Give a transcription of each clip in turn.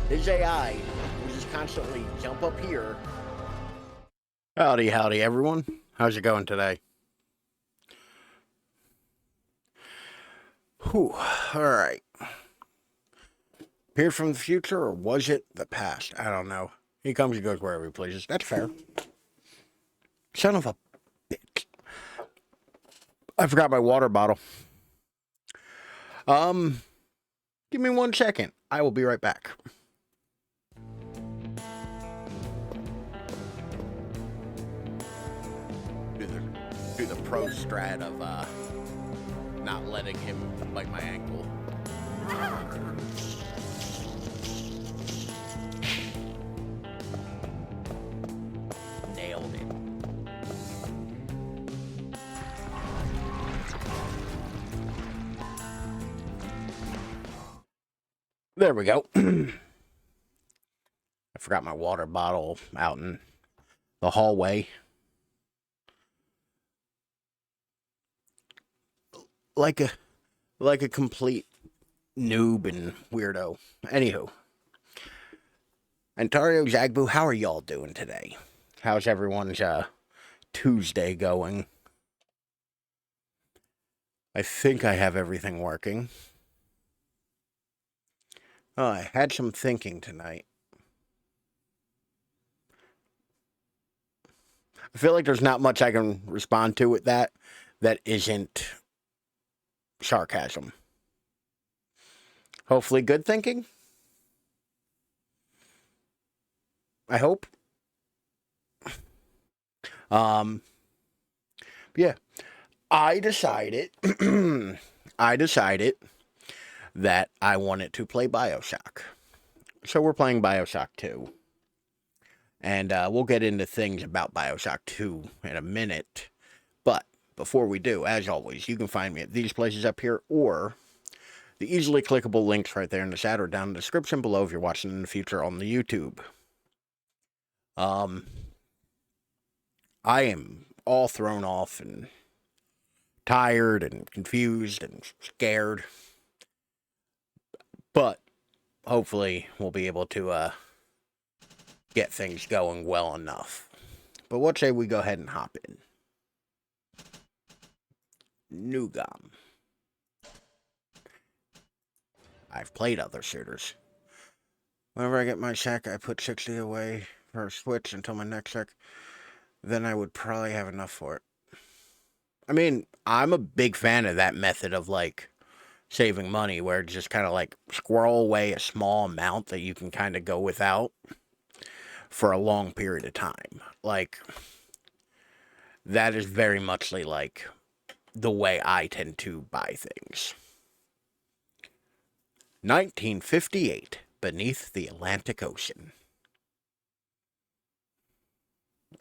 His AI will just constantly jump up here. Howdy, howdy, everyone. How's it going today? Whew. All right. Appeared from the future, or was it the past? I don't know. He comes and goes wherever he pleases. That's fair. Son of a bitch. I forgot my water bottle. Give me 1 second. I will be right back. Do the pro strat of not letting him bite my ankle. Nailed it. There we go. I forgot my water bottle out in the hallway. Like a complete noob and weirdo. Anywho. Antario, Zagbu, how are y'all doing today? How's everyone's Tuesday going? I think I have everything working. Oh, I had some thinking tonight. I feel like there's not much I can respond to with that isn't sarcasm. Hopefully good thinking. I hope. Yeah. I decided that I wanted to play Bioshock. So we're playing Bioshock 2. And we'll get into things about Bioshock 2 in a minute. But before we do, as always, you can find me at these places up here or the easily clickable links right there in the chat or down in the description below if you're watching in the future on the YouTube. I am all thrown off and tired and confused and scared. But hopefully we'll be able to get things going well enough. But what say we go ahead and hop in? Nugam. I've played other shooters. Whenever I get my check, I put 60 away for a Switch until my next check. Then I would probably have enough for it. I mean, I'm a big fan of that method of, like, saving money, where it's just kind of, like, squirrel away a small amount that you can kind of go without for a long period of time. Like, that is very muchly, like, the way I tend to buy things. 1958, beneath the Atlantic Ocean.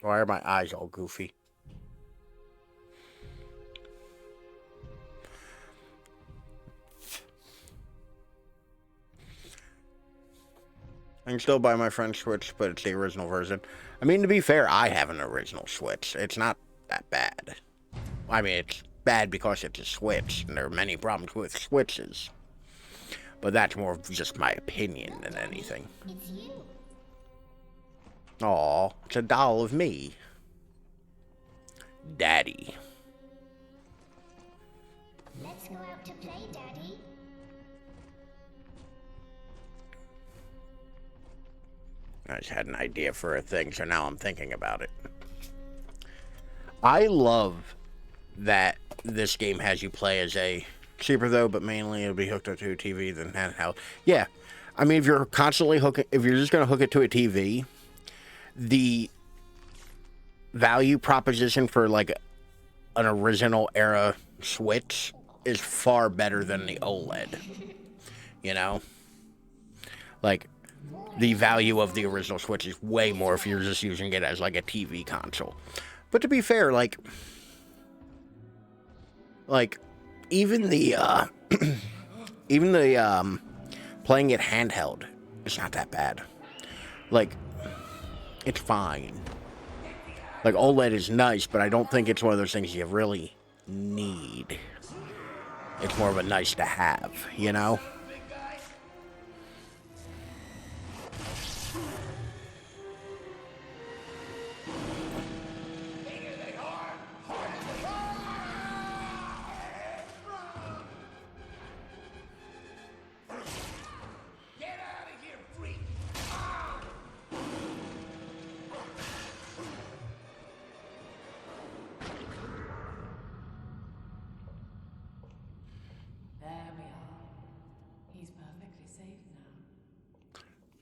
Why are my eyes all goofy? I can still buy my friend's Switch, but it's the original version. I mean, to be fair, I have an original Switch. It's not that bad. I mean, it's bad because it's a Switch, and there are many problems with Switches. But that's more of just my opinion than anything. It's you. Aw, it's a doll of me. Daddy. Let's go out to play, Daddy. I just had an idea for a thing, so now I'm thinking about it. I love that this game has you play as a cheaper though, but mainly it'll be hooked up to a TV than handheld. Yeah, I mean, if you're just gonna hook it to a TV, the value proposition for like an original era Switch is far better than the OLED. You know, like the value of the original Switch is way more if you're just using it as like a TV console. But to be fair, like even the playing it handheld is not that bad. Like, it's fine. Like, OLED is nice, but I don't think it's one of those things you really need. It's more of a nice to have, you know?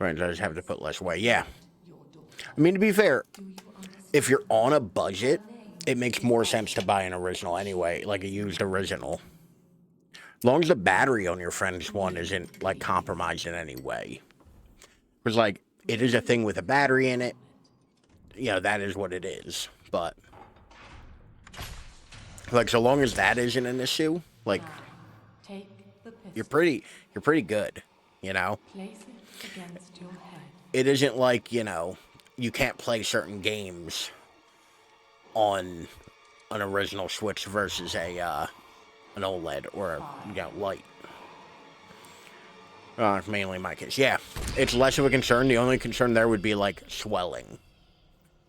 Right, I just have to put less away. Yeah. I mean, to be fair, if you're on a budget, it makes more sense to buy an original anyway, like a used original. As long as the battery on your friend's one isn't, like, compromised in any way. Because, like, it is a thing with a battery in it. You know, that is what it is. But, like, so long as that isn't an issue, like, you're pretty good, you know? It isn't like, you know, you can't play certain games on an original Switch versus a, an OLED or a, you know, light. Mainly my case. Yeah, it's less of a concern. The only concern there would be, like, swelling.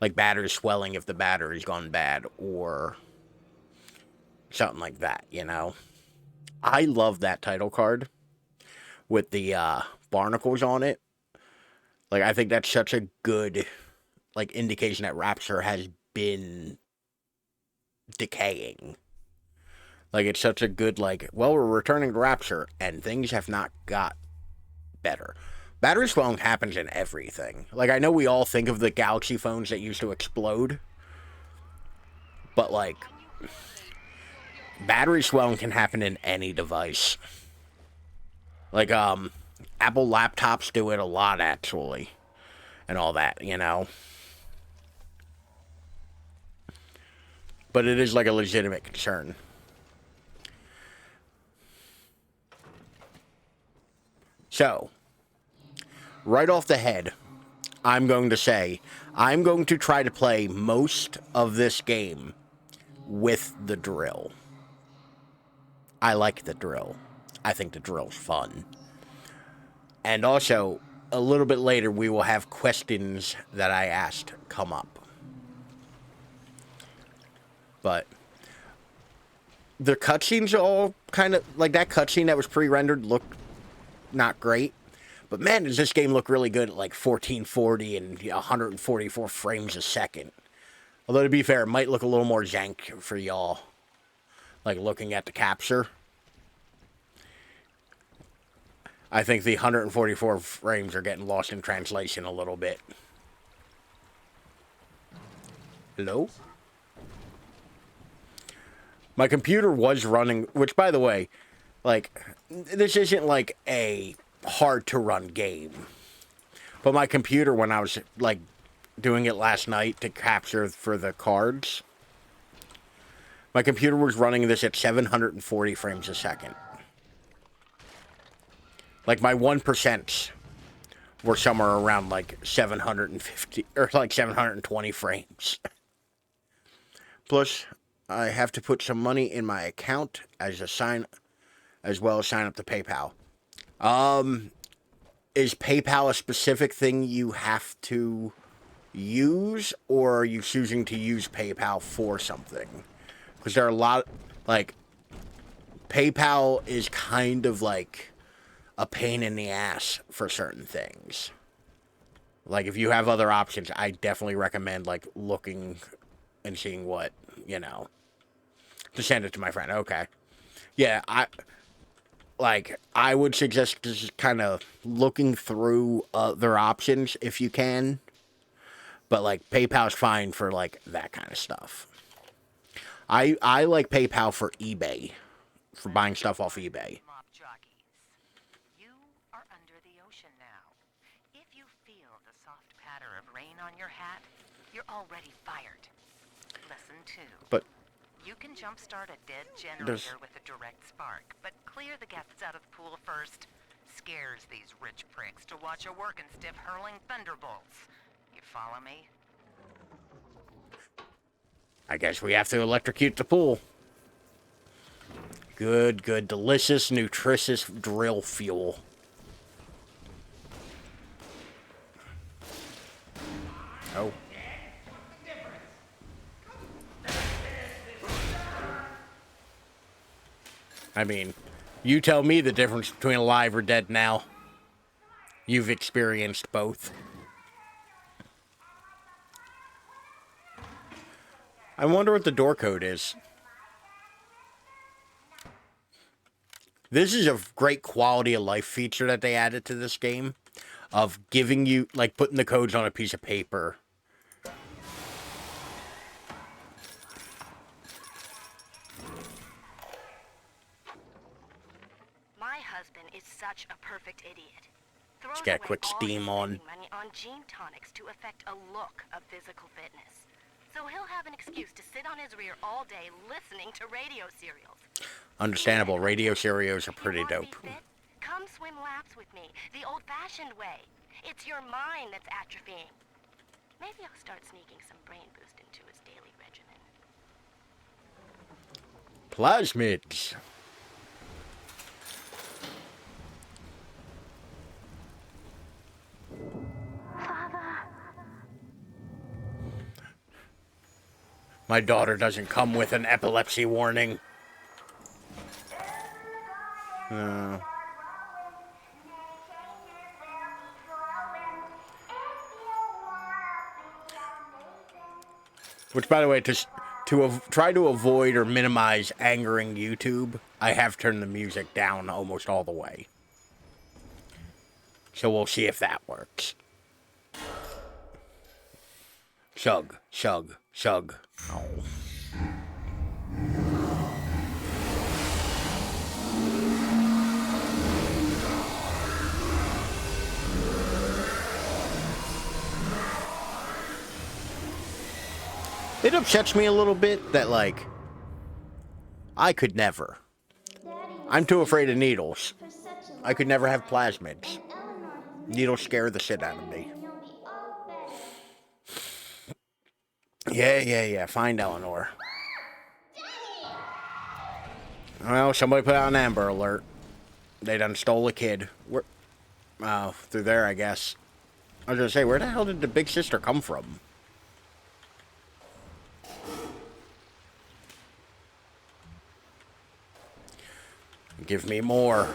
Like, battery swelling if the battery's gone bad or something like that, you know? I love that title card with the barnacles on it. Like, I think that's such a good, like, indication that Rapture has been decaying. Like, it's such a good, like, well, we're returning to Rapture, and things have not got better. Battery swelling happens in everything. Like, I know we all think of the Galaxy phones that used to explode, but, like, battery swelling can happen in any device. Like, Apple laptops do it a lot, actually, and all that, you know? But it is, like, a legitimate concern. So, right off the head, I'm going to say, I'm going to try to play most of this game with the drill. I like the drill. I think the drill's fun. And also, a little bit later, we will have questions that I asked come up. But the cutscenes all kind of, like that cutscene that was pre-rendered looked not great. But man, does this game look really good at like 1440 and 144 frames a second. Although to be fair, it might look a little more jank for y'all. Like looking at the capture. I think the 144 frames are getting lost in translation a little bit. Hello? My computer was running, which by the way, like, this isn't like a hard to run game. But my computer, when I was like doing it last night to capture for the cards, my computer was running this at 740 frames a second. Like my 1% were somewhere around like 750 or like 720 frames. Plus, I have to put some money in my account as well as sign up to PayPal. Is PayPal a specific thing you have to use, or are you choosing to use PayPal for something? Because there are a lot, like, PayPal is kind of like a pain in the ass for certain things. Like, if you have other options, I definitely recommend, like, looking and seeing what, you know, to send it to my friend. Okay. Yeah, I would suggest just kind of looking through other options if you can. But, like, PayPal's fine for, like, that kind of stuff. I like PayPal for eBay, for buying stuff off eBay. You are under the ocean now. If you feel the soft patter of rain on your hat, you're already fired. Lesson 2. But you can jumpstart a dead generator with a direct spark, but clear the guests out of the pool first. Scares these rich pricks to watch a working stiff hurling thunderbolts. You follow me? I guess we have to electrocute the pool. Good, delicious, nutritious drill fuel. Oh. I mean, you tell me the difference between alive or dead now. You've experienced both. I wonder what the door code is. This is a great quality of life feature that they added to this game. of giving you, like, putting the codes on a piece of paper. My husband is such a perfect idiot. Throws Just get a away quick all steam his on. spending money on gene tonics to affect a look of physical fitness. So he'll have an excuse to sit on his rear all day listening to radio serials. Understandable. Radio serials are You pretty wanna be dope. fit? Come swim laps with me, the old-fashioned way. It's your mind that's atrophying. Maybe I'll start sneaking some brain boost into his daily regimen. Plasmids. My daughter doesn't come with an epilepsy warning. Which, by the way, try to avoid or minimize angering YouTube, I have turned the music down almost all the way. So we'll see if that works. Shug, shug, shug. Oh. It upsets me a little bit that, like, I could never. I'm too afraid of needles. I could never have plasmids. Needles scare the shit out of me. Yeah. Find Eleanor. Well, somebody put out an Amber Alert. They done stole a kid. Through there, I guess. I was gonna say, where the hell did the big sister come from? Give me more.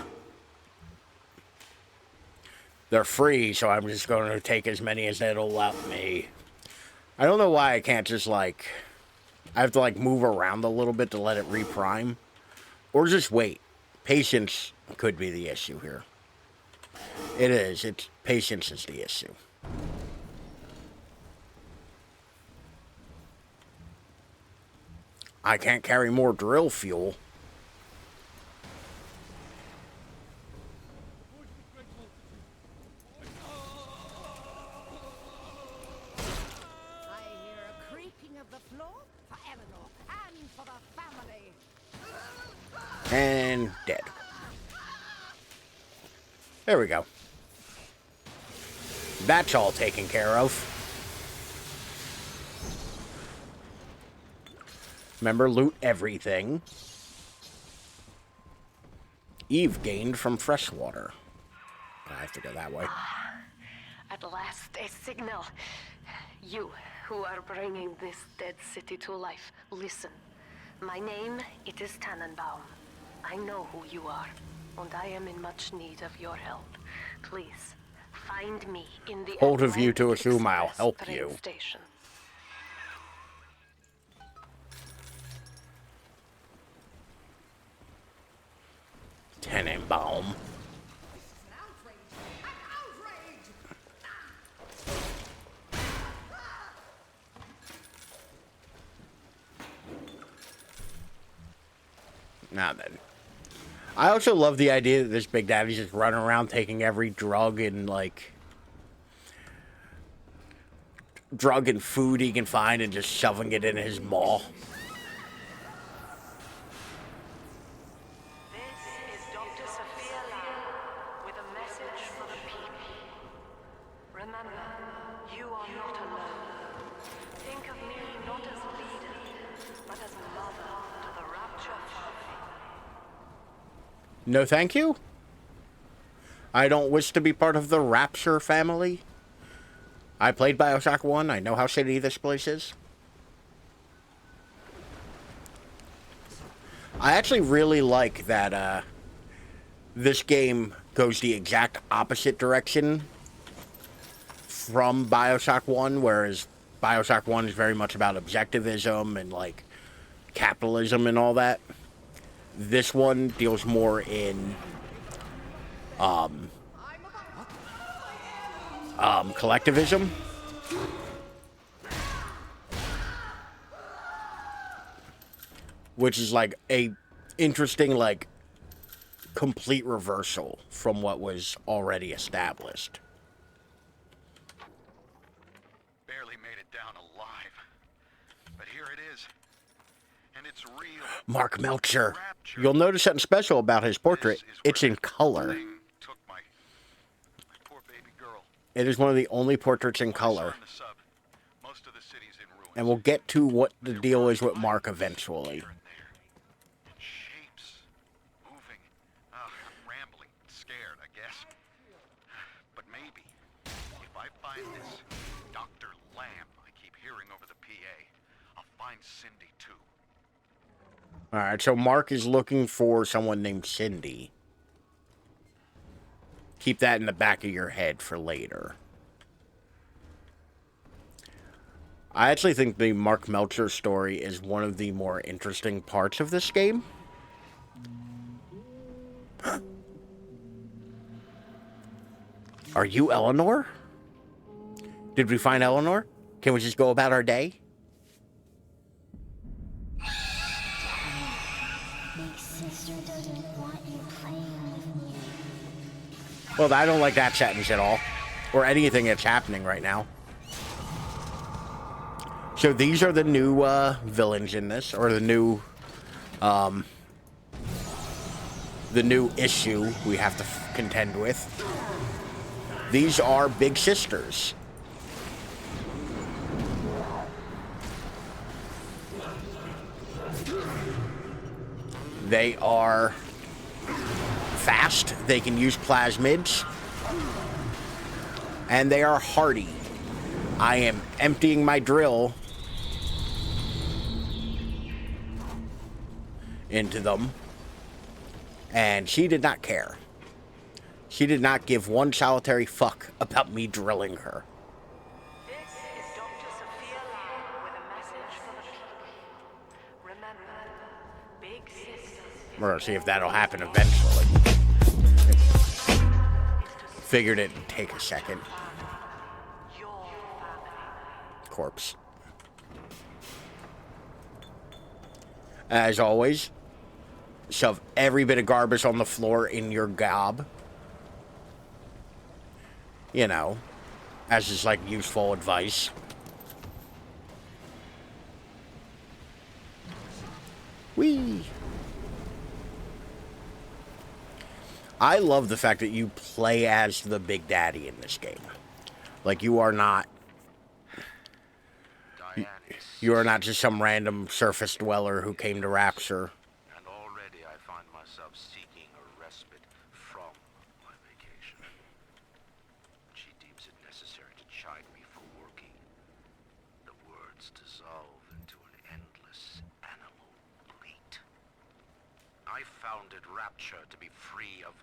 They're free, so I'm just going to take as many as it'll let me. I don't know why I can't just, like... I have to, like, move around a little bit to let it reprime. Or just wait. Patience could be the issue here. It is. Patience is the issue. I can't carry more drill fuel. And dead. There we go. That's all taken care of. Remember, loot everything. Eve gained from freshwater. I have to go that way. At last, a signal. You, who are bringing this dead city to life, listen. My name, it is Tannenbaum. I know who you are, and I am in much need of your help. Please, find me in the Hold of you to Atlantic assume I'll Express help train you. Station. Tannenbaum. Now then. I also love the idea that this Big Daddy's just running around taking every drug and, like... drug and food he can find and just shoving it in his maw. This is Dr. Sophia Lau with a message for the people. Remember, you are not alone. Think of me not as leader, but as mother to the Rapture family. No thank you? I don't wish to be part of the Rapture family? I played Bioshock 1. I know how shitty this place is. I actually really like that this game goes the exact opposite direction from Bioshock 1, whereas Bioshock 1 is very much about objectivism and, like, capitalism and all that. This one deals more in, collectivism. Which is like a interesting, like, complete reversal from what was already established. Barely made it down alive. But here it is. And it's real. Mark Melcher. Rapture. You'll notice something special about his portrait. This is It's where in the color. thing took my poor baby girl. It is one of the only portraits in I saw color. in the sub, most of the city's in ruins. And we'll get to what the deal is with Mark eventually. Here and there. And shapes moving. I'm rambling, scared, I guess. But maybe if I find this Dr. Lamb I keep hearing over the PA, I'll find Cindy too. Alright, so Mark is looking for someone named Cindy. Keep that in the back of your head for later. I actually think the Mark Melcher story is one of the more interesting parts of this game. Are you Eleanor? Did we find Eleanor? Can we just go about our day? Big sister doesn't want you playing with me. Well, I don't like that sentence at all. Or anything that's happening right now. So these are the new villains in this, or the new issue we have to contend with. These are big sisters. They are fast. They can use plasmids. And they are hardy. I am emptying my drill into them. And she did not care. She did not give one solitary fuck about me drilling her. This is Dr. Sophia Lamb with a message for the people. Remember, big sisters. We're gonna see if that'll happen eventually. Figured it'd take a second. Your family. Corpse. As always, shove every bit of garbage on the floor in your gob. You know, as just like useful advice. Whee! I love the fact that you play as the Big Daddy in this game. Like, you are not... You are not just some random surface dweller who came to Rapture. And already I find myself seeking a respite from my vacation. She deems it necessary to chide me for working. The words dissolve into an endless animal bleat. I founded Rapture to be free of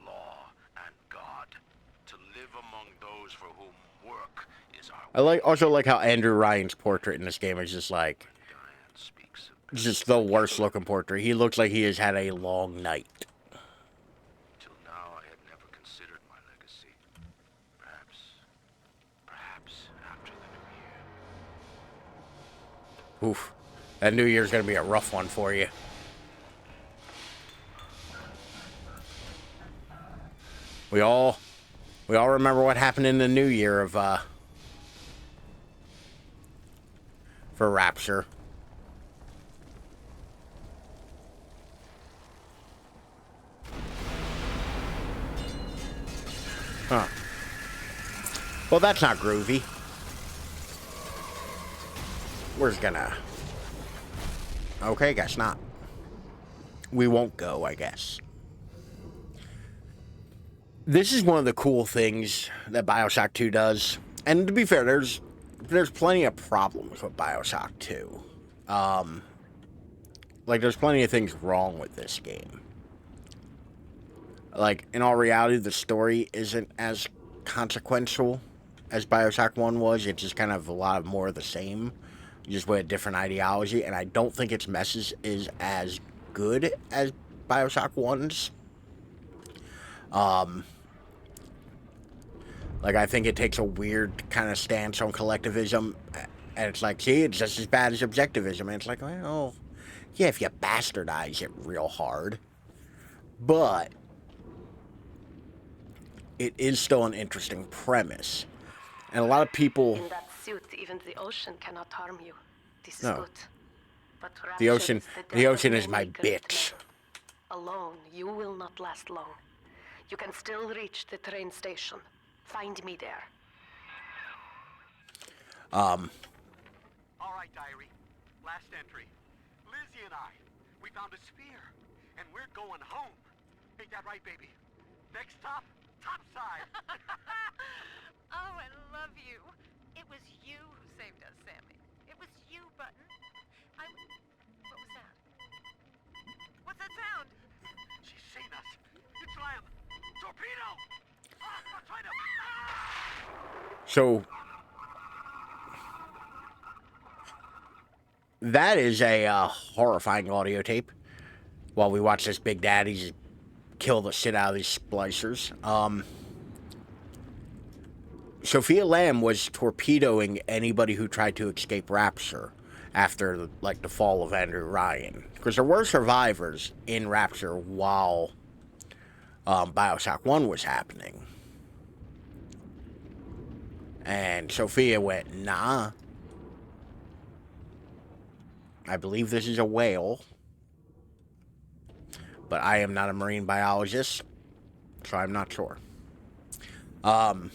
law and God, to live among those for whom work is our I also like how Andrew Ryan's portrait in this game is just like... Diane speaks of just the worst looking portrait. He looks like he has had a long night. Till now, I had never considered my legacy. Perhaps after the new year. Oof. That New Year's gonna be a rough one for you. We all remember what happened in the New Year of for Rapture. Huh. Well, that's not groovy. We're gonna... Okay, guess not. We won't go, I guess. This is one of the cool things that Bioshock 2 does. And to be fair, there's plenty of problems with Bioshock 2. Like, there's plenty of things wrong with this game. Like, in all reality, the story isn't as consequential as Bioshock 1 was. It's just kind of a lot more of the same, just with a different ideology. And I don't think its message is as good as Bioshock 1's. Like, I think it takes a weird kind of stance on collectivism, and it's like, see, it's just as bad as objectivism, and it's like, well, yeah, if you bastardize it real hard, but it is still an interesting premise, and a lot of people... In that suit, even the ocean cannot harm you. This is No. good. But The rapture ocean, is the the death ocean of is my many great bitch. men. Alone, you will not last long. You can still reach the train station. Find me there. All right, diary. Last entry. Lizzie and I, we found a spear, and we're going home. Ain't that right, baby? Next stop, topside. Oh, I love you. It was you who saved us, Sammy. It was you, Button. What was that? What's that sound? She's seen us. It's Lamb. Torpedo! Ah, I'm trying to... So... that is a horrifying audio tape while we watch this Big Daddy kill the shit out of these splicers. Sophia Lamb was torpedoing anybody who tried to escape Rapture after, like, the fall of Andrew Ryan. Because there were survivors in Rapture while Bioshock 1 was happening. And Sophia went, nah. I believe this is a whale. But I am not a marine biologist, so I'm not sure. But,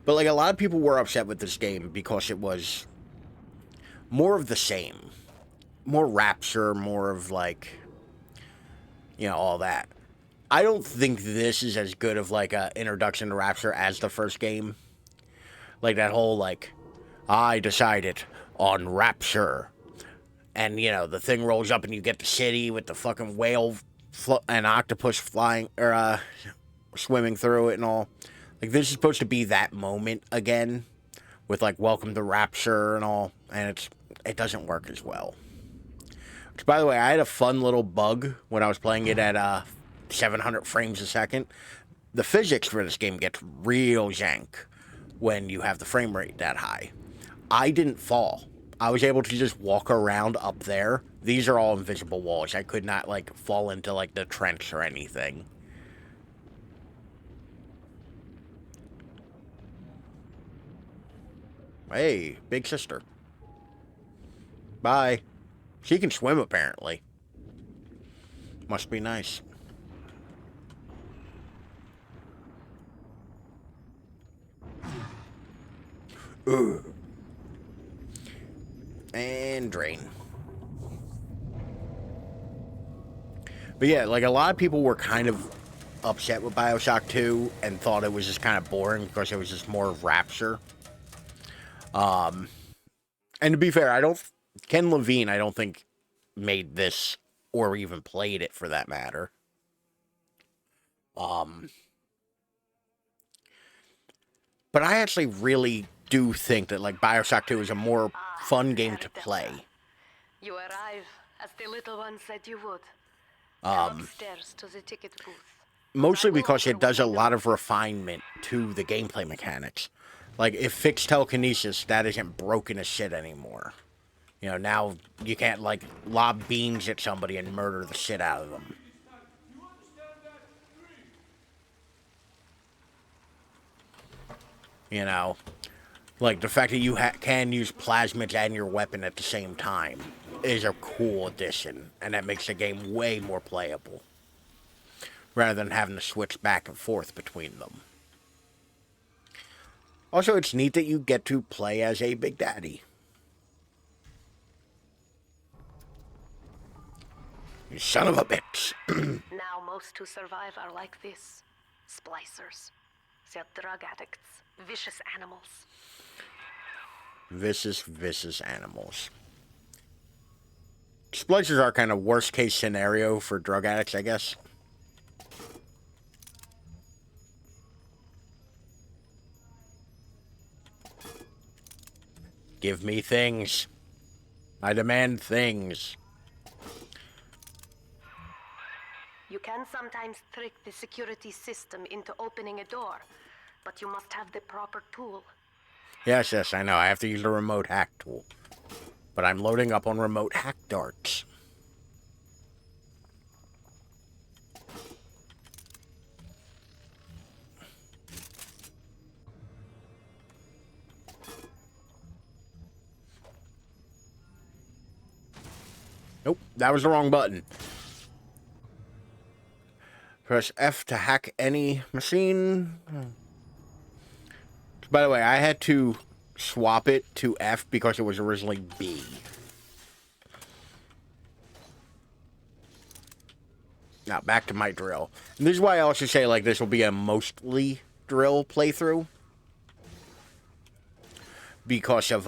like, a lot of people were upset with this game because it was more of the same. More Rapture, more of, like, you know, all that. I don't think this is as good of, like, a introduction to Rapture as the first game. Like, that whole, like, I decided on Rapture. And, you know, the thing rolls up and you get the city with the fucking whale and octopus flying, or, swimming through it and all. Like, this is supposed to be that moment again. With, like, Welcome to Rapture and all. And it doesn't work as well. Which, by the way, I had a fun little bug when I was playing it at, 700 frames a second. The physics for this game gets real jank when you have the frame rate that high. I didn't fall. I was able to just walk around up there. These are all invisible walls. I could not, like, fall into, like, the trench or anything. Hey, big sister. Bye. She can swim, apparently. Must be nice. Ugh. And drain. But yeah, like, a lot of people were kind of upset with Bioshock 2 and thought it was just kind of boring because it was just more of Rapture. And to be fair, Ken Levine, I don't think made this or even played it for that matter. But I actually really do think that, like, Bioshock 2 is a more fun game to play. You arrive as the little one said you would. Come upstairs to the ticket booth. Mostly because it does a lot of refinement to the gameplay mechanics. Like, if fixed telekinesis, that isn't broken as shit anymore. You know, now you can't, like, lob beans at somebody and murder the shit out of them. You know, like, the fact that you can use plasmids and your weapon at the same time is a cool addition, and that makes the game way more playable, rather than having to switch back and forth between them. Also, it's neat that you get to play as a Big Daddy. You son of a bitch. Now most who survive are like this. Splicers. They're drug addicts. Vicious animals. Vicious animals. Splicers are kind of worst case scenario for drug addicts, I guess. Give me things. I demand things. You can can sometimes trick the security system into opening a door, but you must have the proper tool. Yes, yes, I know. I have to use the remote hack tool. But I'm loading up on remote hack darts. Nope, that was the wrong button. Press F to hack any machine. By the way, I had to swap it to F because it was originally B. Now, back to my drill. And this is why I also say, like, this will be a mostly drill playthrough. Because of,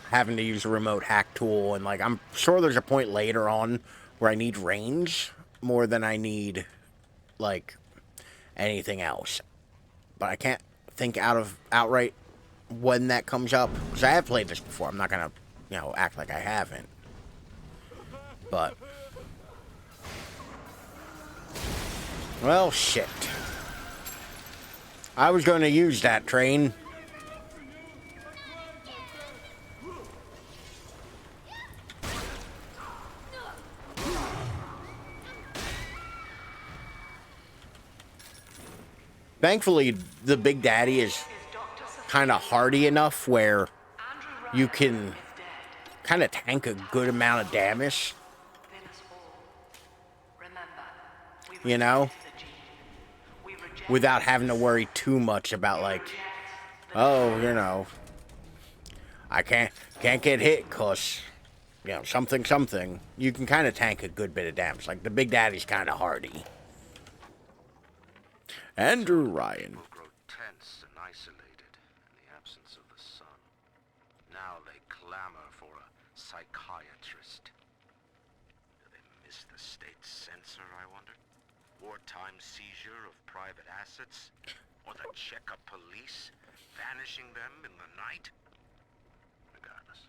having to use a remote hack tool. And, like, I'm sure there's a point later on where I need range more than I need, like, anything else. But I can't think outright when that comes up. Because I have played this before. I'm not going to, you know, act like I haven't. But... well, shit. I was going to use that train. Thankfully, the Big Daddy is kind of hardy enough where you can kind of tank a good amount of damage. You know? Without having to worry too much about, like, oh, you know, I can't get hit because, you know, something. You can kind of tank a good bit of damage. Like, the Big Daddy's kind of hardy. Andrew Ryan. People grow tense and isolated in the absence of the sun. Now they clamor for a psychiatrist. Do they miss the state censor, I wonder? Wartime seizure of private assets? Or the checkup police vanishing them in the night? Regardless,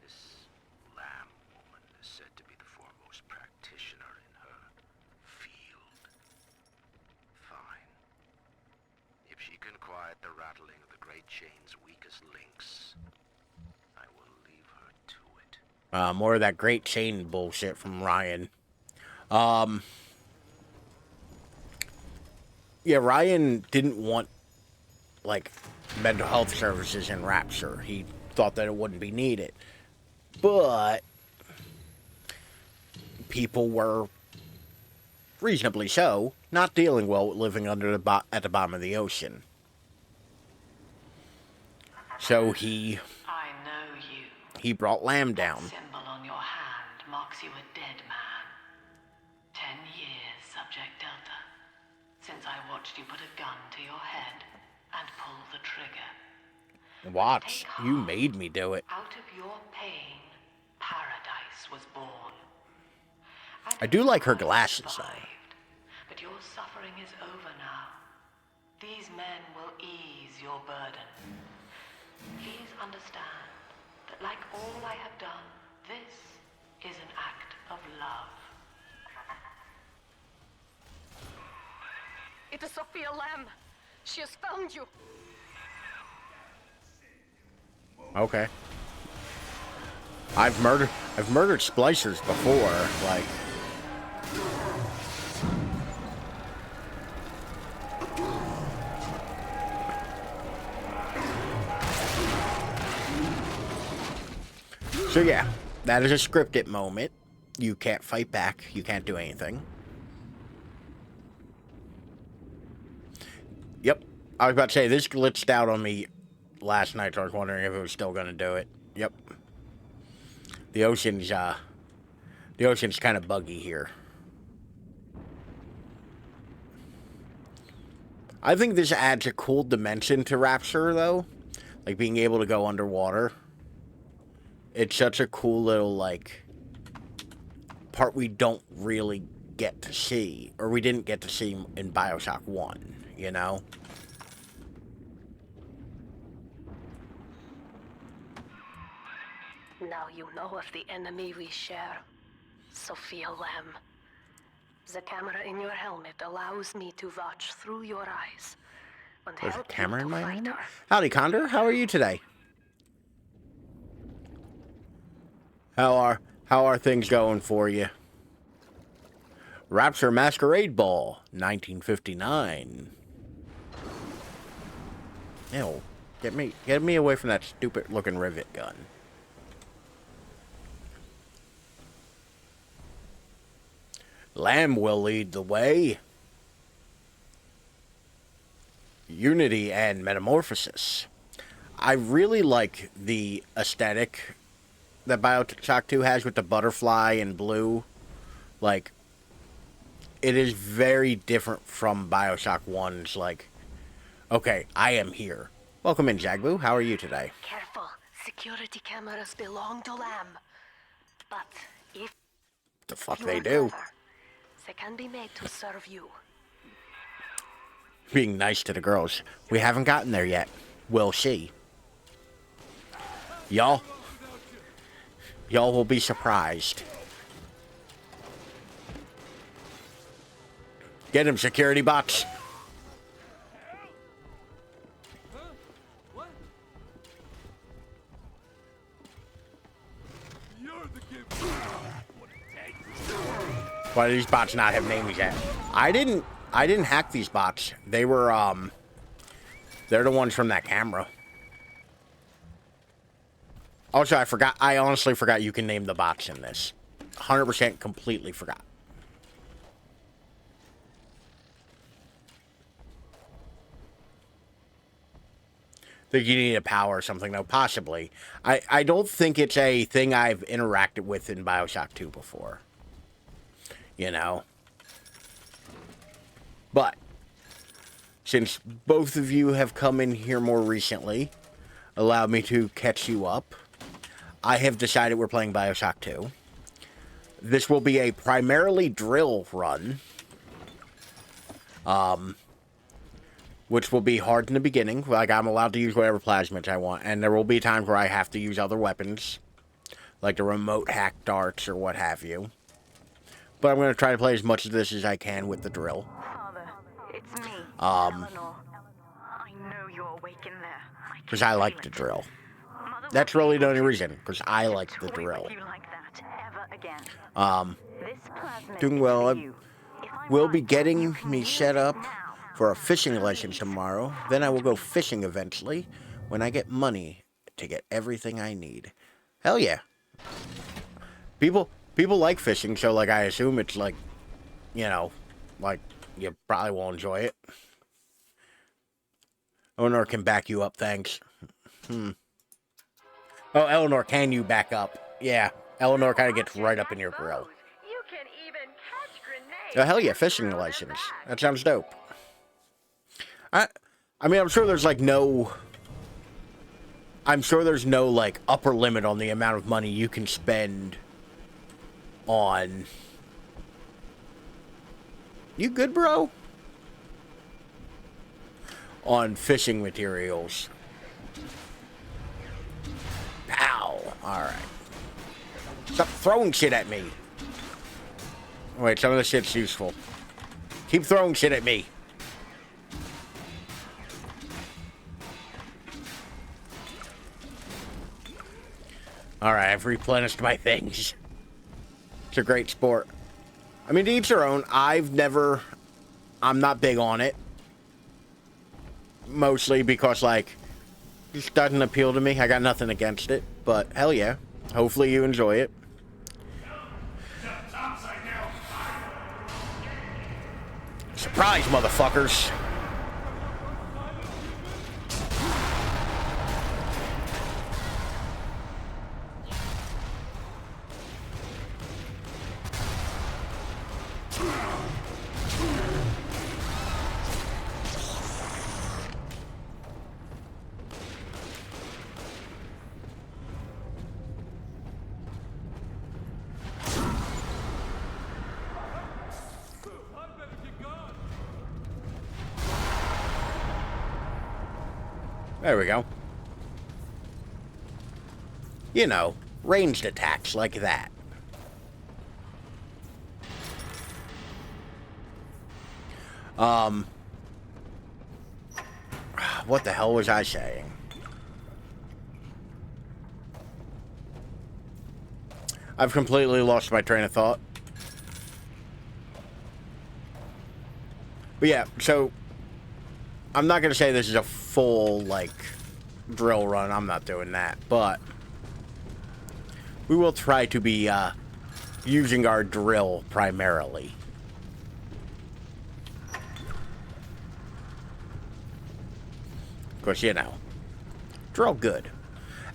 this Lamb woman is said to be the foremost practitioner in her field. Fine. If she can quiet the rattling of the Great Chain's weakest links, I will leave her to it. More of that Great Chain bullshit from Ryan. Yeah, Ryan didn't want, like, mental health services in Rapture. He thought that it wouldn't be needed. But people were, reasonably so, not dealing well with living under at the bottom of the ocean. So he brought Lamb down. Symbol on your hand marks you a dead man. 10 years, Subject Delta, since I watched you put a gun to your head and pull the trigger. Watch, you made me do it. Out of your pain, paradise was born. I do like her glasses, though. But your suffering is over now. These men will ease your burden. Please understand that like all I have done, this is an act of love. It is Sophia Lamb. She has found you. Okay. I've murdered splicers before, like. So yeah, that is a scripted moment. You can't fight back. You can't do anything. Yep. I was about to say, this glitched out on me last night, so I was wondering if it was still going to do it. Yep. The ocean's kind of buggy here. I think this adds a cool dimension to Rapture, though. Like, being able to go underwater. It's such a cool little, like, part we don't really get to see. Or we didn't get to see in Bioshock 1, you know? Now you know of the enemy we share. Sophia Lamb. The camera in your helmet allows me to watch through your eyes and There's a help camera you in to my fight helmet? her. Howdy, Condor. How are you today? How are things going for you? Rapture Masquerade Ball, 1959. Ew. Get me away from that stupid looking rivet gun. Lamb will lead the way. Unity and Metamorphosis. I really like the aesthetic that Bioshock 2 has with the butterfly and blue. Like, it is very different from Bioshock 1's, like, okay, I am here. Welcome in, Jagbu. How are you today? Careful. Security cameras belong to Lamb. But if The fuck you they are do. clever, they can be made to serve you. Being nice to the girls. We haven't gotten there yet. We'll see. Y'all will be surprised. Get him, security bots. Why do these bots not have names yet? I didn't hack these bots. They were they're the ones from that camera. Also, I honestly forgot you can name the bots in this. 100% completely forgot. Think you need a power or something, though? Possibly. I don't think it's a thing I've interacted with in Bioshock 2 before. You know? But, since both of you have come in here more recently, allow me to catch you up. I have decided we're playing Bioshock 2. This will be a primarily drill run. Which will be hard in the beginning. Like, I'm allowed to use whatever plasmids I want. And there will be times where I have to use other weapons. Like the remote hack darts or what have you. But I'm going to try to play as much of this as I can with the drill. Father, it's me, Eleanor. I know you're awake in there. Because I like the drill. That's really the only reason. Because I like the drill. Doing well. We'll be getting me set up for a fishing license tomorrow. Then I will go fishing eventually when I get money to get everything I need. Hell yeah. People like fishing, so like I assume it's like, you know, like you probably won't enjoy it. Eleanor can back you up, thanks. Oh, Eleanor, can you back up? Yeah, Eleanor kind of gets right up in your grill. You can even catch grenades. Oh, hell yeah, fishing license. That sounds dope. I mean, I'm sure there's like no... I'm sure there's no like upper limit on the amount of money you can spend on... You good, bro? On fishing materials. Pow! Alright. Stop throwing shit at me. Wait, some of the shit's useful. Keep throwing shit at me. Alright, I've replenished my things. It's a great sport. I mean, to each their own. I'm not big on it. Mostly because, like, it just doesn't appeal to me. I got nothing against it. But, hell yeah. Hopefully you enjoy it. Surprise, motherfuckers. There we go. You know, ranged attacks like that. What the hell was I saying? I've completely lost my train of thought. But yeah, so I'm not going to say this is a full, like, drill run. I'm not doing that. But we will try to be using our drill primarily. Of course, you know, drill good.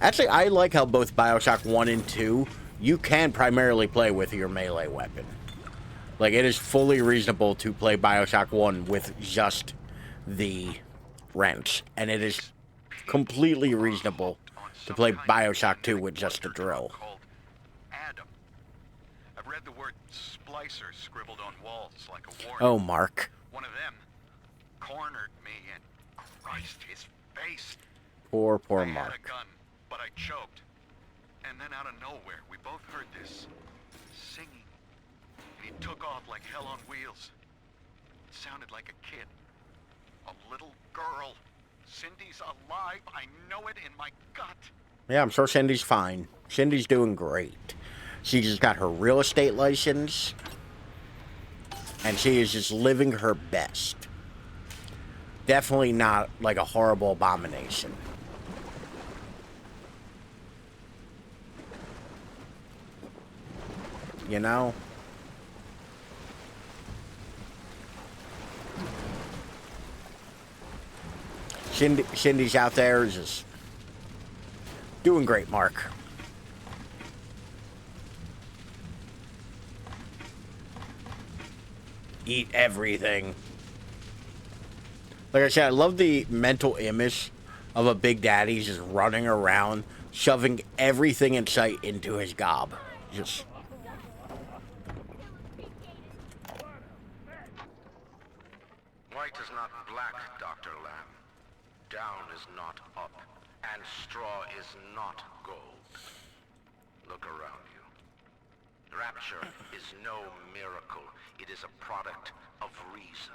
Actually, I like how both Bioshock 1 and 2, you can primarily play with your melee weapon. Like, it is fully reasonable to play Bioshock 1 with just the wrench. And it is completely reasonable to play Bioshock 2 with just the drill. Adam. I've read the word splicer scribbled on walls like a warning. Oh, Mark. One of them cornered me and Christ, his face. Poor I had Mark. a gun, but I choked. And then out of nowhere, we both heard this singing. And he took off like hell on wheels. It sounded like a kid. A little girl. Cindy's alive. I know it in my gut. Yeah, I'm sure Cindy's fine. Cindy's doing great. She just got her real estate license. And she is just living her best. Definitely not like a horrible abomination. You know? Cindy's out there just doing great, Mark. Eat everything. Like I said, I love the mental image of a Big Daddy just running around, shoving everything in sight into his gob. Just... White is not black, Dr. Lamb. Down is not up, and straw is not gold. Look around you. Rapture is no miracle. It is a product of reason.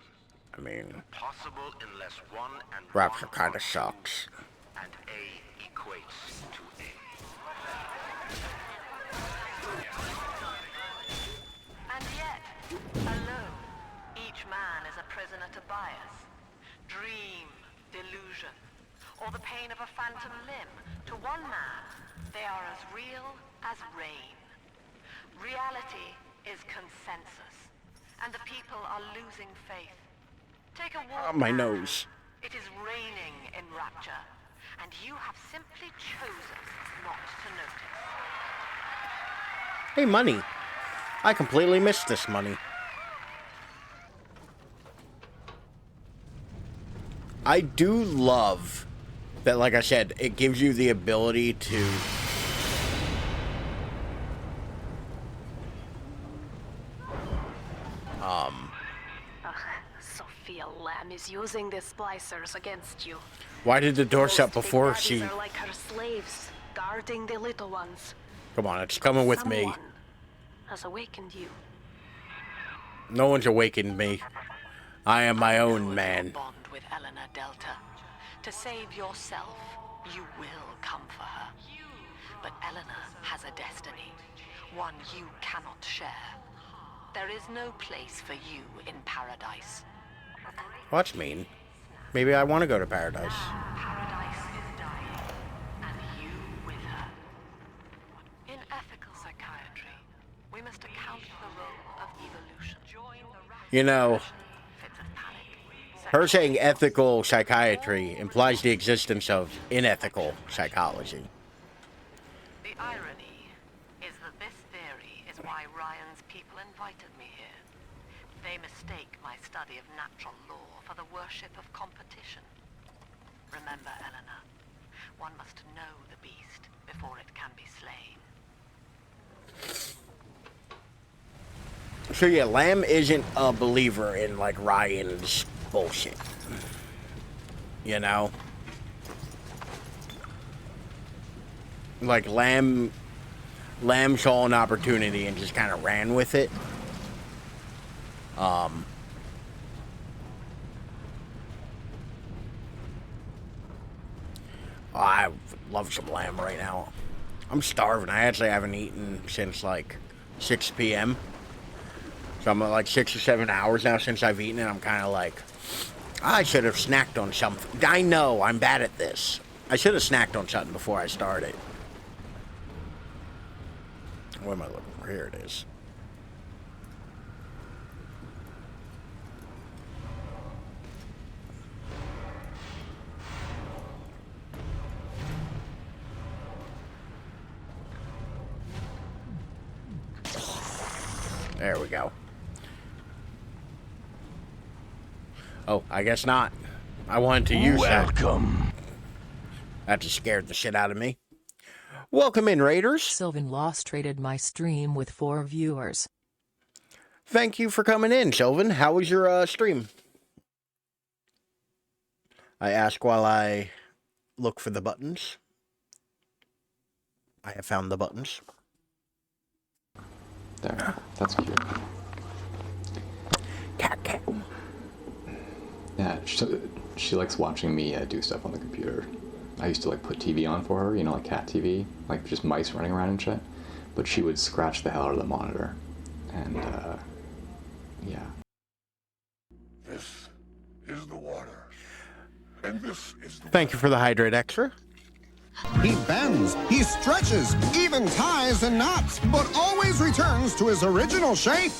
I mean, Possible unless one and Rapture one kind are of sucks. two, and A equates to A. And yet, alone, each man is a prisoner to bias, dream, delusion, or the pain of a phantom limb. To one man, they are as real as rain. Reality is consensus, and the people are losing faith. Take a walk. My now. nose. It is raining in Rapture, and you have simply chosen not to notice. Hey, money. I completely missed this money. I do love that, like I said, it gives you the ability to... Sophia Lamb is using the splicers against you. Why did the door shut Most Big before Daddies she... are like her slaves, guarding the little ones. Come on, it's coming with me. Someone has awakened you. No one's awakened me. I am my own man. Bond with Eleanor Delta. To save yourself, you will come for her. But Eleanor has a destiny, one you cannot share. There is no place for you in paradise. Well, that's mean. Maybe I want to go to paradise. Paradise is dying, and you with her. In ethical psychiatry, we must account for the role of evolution. You know, Fits of panic. her saying ethical psychiatry implies the existence of unethical psychology. The irony is that this theory is why Ryan's people invited me here. They mistake my study of natural law for the worship of competition. Remember, Eleanor, one must know the beast before it can be slain. So yeah, Lamb isn't a believer in, like, Ryan's bullshit. You know? Like, Lamb Lamb saw an opportunity and just kind of ran with it. I love some lamb right now. I'm starving. I actually haven't eaten since like 6 p.m. So I'm at like 6 or 7 hours now since I've eaten, and I'm kind of like, I should have snacked on something. I know, I'm bad at this. I should have snacked on something before I started. What am I looking for? Here it is. There we go. Oh, I guess not. I wanted to use that. Welcome. That just scared the shit out of me. Welcome in, Raiders. Sylvan Lost traded my stream with 4 viewers. Thank you for coming in, Sylvan. How was your stream? I ask while I look for the buttons. I have found the buttons. There, that's cute. Cat. Yeah, she likes watching me do stuff on the computer. I used to like put TV on for her, you know, like cat TV, like just mice running around and shit. But she would scratch the hell out of the monitor, and yeah. This is the water, and this is the Thank you for the hydrate extra. He bends, he stretches, even ties and knots, but always returns to his original shape.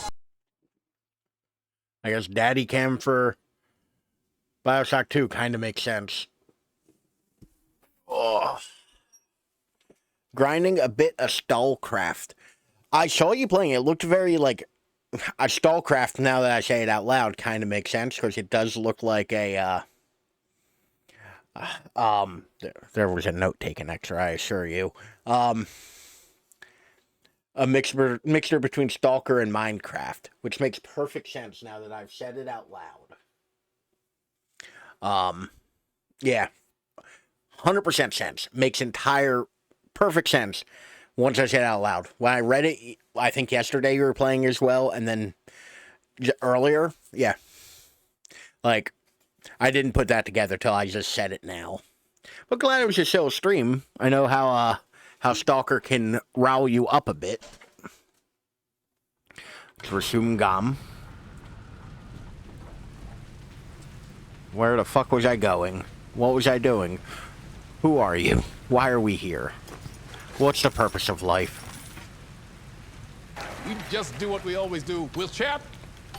I guess Daddy Cam for Bioshock 2 kind of makes sense. Oh. Grinding a bit of Stallcraft. I saw you playing. It looked very like a Stallcraft. Now that I say it out loud, kind of makes sense because it does look like a. There was a note taken extra. I assure you. A mixture between Stalker and Minecraft, which makes perfect sense now that I've said it out loud. Yeah. 100% sense. Makes entire perfect sense once I said it out loud. When I read it, I think yesterday you were playing as well, and then earlier, yeah. Like, I didn't put that together till I just said it now. But glad it was just a stream. I know how Stalker can rile you up a bit. Let's resume GOM. Where the fuck was I going? What was I doing? Who are you? Why are we here? What's the purpose of life? We just do what we always do. We'll chat,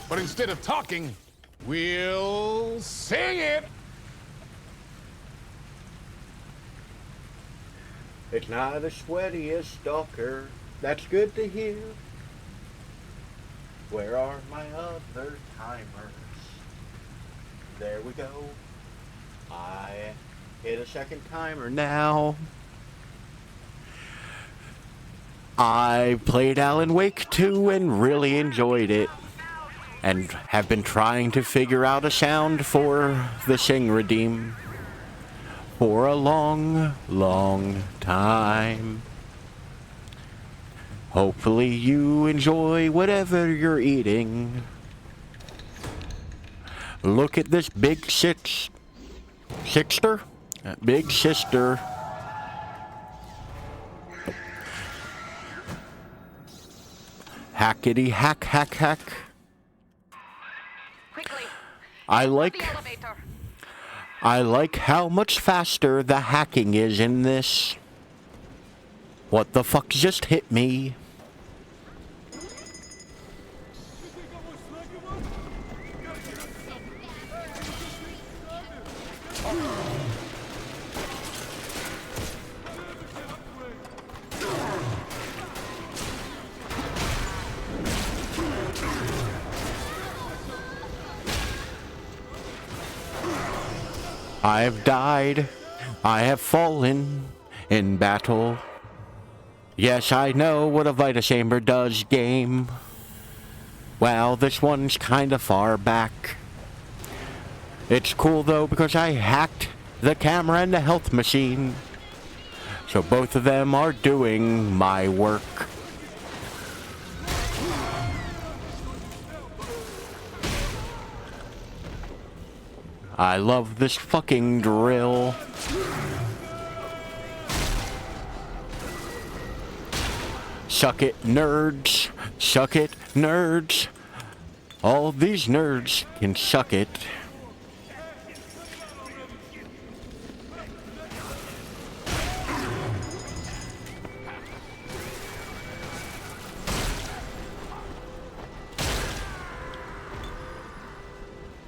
but instead of talking, we'll sing it. It's not as sweaty as Stalker. That's good to hear. Where are my other timers? There we go. I hit a second timer now. I played Alan Wake 2 and really enjoyed it. And have been trying to figure out a sound for the Sing Redeem for a long, long time. Hopefully you enjoy whatever you're eating. Look at this big sister? Big sister. Hackety hack hack hack. Quickly. I like The elevator. how much faster the hacking is in this. What the fuck just hit me? I have died, I have fallen in battle. Yes, I know what a Vita Chamber does, game. Well, this one's kinda far back. It's cool though because I hacked the camera and the health machine. So both of them are doing my work. I love this fucking drill. Suck it, nerds. Suck it, nerds. All these nerds can suck it.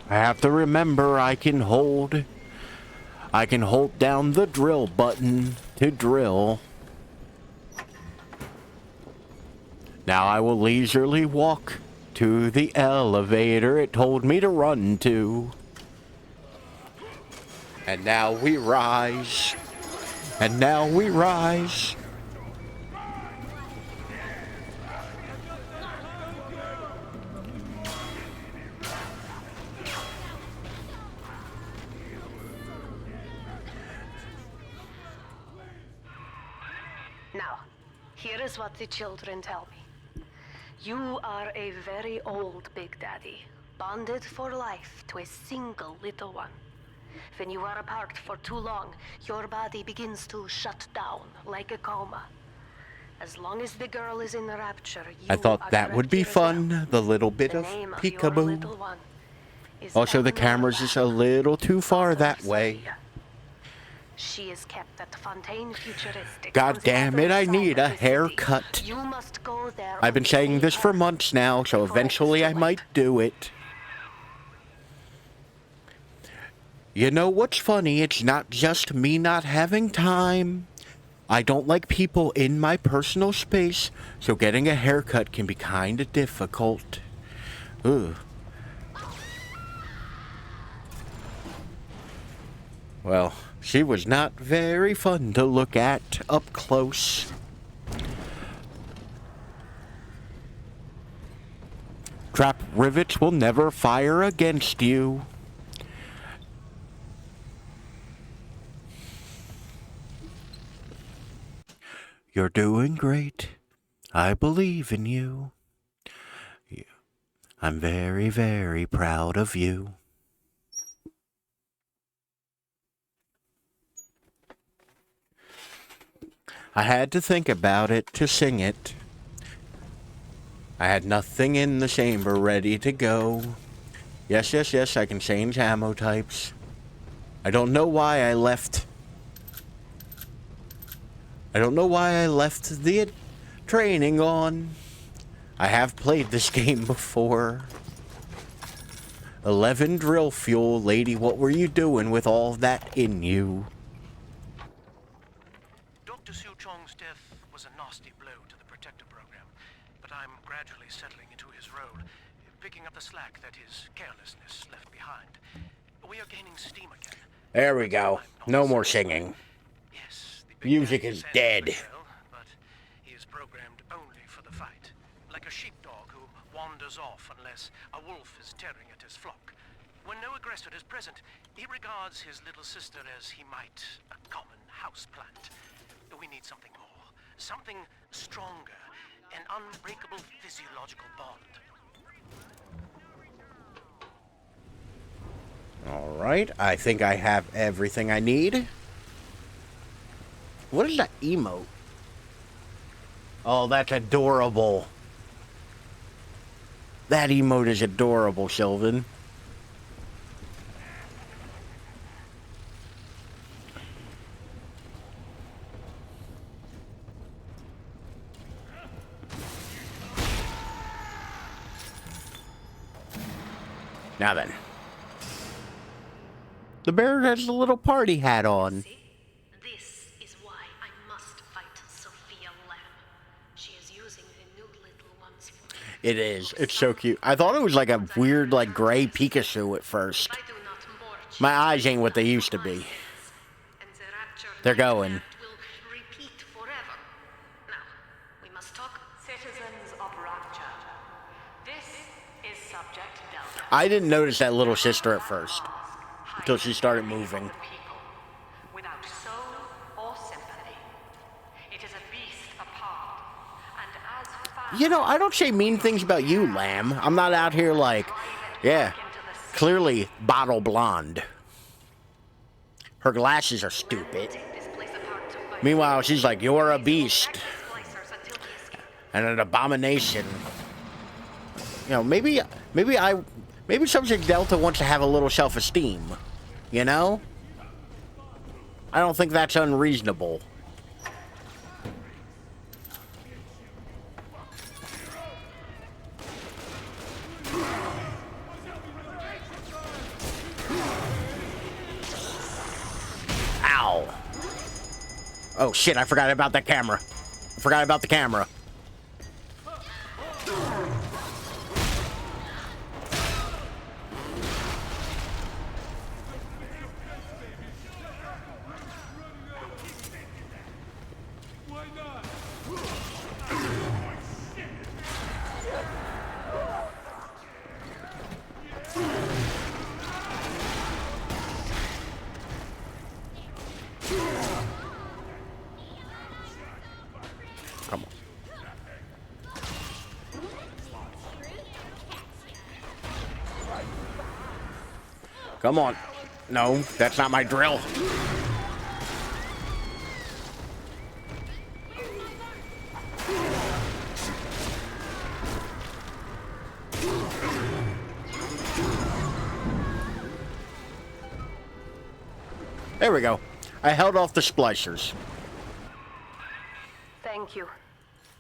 I have to remember I can hold down the drill button to drill. Now I will leisurely walk to the elevator it told me to run to. And now we rise. And now we rise. Now, here is what the children tell me. You are a very old Big Daddy, bonded for life to a single little one. When you are apart for too long, your body begins to shut down like a coma. As long as the girl is in the rapture, I thought that would be fun, the little bit of peekaboo. Also, the camera's just a little too far that way. She is kept at Fontaine Futuristic. God damn it, I need a haircut. You must go there. I've been saying this for months now, so eventually I might do it. You know what's funny? It's not just me not having time. I don't like people in my personal space, so getting a haircut can be kinda difficult. Ugh. Well, she was not very fun to look at up close. Trap rivets will never fire against you. You're doing great. I believe in you. I'm very, very proud of you. I had to think about it to sing it. I had nothing in the chamber ready to go. Yes, yes, yes, I can change ammo types. I don't know why I left the training on. I have played this game before. 11 drill fuel, lady, what were you doing with all that in you? Dr. Siu Chong's death was a nasty blow to the Protector program, but I'm gradually settling into his role, picking up the slack that his carelessness left behind. We are gaining steam again. There we go. No more singing. Music is dead. But he is programmed only for the fight, like a sheepdog who wanders off unless a wolf is tearing at his flock. When no aggressor is present, he regards his little sister as he might a common houseplant. We need something more, something stronger, an unbreakable physiological bond. All right, I think I have everything I need. What is that emote? Oh, that's adorable. That emote is adorable, Sylvan. Now then. The bear has a little party hat on. This is why I must fight Sophia Lamb. She is using the new little ones for It is. It's so cute. I thought it was like a weird, like, gray Pikachu at first. My eyes ain't what they used to be. They're going. I didn't notice that little sister at first. Until she started moving. Without soul or sympathy. It is a beast apart. And as You know, I don't say mean things about you, Lamb. I'm not out here like, yeah, clearly bottle blonde. Her glasses are stupid. Meanwhile, she's like, you're a beast. And an abomination. You know, maybe Subject Delta wants to have a little self-esteem. You know? I don't think that's unreasonable. Ow. Oh shit, I forgot about that camera. I forgot about the camera. Come on. Come on. No, that's not my drill. There we go. I held off the splicers. Thank you.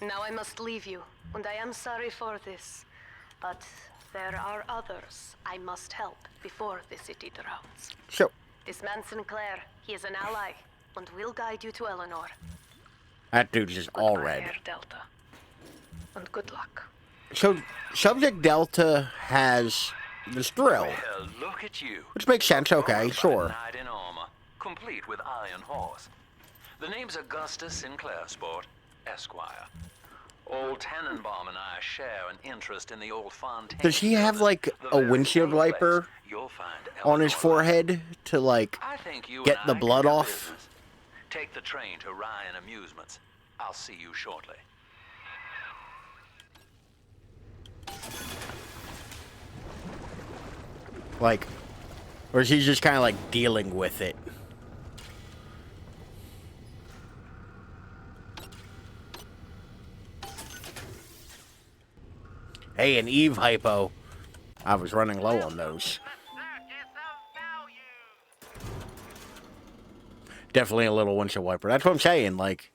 Now I must leave you, and I am sorry for this. But there are others I must help before the city drowns. So, This man Sinclair, he is an ally, and will guide you to Eleanor. that dude's just all Goodbye, red. Air Delta. And good luck. So, Subject Delta has this drill. Well, look at you. Which makes sense, okay, sure. Knight in armor, complete with iron horse. The name's Augustus Sinclair Sport, Esquire. Old Tannenbaum and I share an interest in the old Fontaine. Does he have, like, a windshield wiper on his forehead to, like, get the blood off? Take the train to Ryan Amusements. I'll see you shortly. Like, or is he just kind of, like, dealing with it? Hey, an Eve hypo. I was running low on those. Definitely a little windshield wiper. That's what I'm saying. Like,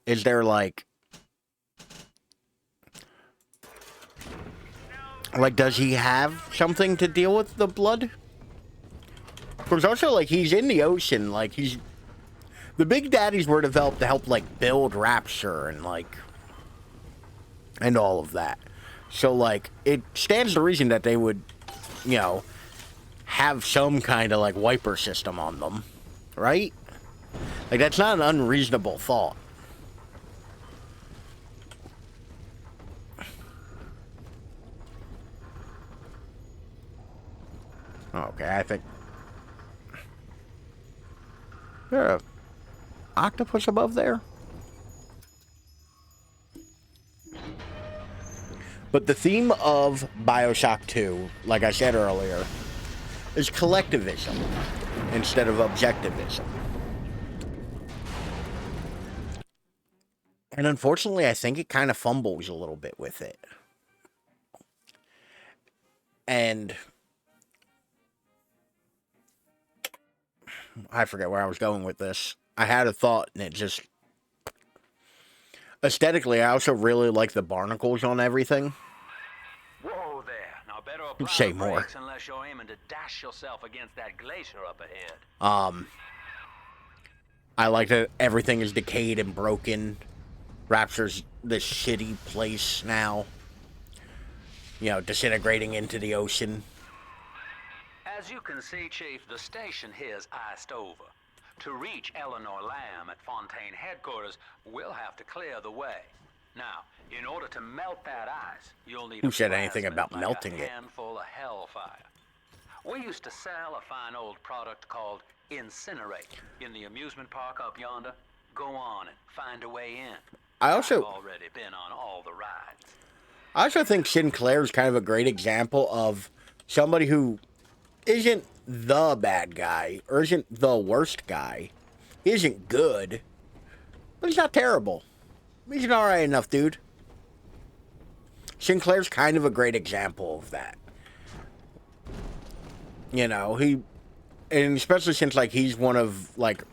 is there like, does he have something to deal with the blood? Because also, like, he's in the ocean. Like, the Big Daddies were developed to help, like, build Rapture and, like, and all of that. So, like, it stands to reason that they would, you know, have some kind of, like, wiper system on them. Right? Like, that's not an unreasonable thought. Okay, I think... Is there a octopus above there? But the theme of Bioshock 2, like I said earlier, is collectivism instead of objectivism. And unfortunately, I think it kind of fumbles a little bit with it. And I forget where I was going with this. I had a thought, and it just... Aesthetically, I also really like the barnacles on everything. Whoa there. Now better apply Say the more. brakes unless you're aiming to dash yourself against that glacier up ahead. I like that everything is decayed and broken. Rapture's this shitty place now. You know, disintegrating into the ocean. As you can see, Chief, the station here's iced over. To reach Eleanor Lamb at Fontaine headquarters, we'll have to clear the way. Now, in order to melt that ice, you'll need Who a said anything plasmid about like melting a it? handful of hellfire. We used to sell a fine old product called Incinerate in the amusement park up yonder. Go on and find a way in. I've already been on all the rides. I also think Sinclair's kind of a great example of somebody who isn't the bad guy, or isn't the worst guy. He isn't good, but he's not terrible. He's an alright enough dude. Sinclair's kind of a great example of that. You know, and especially since, like, he's one of, like,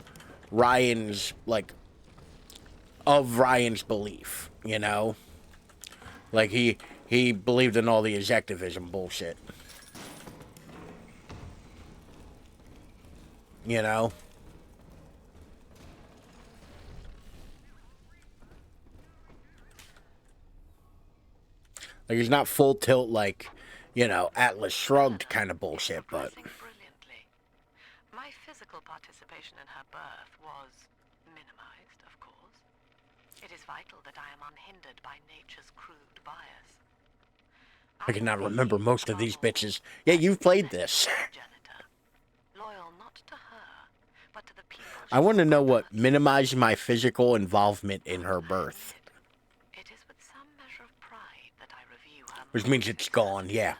Ryan's, like, of Ryan's belief, you know? Like, he believed in all the exectivism bullshit. You know? Like, he's not full tilt, like, you know, Atlas Shrugged kind of bullshit, but... My physical participation in her birth was minimized, of course. It is vital that I am unhindered by nature's crude bias. I cannot remember most of these bitches. Yeah, you've played this. Loyal not to her, but to the people. I want to know what minimized my physical involvement in her birth. It is with some measure of pride that I review her. Which means it's gone, yeah.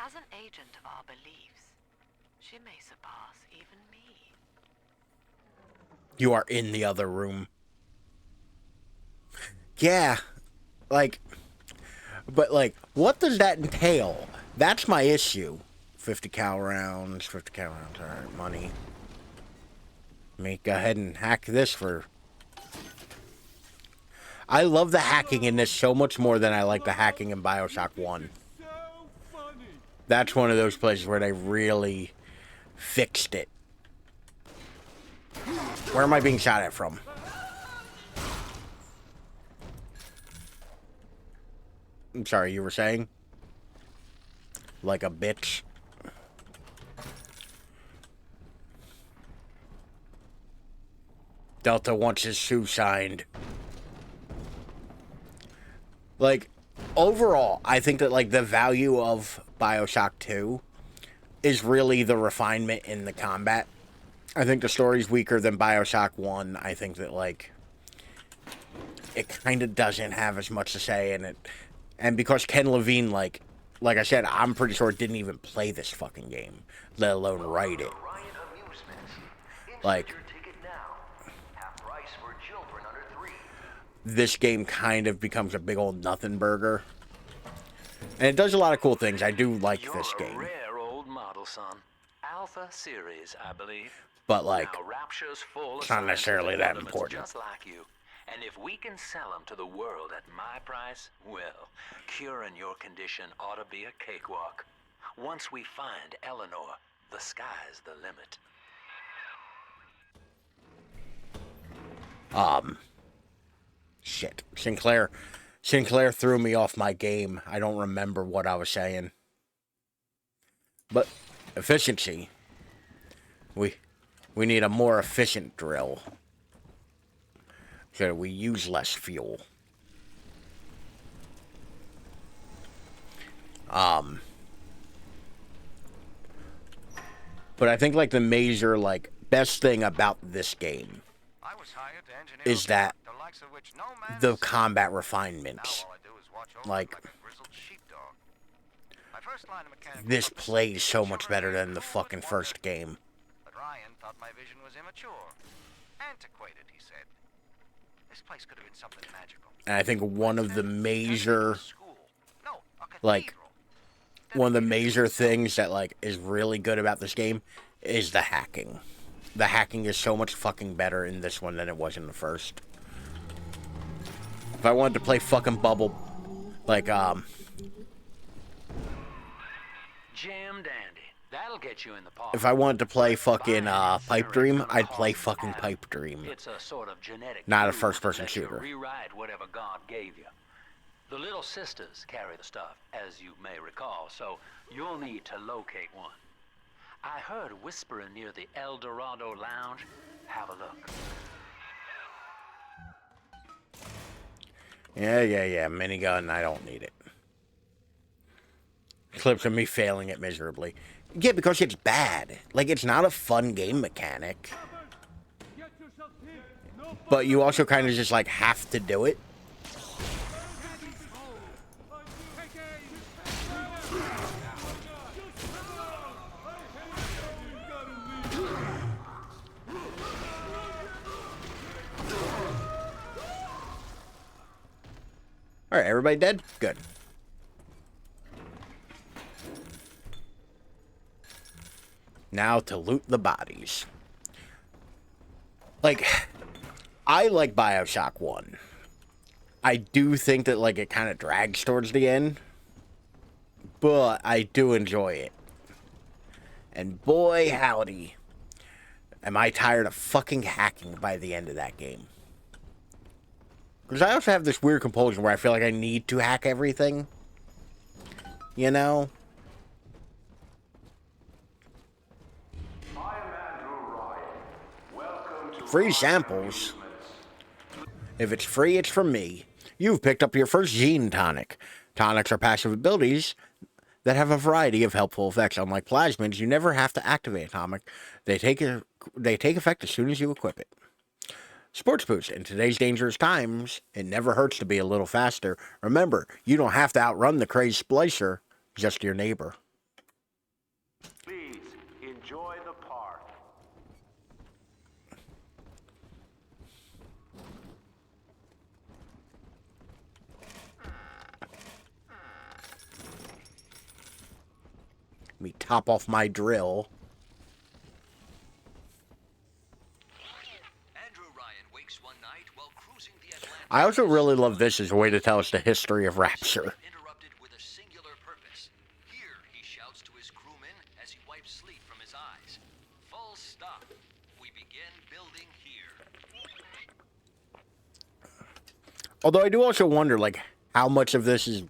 As an agent of our beliefs, she may surpass even me. You are in the other room. Yeah, like, but like, what does that entail? That's my issue. 50 cal rounds, alright, money. Let me go ahead and hack this for... I love the hacking in this so much more than I like the hacking in Bioshock 1. That's one of those places where they really fixed it. Where am I being shot at from? I'm sorry, you were saying? Like a bitch. Delta wants his shoe signed. Like, overall, I think that, like, the value of Bioshock 2 is really the refinement in the combat. I think the story's weaker than Bioshock 1. I think that, like, it kind of doesn't have as much to say in it. And because Ken Levine, like I said, I'm pretty sure didn't even play this fucking game, let alone write it. Like, this game kind of becomes a big old nothing burger. And it does a lot of cool things. I do like this game. Rare old model, son. Alpha series, I believe. But, like, now, Rapture's full it's not necessarily that elements important. Just like you. And if we can sell them to the world at my price, well, curing your condition ought to be a cakewalk. Once we find Eleanor, the sky's the limit. Shit. Sinclair threw me off my game. I don't remember what I was saying. But efficiency. We need a more efficient drill. So we use less fuel. But I think, like, the major, like, best thing about this game is that the combat refinements. Like, this plays so much better than the fucking first game. But Ryan thought my vision was immature. Antiquated, he said. This place could have been something magical. And I think one of the major, like, one of the major things that, like, is really good about this game is the hacking. The hacking is so much fucking better in this one than it was in the first. If I wanted to play fucking Bubble, like, Jam dandy. That'll get you in the park. if I wanted to play fucking Pipe Dream, I'd play fucking Pipe Dream. It's a sort of genetic Not a code first-person that you shooter. Rewrite whatever God gave you. The little sisters carry the stuff, as you may recall, so you'll need to locate one. I heard whispering near the El Dorado Lounge. Have a look. Yeah, minigun, I don't need it. Clips of me failing it miserably. Yeah, because it's bad. Like, it's not a fun game mechanic. But you also kind of just, like, have to do it. Alright, everybody dead? Good. Now to loot the bodies. Like, I like Bioshock 1. I do think that, like, it kind of drags towards the end. But I do enjoy it. And boy, howdy, am I tired of fucking hacking by the end of that game. Because I also have this weird compulsion where I feel like I need to hack everything. You know? Free samples. If it's free, it's from me. You've picked up your first gene tonic. Tonics are passive abilities that have a variety of helpful effects. Unlike plasmids, you never have to activate a tonic. They take effect as soon as you equip it. Sports boost. In today's dangerous times, it never hurts to be a little faster. Remember, you don't have to outrun the crazed splicer, just your neighbor. Please enjoy the park. Let me top off my drill. I also really love this as a way to tell us the history of Rapture. Interrupted with a singular purpose. Here, he shouts to his crewmen as he wipes sleep from his eyes. Full stop. We begin building here. Although I do also wonder, like, how much of this is,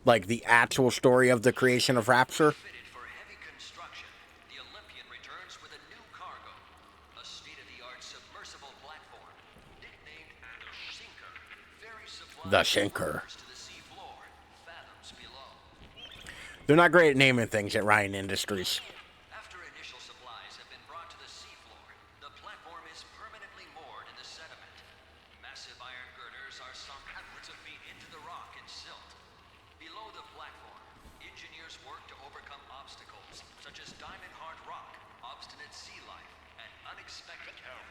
like, the actual story of the creation of Rapture. The Sinker. They're not great at naming things at Ryan Industries. After initial supplies have been brought to the seafloor, the platform is permanently moored in the sediment. Massive iron girders are sunk hundreds of feet into the rock and silt. Below the platform, engineers work to overcome obstacles such as diamond-hard rock, obstinate sea life, and unexpected help.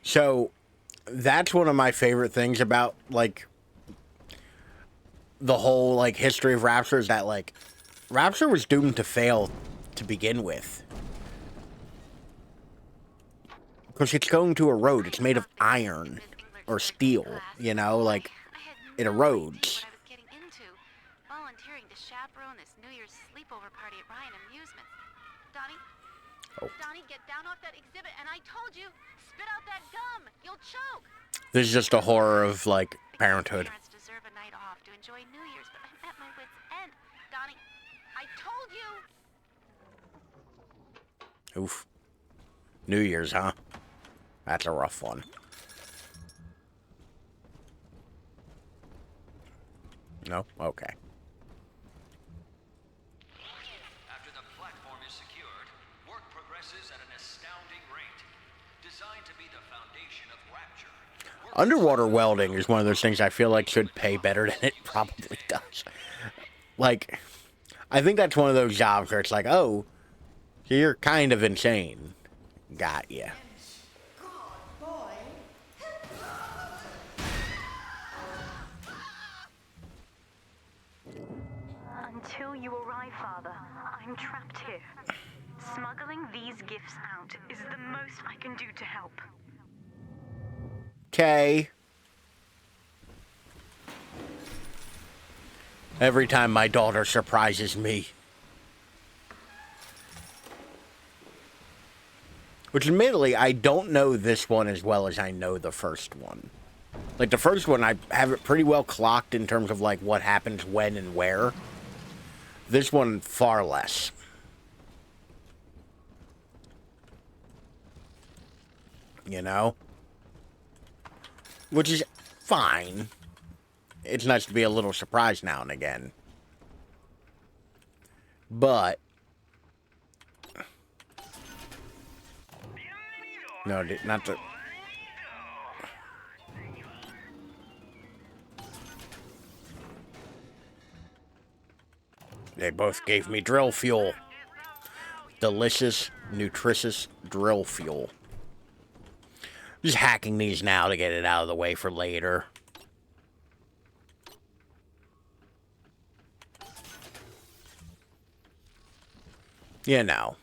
So, that's one of my favorite things about, like, the whole, like, history of Rapture is that, like, Rapture was doomed to fail to begin with. Because it's going to erode. It's made of iron or steel, you know, like, it erodes. Volunteering to chaperone this New Year's sleepover party at Ryan Amusements. Donnie? Oh. Donnie, get down off that exhibit, and I told you, spit out that gum. You'll choke. This is just a horror of, like, parenthood. Parents deserve a night off to enjoy New Year's, but I'm at my wit's end. Donnie, I told you. Oof. New Year's, huh? That's a rough one. No? Okay. After the platform is secured, work progresses at an astounding rate. Designed to be the foundation of Rapture. Underwater welding is one of those things I feel like should pay better than it probably does. Like, I think that's one of those jobs where it's like, oh, you're kind of insane. Got ya. Until you arrive, Father, I'm trapped here. Smuggling these gifts out is the most I can do to help. Okay. Every time my daughter surprises me. Which, admittedly, I don't know this one as well as I know the first one. Like, the first one, I have it pretty well clocked in terms of, like, what happens when and where. This one, far less. You know? Which is fine. It's nice to be a little surprised now and again. But... no, not the... They both gave me drill fuel. Delicious, nutritious drill fuel. Just hacking these now to get it out of the way for later. you know,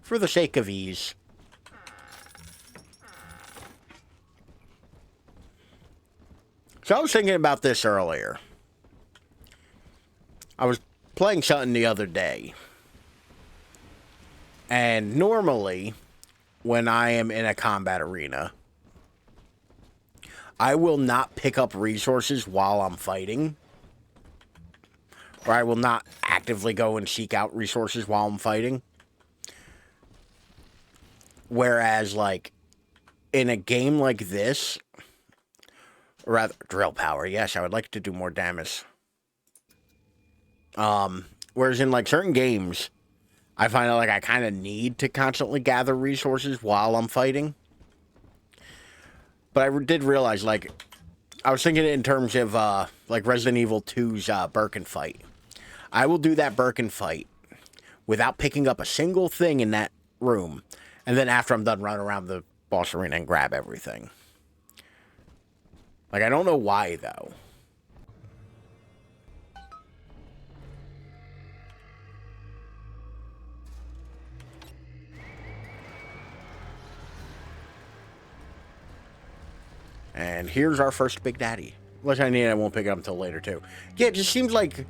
for the sake of ease. So I was thinking about this earlier. I was playing something the other day. And normally, when I am in a combat arena, I will not pick up resources while I'm fighting. Or I will not actively go and seek out resources while I'm fighting. Whereas, like, in a game like this, or rather, drill power, yes, I would like to do more damage. Whereas in, like, certain games, I find that, like, I kind of need to constantly gather resources while I'm fighting. But I did realize, like, I was thinking in terms of, like, Resident Evil 2's Birkin fight. I will do that Birkin fight without picking up a single thing in that room. And then after I'm done, run around the boss arena and grab everything. Like, I don't know why, though. And here's our first Big Daddy. Unless I need it, I won't pick it up until later, too. Yeah, it just seems like...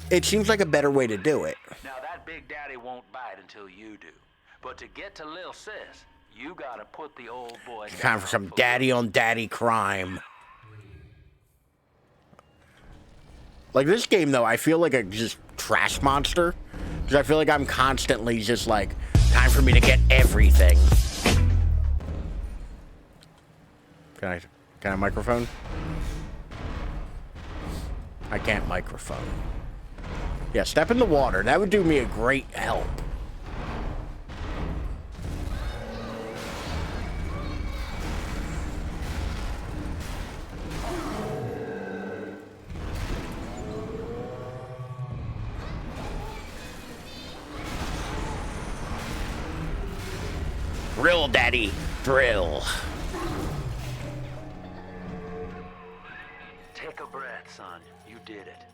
It seems like a better way to do it. Now, that Big Daddy won't bite until you do. But to get to Lil Sis, you gotta put the old boy down. Time for some daddy-on-daddy crime. Like, this game, though, I feel like a just trash monster. Because I feel like I'm constantly just like, time for me to get everything. Can I microphone? I can't microphone. Yeah, step in the water. That would do me a great help. Drill, Daddy, drill. Take a breath, son. You did it.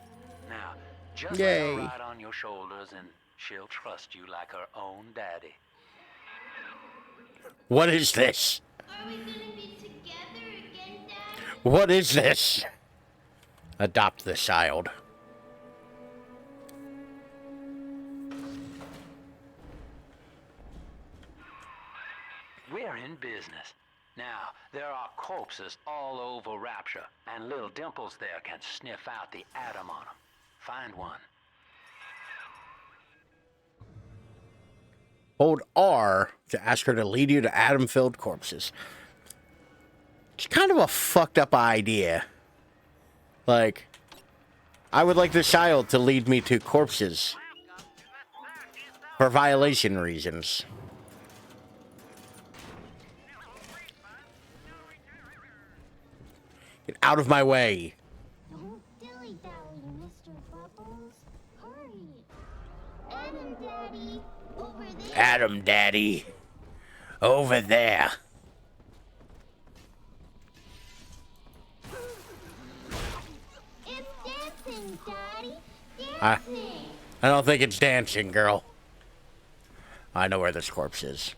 Now, just Yay. lay her right on your shoulders and she'll trust you like her own daddy. What is this? Are we gonna be together again, Dad? What is this? Adopt the child. We're in business. Now, there are corpses all over Rapture, and little Dimples there can sniff out the atom on them. Find one. Hold R to ask her to lead you to atom-filled corpses. It's kind of a fucked up idea. Like, I would like the child to lead me to corpses. For violation reasons. Get out of my way. Don't dilly-dally, Mr. Bubbles. Hurry. Adam Daddy, over there. Adam Daddy. Over there. It's dancing, Daddy. I Dancing. don't think it's dancing, girl. I know where this corpse is.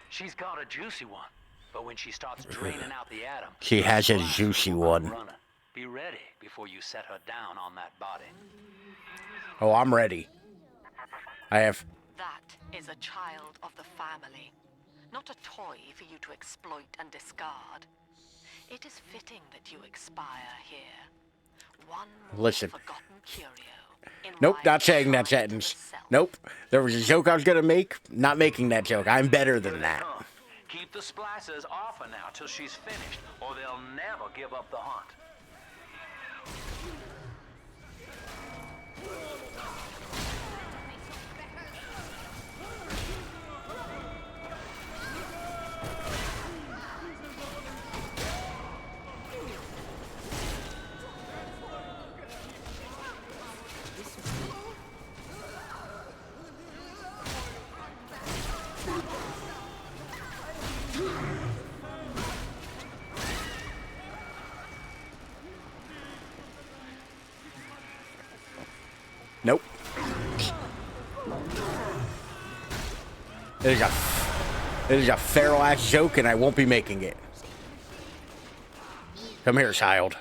She's got a juicy one, but when she starts draining out the atom... She has a juicy one. Running. Be ready before you set her down on that body. Oh, I'm ready. I have... That is a child of the family, not a toy for you to exploit and discard. It is fitting that you expire here. One more Listen. forgotten curio. in Nope, my not saying that shrine sentence. itself. Nope. There was a joke I was gonna make. Not making that joke. I'm better than that. Keep the splicers off her now till she's finished, or they'll never give up the hunt. Nope. It is a feral ass joke, and I won't be making it. Come here, child.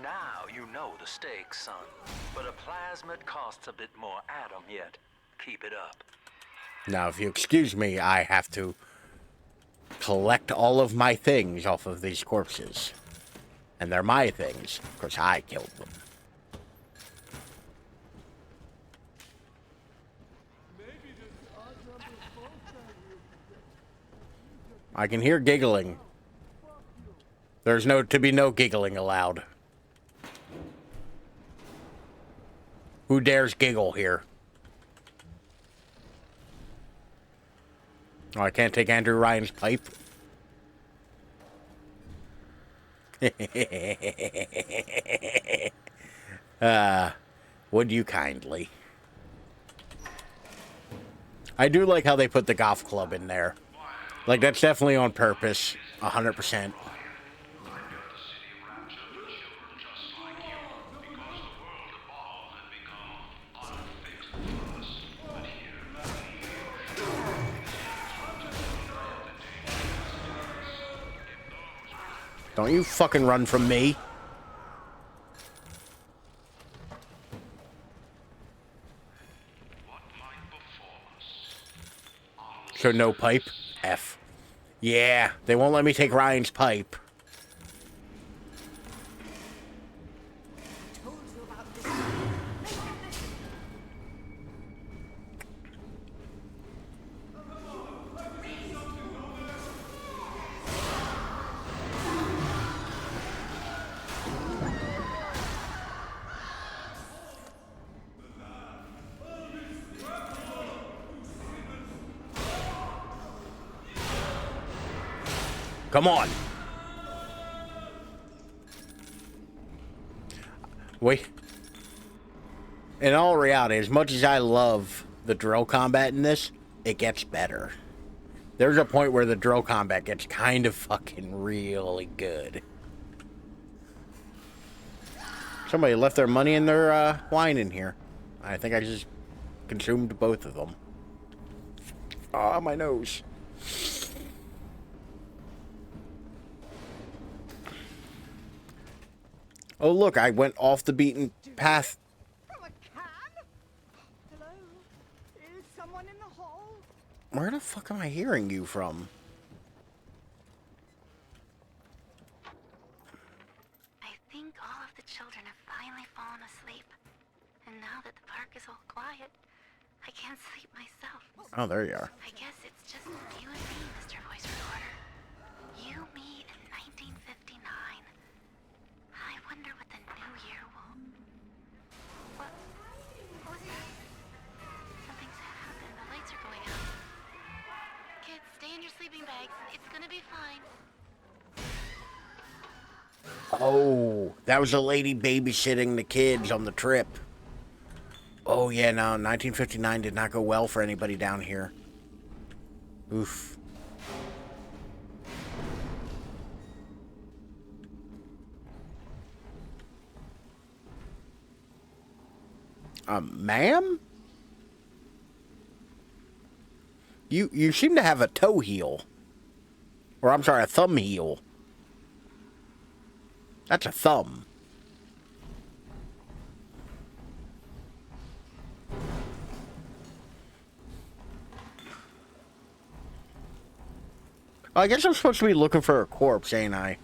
Now you know the stakes, son. But a plasmid costs a bit more atom yet. Keep it up. Now, if you excuse me, I have to collect all of my things off of these corpses. And they're my things, because I killed them. I can hear giggling. There's to be no giggling allowed. Who dares giggle here? Oh, I can't take Andrew Ryan's pipe. Would you kindly? I do like how they put the golf club in there. Like, that's definitely on purpose. 100%. Don't you fucking run from me. So no pipe? F. Yeah, they won't let me take Ryan's pipe. Come on. Wait. In all reality, as much as I love the drill combat in this, it gets better. There's a point where the drill combat gets kind of fucking really good. Somebody left their money in their wine in here. I think I just consumed both of them. Oh, my nose. Oh, look, I went off the beaten path. From a can? Hello? Is someone in the hall? Where the fuck am I hearing you from? I think all of the children have finally fallen asleep. And now that the park is all quiet, I can't sleep myself. Oh, there you are. I guess it's just you and me, Mr. Voice Recorder. You, me, in 1959. I wonder what the new year will... What was that? Something's happened. The lights are going out. Kids, stay in your sleeping bags. It's gonna be fine. Oh, that was a lady babysitting the kids on the trip. Oh, yeah, no, 1959 did not go well for anybody down here. Oof. Ma'am? You seem to have a toe heel. Or, I'm sorry, a thumb heel. That's a thumb. I guess I'm supposed to be looking for a corpse, ain't I?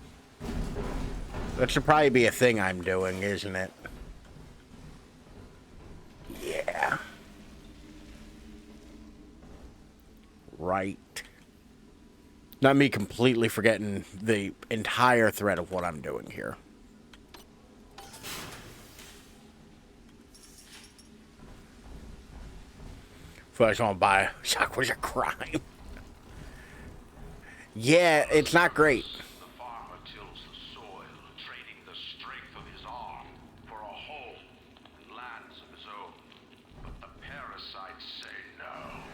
That should probably be a thing I'm doing, isn't it? Yeah. Right. Not me completely forgetting the entire thread of what I'm doing here. Feel like someone Bioshock was a crime. Yeah, it's not great. The farmer tills the soil, trading the strength of his arm for a home and lands of his own. But the parasites say no.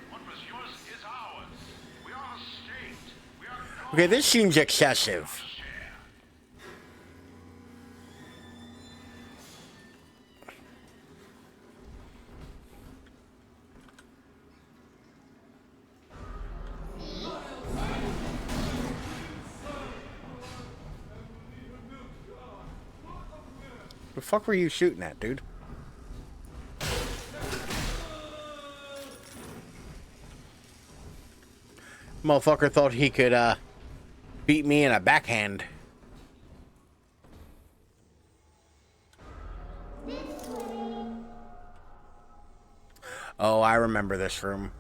What was yours is ours. We are a state. We are Okay, this seems excessive. The fuck were you shooting at, dude? Motherfucker thought he could, beat me in a backhand. Oh, I remember this room.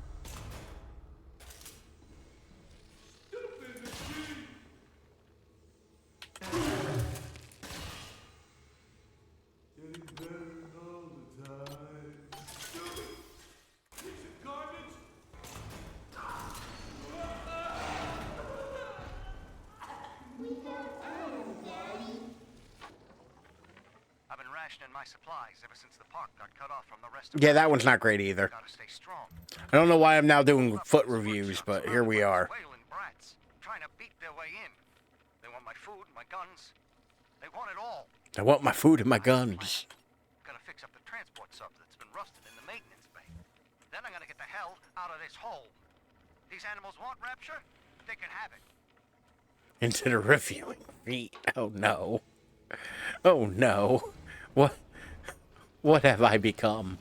I've been rationing my supplies ever since the park got cut off from the rest Yeah, that one's not great either. Gotta stay strong. I don't know why I'm now doing foot reviews, but here we are. Wailing brats, trying to beat their way in. They want my food, my guns. They want it all. I want my food and my guns. Gotta fix up the transport sub that's been rusted in the maintenance bay. Then I'm gonna get the hell out of this hole. These animals want rapture, they can have it. Into the reviewing feet. Oh no. Oh no. What have I become?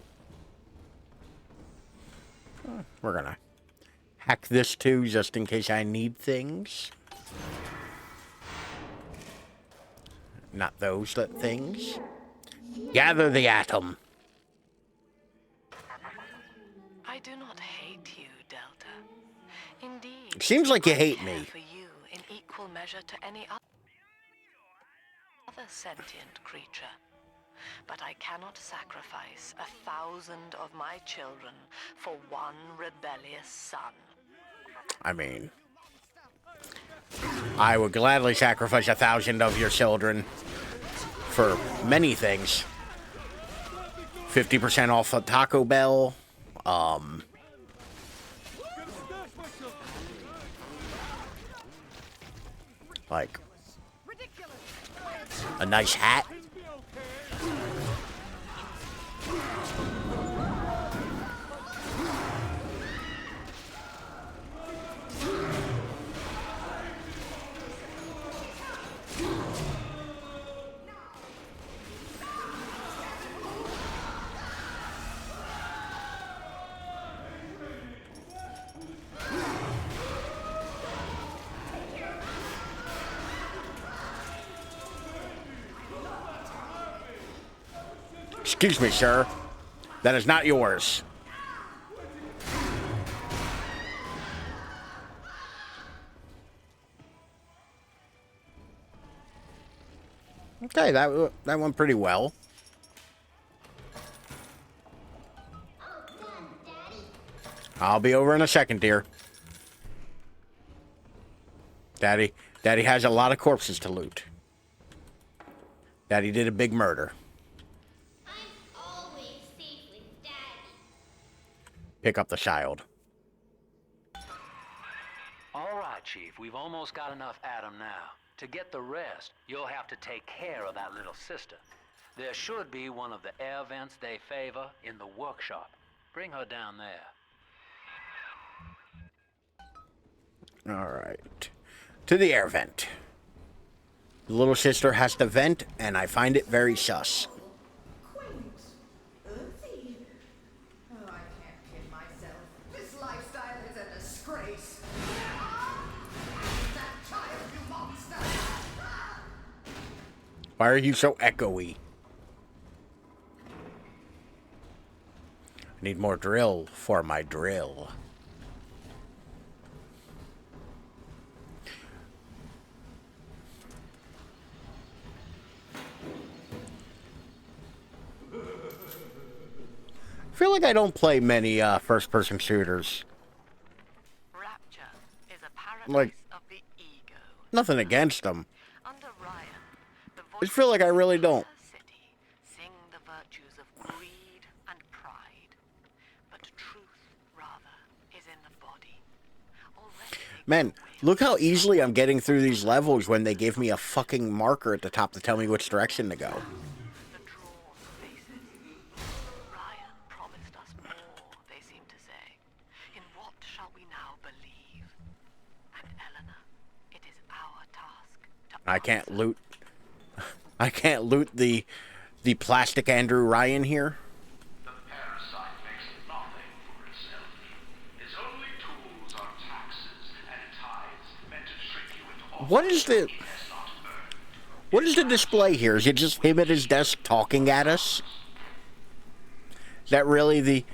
We're gonna hack this too, just in case I need things. Not those things. Gather the atom. I do not hate you, Delta. Indeed, Seems like you hate I care me. for you in equal measure to any other sentient creature. But I cannot sacrifice 1,000 of my children for one rebellious son. I mean, I would gladly sacrifice 1,000 of your children for many things. 50% off of Taco Bell. Like a nice hat. Excuse me, sir. That is not yours. Okay, that went pretty well. I'll be over in a second, dear. Daddy has a lot of corpses to loot. Daddy did a big murder. Pick up the child. All right, Chief, we've almost got enough Adam now. To get the rest, you'll have to take care of that little sister. There should be one of the air vents they favor in the workshop. Bring her down there. All right. To the air vent. The little sister has to vent, and I find it very sus. Why are you so echoey? I need more drill for my drill. I feel like I don't play many first-person shooters. Rapture is a paradise Like, of the ego. nothing against them. Under Ryan, the I just feel like I really don't. city sing the virtues of greed and pride. But truth, rather, is in the body. Already Man, look how easily I'm getting through these levels when they give me a fucking marker at the top to tell me which direction to go. the drawn faces. Ryan promised us more, they seem to say. In what shall we now believe? And Eleanor, it is our task to I can't loot. I can't loot the the plastic Andrew Ryan here. The parasite makes nothing for itself. Its only tools are taxes and tithes meant to trick you into What is the... What is the display here? Is it just him at his desk talking at us? Is that really the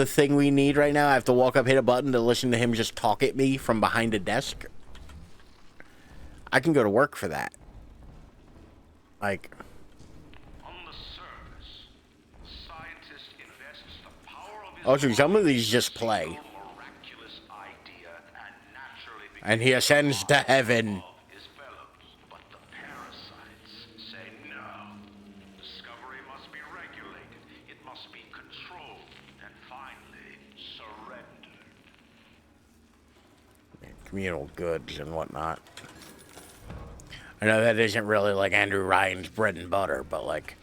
thing we need right now? I have to walk up, hit a button to listen to him just talk at me from behind a desk? I can go to work for that. Like... On the surface, scientist invests the power of his Oh, so some of these just play. miraculous idea and naturally And he ascends to heaven. his fellows. But the parasites say no. Discovery must be regulated. It must be controlled. And finally, surrendered. Communal goods and whatnot. I know that isn't really like Andrew Ryan's bread and butter, but like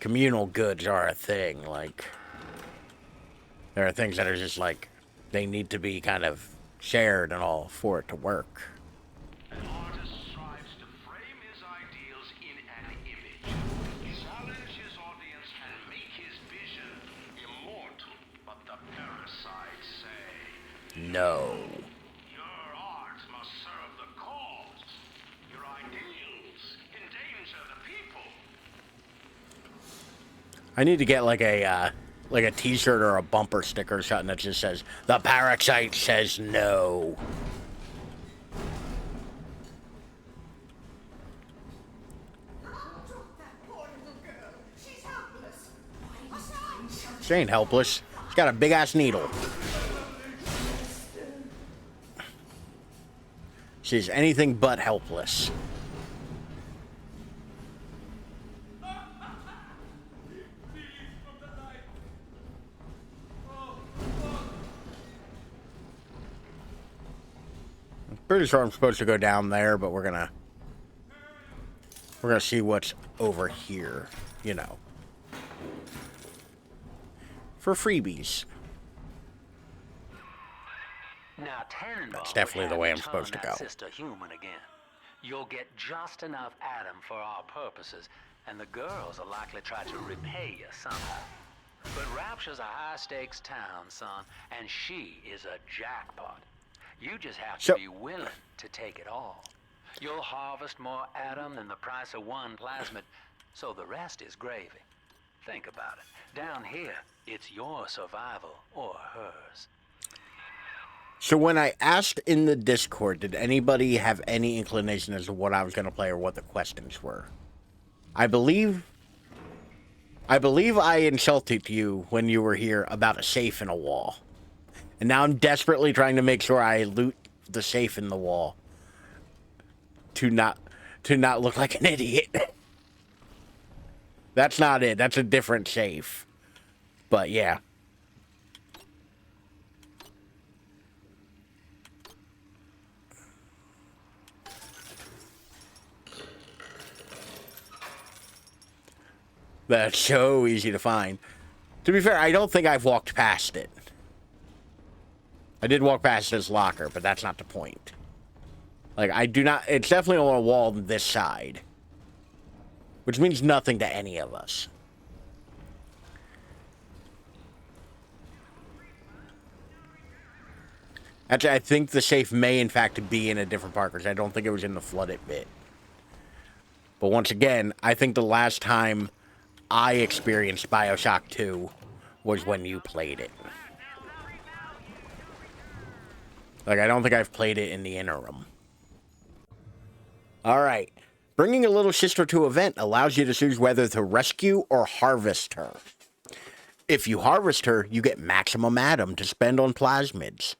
communal goods are a thing. Like there are things that are just like they need to be kind of shared and all for it to work. An artist strives to frame his ideals in an image, challenge his audience, and make his vision immortal. But the parasites say, No. your art must serve the cause. Your ideals endanger the people. I need to get like a t-shirt or a bumper sticker or something that just says, "The parasite says no." She ain't helpless. She's got a big-ass needle. She's anything but helpless. Pretty sure I'm supposed to go down there, but we're gonna see what's over here, you know, for freebies. Now, Tannenbaum That's definitely the way I'm supposed to turn that go. sister human again. You'll get just enough Adam for our purposes, and the girls are likely to try to repay you somehow. But Rapture's a high-stakes town, son, and she is a jackpot. You just have to be willing to take it all. You'll harvest more Adam than the price of one plasmid, so the rest is gravy. Think about it. Down here, it's your survival or hers. So when I asked in the Discord, did anybody have any inclination as to what I was going to play or what the questions were? I believe I insulted you when you were here about a safe in a wall. And now I'm desperately trying to make sure I loot the safe in the wall to not look like an idiot. That's not it. That's a different safe. But yeah. That's so easy to find. To be fair, I don't think I've walked past it. I did walk past this locker, but that's not the point. Like, I do not... It's definitely on a wall on this side. Which means nothing to any of us. Actually, I think the safe may, in fact, be in a different part, because I don't think it was in the flooded bit. But once again, I think the last time I experienced Bioshock 2 was when you played it. Like, I don't think I've played it in the interim. Alright. Bringing a little sister to an event allows you to choose whether to rescue or harvest her. If you harvest her, you get maximum Adam to spend on plasmids.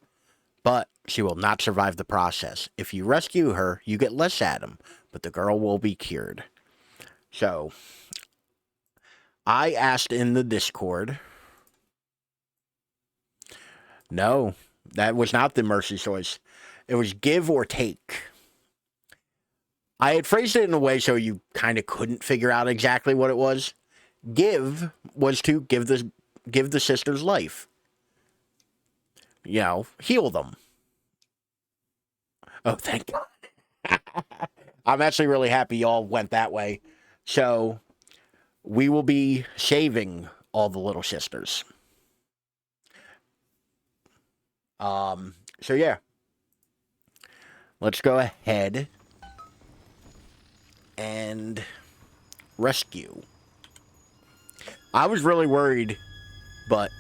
But she will not survive the process. If you rescue her, you get less Adam, but the girl will be cured. So, I asked in the Discord. No, that was not the mercy choice. It was give or take. I had phrased it in a way so you kind of couldn't figure out exactly what it was. Give was to give the sisters life. You know, heal them. Oh, thank God. I'm actually really happy y'all went that way. So we will be saving all the little sisters. So yeah. Let's go ahead and rescue. I was really worried, but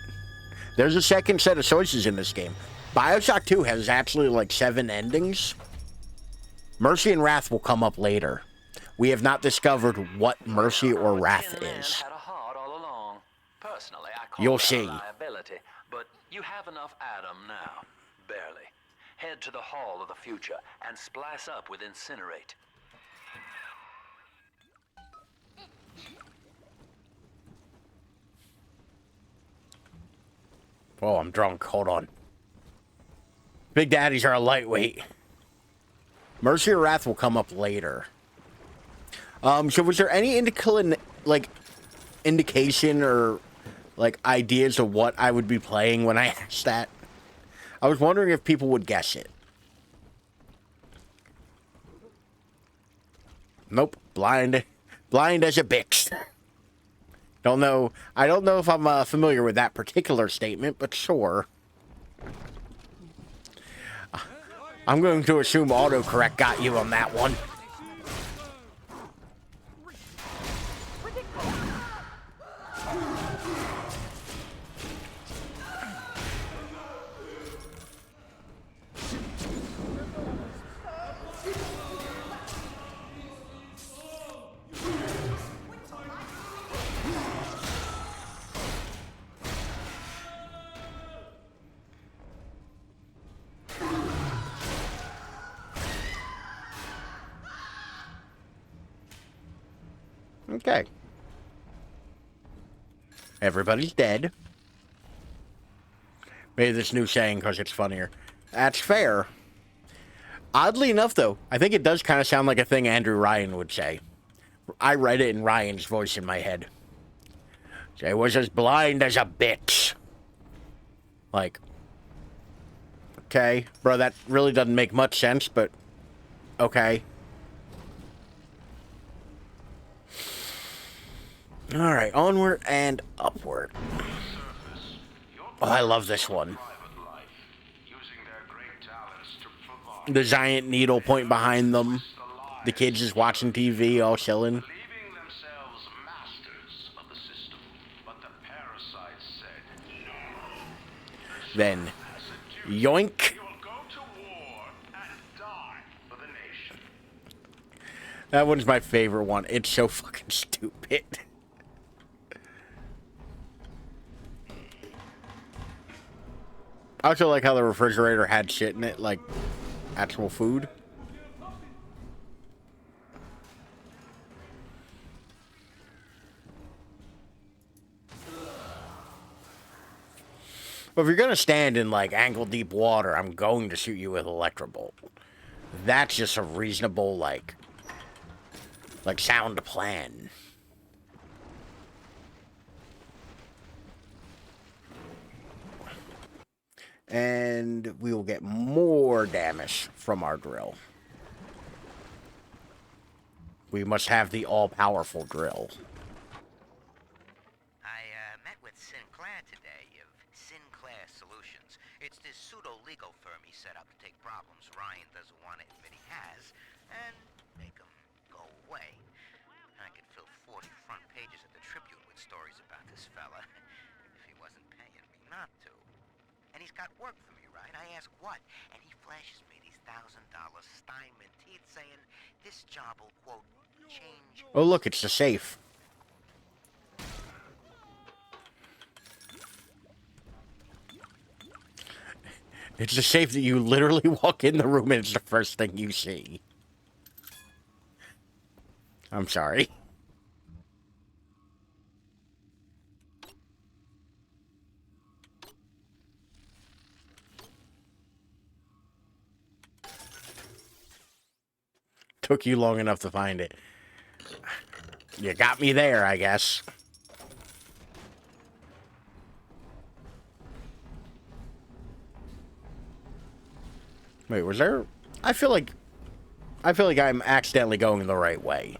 there's a second set of choices in this game. Bioshock 2 has actually like 7 endings. Mercy and Wrath will come up later. We have not discovered what Mercy or Wrath is. Personally, I call You'll that see. a liability, but you have enough Adam now. Barely. Head to the Hall of the Future and splice up with Incinerate. Oh, I'm drunk. Hold on. Big Daddies are a lightweight. Mercy or Wrath will come up later. So was there any indication or like ideas of what I would be playing when I asked that? I was wondering if people would guess it. Nope. Blind as a bitch. Don't know. I don't know if I'm familiar with that particular statement, but sure. I'm going to assume autocorrect got you on that one. Okay. Everybody's dead. Maybe this new saying because it's funnier. That's fair. Oddly enough, though, I think it does kind of sound like a thing Andrew Ryan would say. I read it in Ryan's voice in my head. I was as blind as a bitch. Like, okay, bro, that really doesn't make much sense, but okay. Alright, onward and upward. Oh, I love this one. The giant needle point behind them. The kids just watching TV, all chilling. Then, yoink. That one's my favorite one. It's so fucking stupid. I also like how the refrigerator had shit in it, like actual food. But if you're gonna stand in like ankle-deep water, I'm going to shoot you with electrobolt. That's just a reasonable like sound plan. And we will get more damage from our drill. We must have the all-powerful drill. I met with Sinclair today of Sinclair Solutions. It's this pseudo-legal firm he set up to take problems Ryan doesn't want to admit he has and make them go away. I could fill 40 front pages of the Tribune with stories about this fella if he wasn't paying me not to. And he's got work for me, right? I ask what? And he flashes me these $1,000 Steinman teeth saying this job will, quote, change... Oh, look, it's the safe. It's the safe that you literally walk in the room and it's the first thing you see. I'm sorry. Took you long enough to find it. You got me there, I guess. Wait, was there... I feel like I'm accidentally going the right way.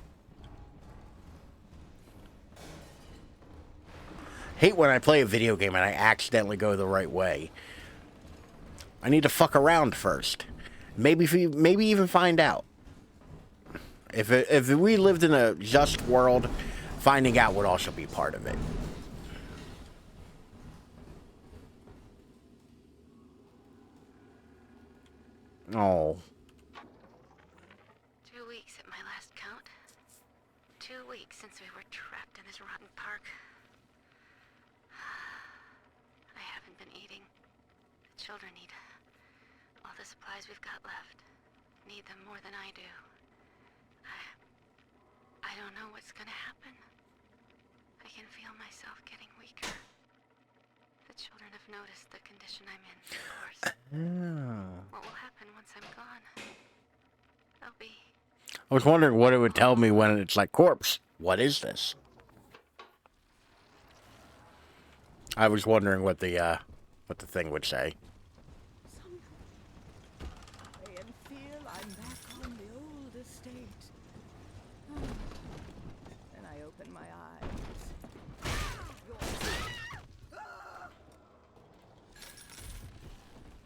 Hate when I play a video game and I accidentally go the right way. I need to fuck around first. Maybe even find out. If we lived in a just world, finding out would also be part of it. Oh. 2 weeks at my last count. 2 weeks since we were trapped in this rotten park. I haven't been eating. The children need all the supplies we've got left. Need them more than I do. I don't know what's gonna happen. I can feel myself getting weaker. The children have noticed the condition I'm in, of course. What will happen once I'm gone? I'll be... I was wondering what it would tell me when it's like, corpse, what is this? I was wondering what the thing would say. I feel I'm back on the old estate. Then I open my eyes.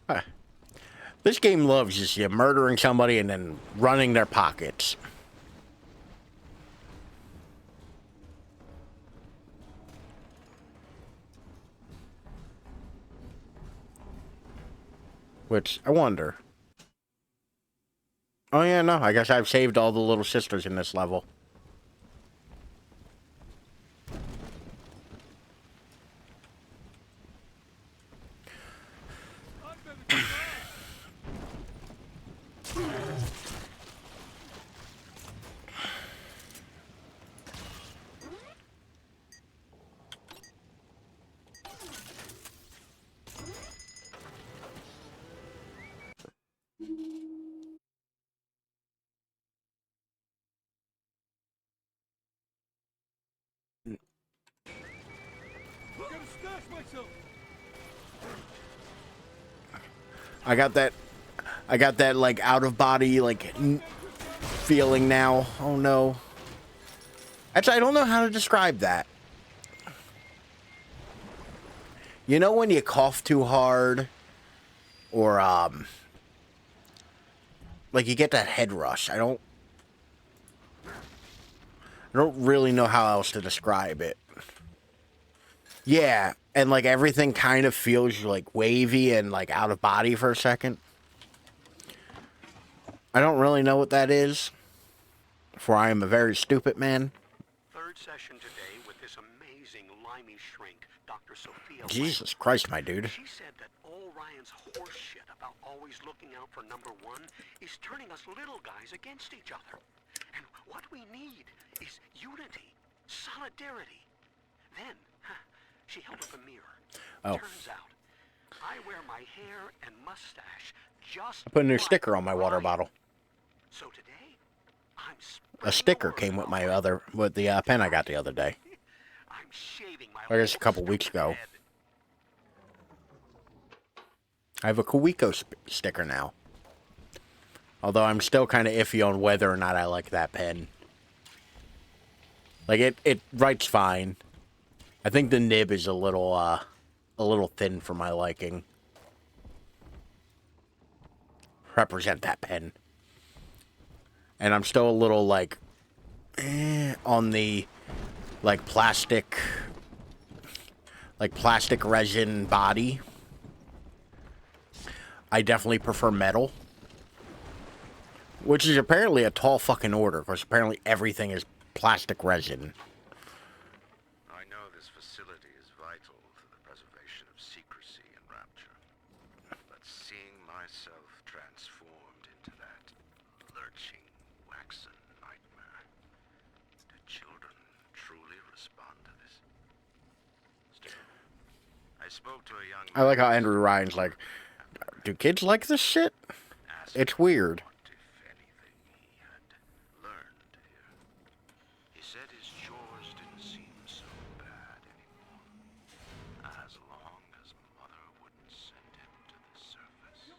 Huh. This game loves just you murdering somebody and then running their pockets. Which, I wonder. Oh yeah, no, I guess I've saved all the little sisters in this level. I got that like out of body like feeling now. Oh no. Actually, I don't know how to describe that. You know when you cough too hard or like you get that head rush. I don't really know how else to describe it. Yeah, and like everything kind of feels like wavy and like out of body for a second. I don't really know what that is, for I am a very stupid man. Third session today with this amazing limey shrink, Dr. Sophia. Jesus Christ, my dude. She said that all Ryan's horse shit about always looking out for number one is turning us little guys against each other. And what we need is unity, solidarity. Then, she held up a mirror. Oh. Turns out, I wear my hair and mustache just I put a new sticker on my water bottle. So today, I'm a sticker came with my with the pen I got the other day. I guess a couple weeks ago. I have a Kuiko sticker now. Although I'm still kind of iffy on whether or not I like that pen. Like it writes fine. I think the nib is a little thin for my liking. Represent that pen. And I'm still a little like on the like plastic resin body. I definitely prefer metal. Which is apparently a tall fucking order, because apparently everything is plastic resin. I know this facility is vital to the preservation of secrecy and rapture. But seeing myself transformed into that lurching, waxen nightmare, do children truly respond to this? Still, I spoke to a young man. I like how Andrew Ryan's like, do kids like this shit? It's weird. He said his chores didn't seem so bad anymore, as long as Mother wouldn't send him to the surface.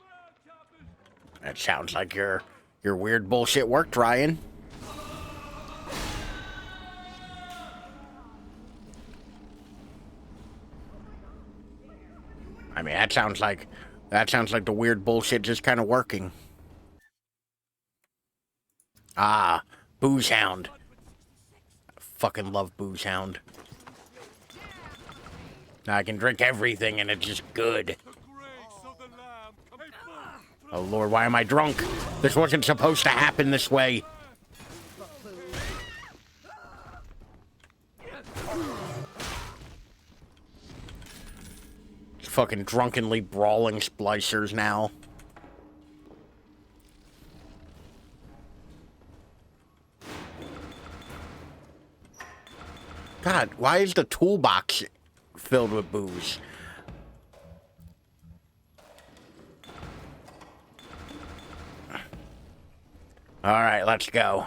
That sounds like your weird bullshit worked, Ryan. I mean, that sounds like the weird bullshit just kind of working. Ah, Booze Hound. I fucking love Booze Hound. Now I can drink everything and it's just good. Oh Lord, why am I drunk? This wasn't supposed to happen this way. Fucking drunkenly brawling splicers now. God, why is the toolbox filled with booze? All right, let's go.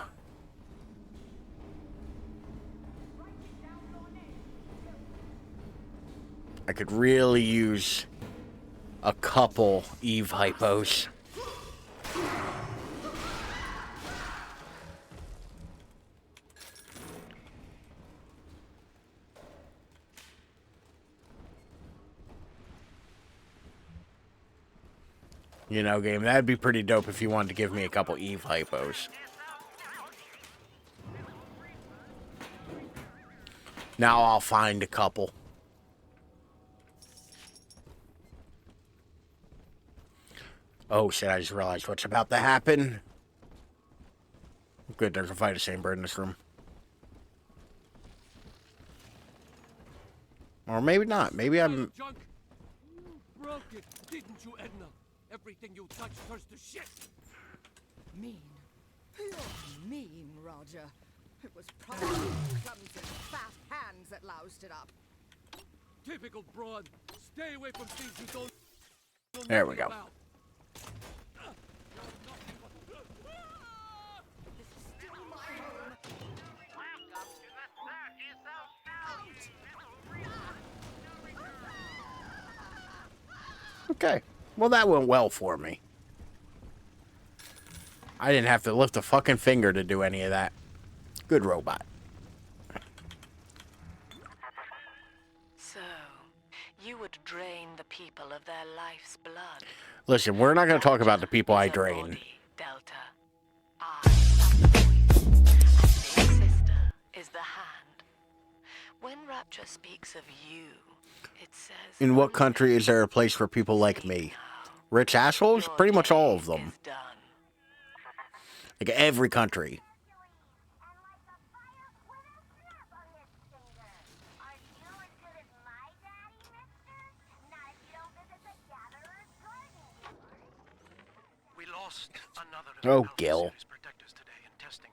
I could really use a couple Eve hypos. You know, game, that'd be pretty dope if you wanted to give me a couple Eve hypos. Now I'll find a couple. Oh shit, I just realized what's about to happen. Good, there's a fighter chamber in this room. Or maybe not. Maybe I'm... Junk. You broke it, didn't you, Edna? Everything you touch turns to shit. Mean. You're mean, Roger. It was probably your clumsy, fat hands that loused it up. Typical broad. Stay away from things you don't know There we go. about. Okay. Well, that went well for me. I didn't have to lift a fucking finger to do any of that. Good robot. So, you would drain the people of their life's blood. Listen, we're not going to talk about the people I drain. Delta. I am the voice. And big sister is the hand. When Rapture speaks of you, it says... In what country is there a place for people like me? Rich assholes? Pretty much all of them. Like every country. We lost another of Oh, Alpha Gil. Series protectors today in testing.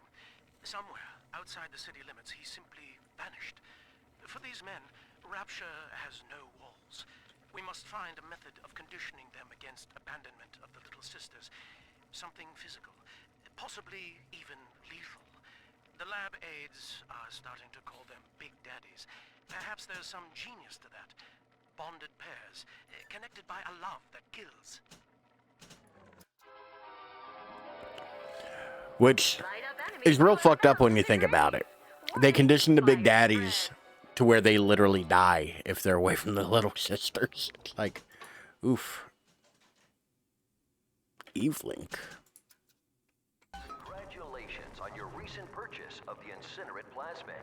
Somewhere outside the city limits, he simply vanished. For these men, Rapture has no walls. We must find a method of conditioning them against abandonment of the Little Sisters. Something physical, possibly even lethal. The lab aides are starting to call them Big Daddies. Perhaps there's some genius to that. Bonded pairs, connected by a love that kills. Which is real fucked up when you think about it. They condition the Big Daddies to where they literally die if they're away from the Little Sisters. It's like, oof. Evelink. Congratulations on your recent purchase of the incinerate plasmid.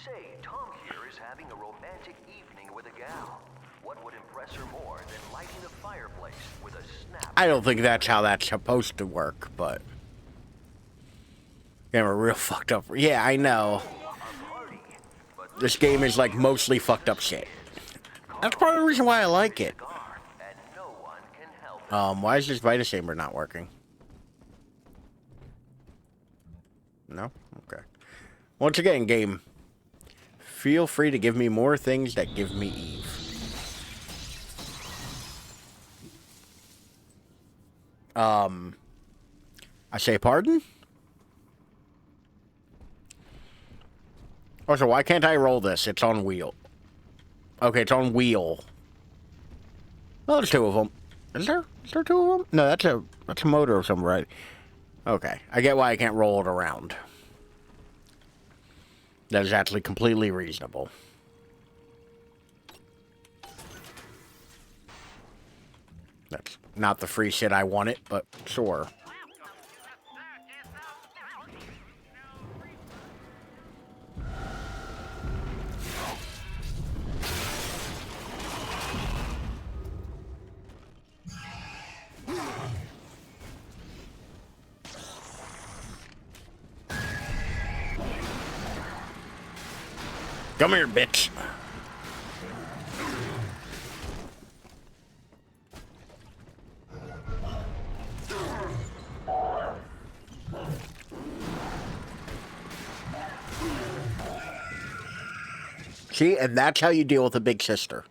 Say, Tom here is having a romantic evening with a gal. What would impress her more than lighting a fireplace with a snap? I don't think that's how that's supposed to work, but... Yeah, we're real fucked up. Yeah, I know. This game is like mostly fucked up shit. That's part of the reason why I like it. Why is this Vita Chamber not working? No? Okay. Once again, game, feel free to give me more things that give me Eve. I say pardon? Also, why can't I roll this? It's on wheel. Okay, it's on wheel. Well, there's two of them. Is there two of them? No, that's a motor or something, right? Okay, I get why I can't roll it around. That is actually completely reasonable. That's not the free shit I wanted, but sure. Come here, bitch. See, and that's how you deal with a big sister.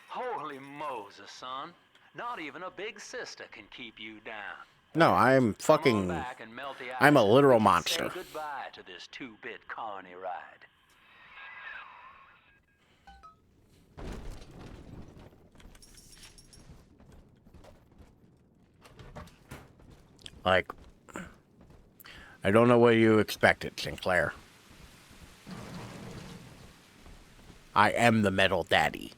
Holy Moses, son. Not even a big sister can keep you down. No, I'm fucking... Back and melt the I'm a ice literal and we can monster. Say goodbye to this two-bit carny ride. Like, I don't know what you expected, Sinclair. I am the metal daddy.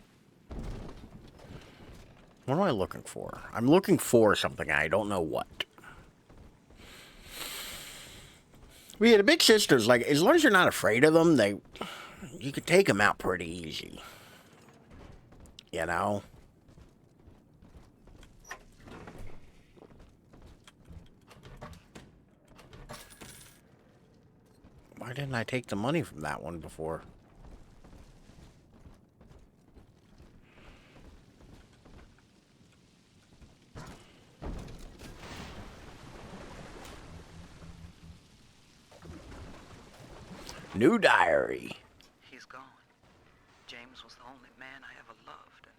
What am I looking for? I'm looking for something. I don't know what. Well, yeah, the big sisters, like, as long as you're not afraid of them, you can take them out pretty easy. You know? Why didn't I take the money from that one before? New diary. He's gone. James was the only man I ever loved, and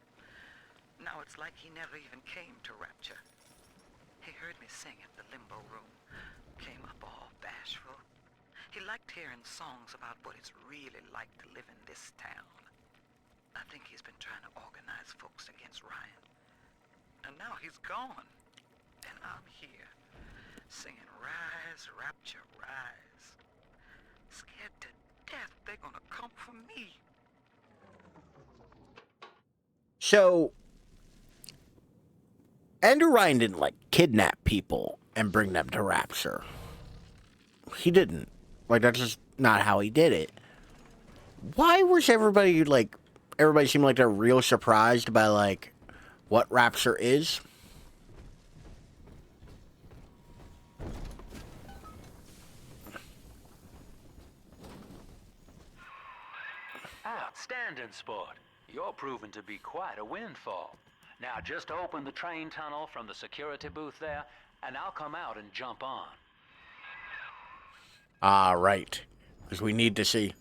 now it's like he never even came to Rapture. He heard me sing at the limbo room, came up all bashful. He liked hearing songs about what it's really like to live in this town. I think he's been trying to organize folks against Ryan. And now he's gone. And I'm here, singing Rise, Rapture, Rise. Scared to death they're gonna come for me. So, Andrew Ryan didn't, like, kidnap people and bring them to Rapture. He didn't. Like, that's just not how he did it. Why was everybody seemed like they're real surprised by, like, what Rapture is? Outstanding sport. You're proving to be quite a windfall. Now just open the train tunnel from the security booth there, and I'll come out and jump on. Ah, right. Because we need to see.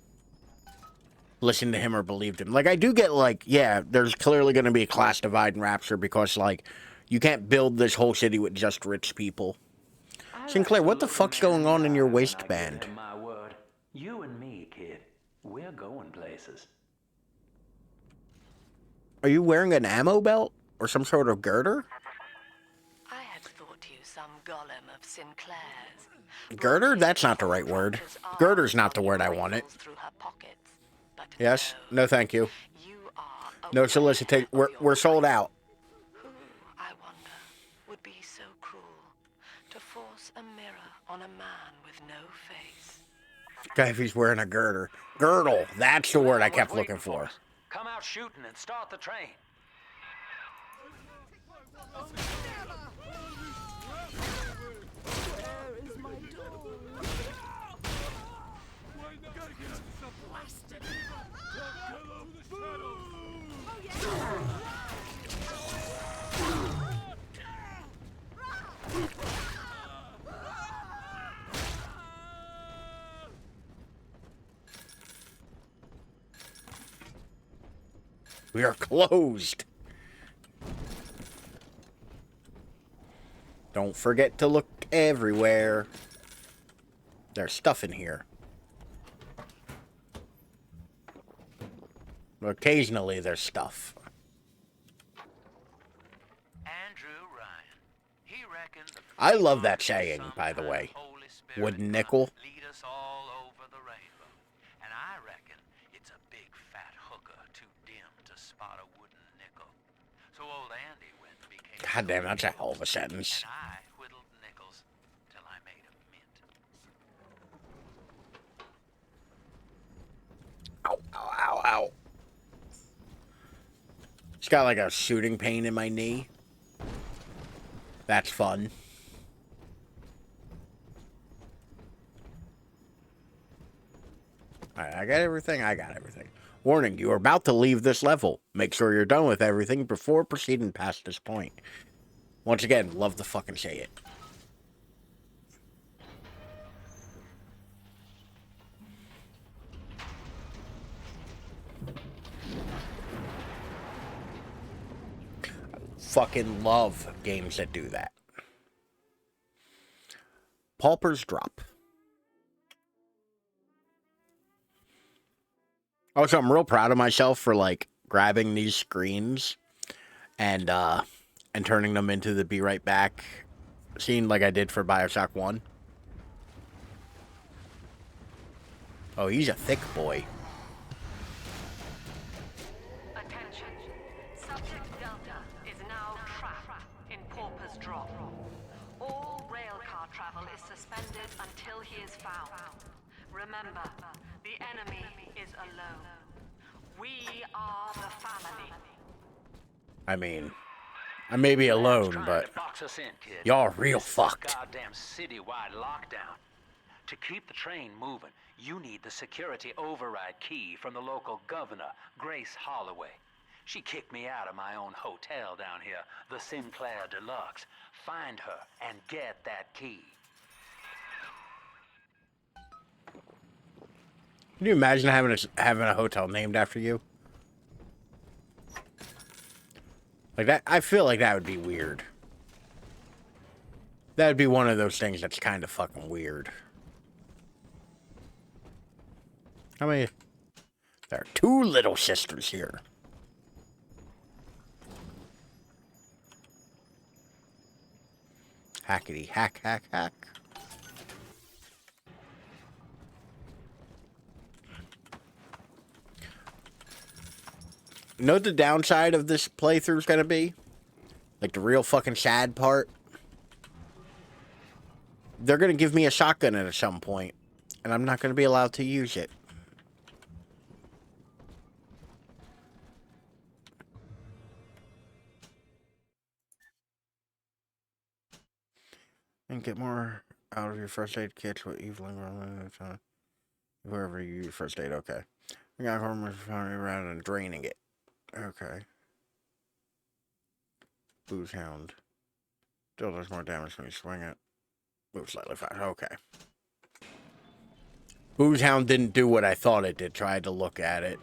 Listen to him or believed him. Like, I do get, like, yeah, there's clearly going to be a class divide in Rapture because, like, you can't build this whole city with just rich people. Sinclair, what the fuck's going on in your waistband? My word. You and me, kid. We're going places. Are you wearing an ammo belt? Or some sort of girder? I had thought you some golem of Sinclair's. Girder? That's not the right word. Girder's not the word I wanted. Yes? No, thank you. No solicitation. We're sold out. Who, I wonder, would be so cruel to force a mirror on a man with no face? Okay, if he's wearing a girder. Girdle. That's the word I kept looking for. Come out shooting and start the train. We are closed. Don't forget to look everywhere. There's stuff in here. Occasionally there's stuff. Andrew Ryan. He reckoned I love that saying, by the way. Wooden nickel. lead us all over the rainbow. And I reckon it's a big fat hooker too dim to spot a wooden nickel. God damn, that's a hell of a sentence. And I whittled nickels till I made a mint. Ow, ow, ow, ow. It's got like a shooting pain in my knee. That's fun. Alright, I got everything. I got everything. Warning, you are about to leave this level. Make sure you're done with everything before proceeding past this point. Once again, love to fucking say it. I fucking love games that do that. Pauper's Drop. Also, I'm real proud of myself for, like, grabbing these screens and turning them into the Be Right Back scene like I did for Bioshock 1. Oh, he's a thick boy. Attention. Subject Delta is now trapped in Pauper's Drop. All railcar travel is suspended until he is found. Remember, the enemy is alone. We are the family. I mean, I may be alone, but y'all real fucked. Goddamn citywide lockdown. To keep the train moving, you need the security override key from the local governor, Grace Holloway. She kicked me out of my own hotel down here, the Sinclair Deluxe. Find her and get that key. Can you imagine having a hotel named after you? Like that, I feel like that would be weird. That would be one of those things that's kind of fucking weird. How many? There are 2 little sisters here. Hackety hack, hack, hack. You know what the downside of this playthrough is going to be? Like the real fucking sad part? They're going to give me a shotgun at some point, and I'm not going to be allowed to use it. And get more out of your first aid kits with Evelyn wherever you use first aid, okay. We got hormones rather than draining it. Okay. Booze Hound. Still does more damage when you swing it. Move slightly faster. Okay. Booze Hound didn't do what I thought it did. Tried to look at it.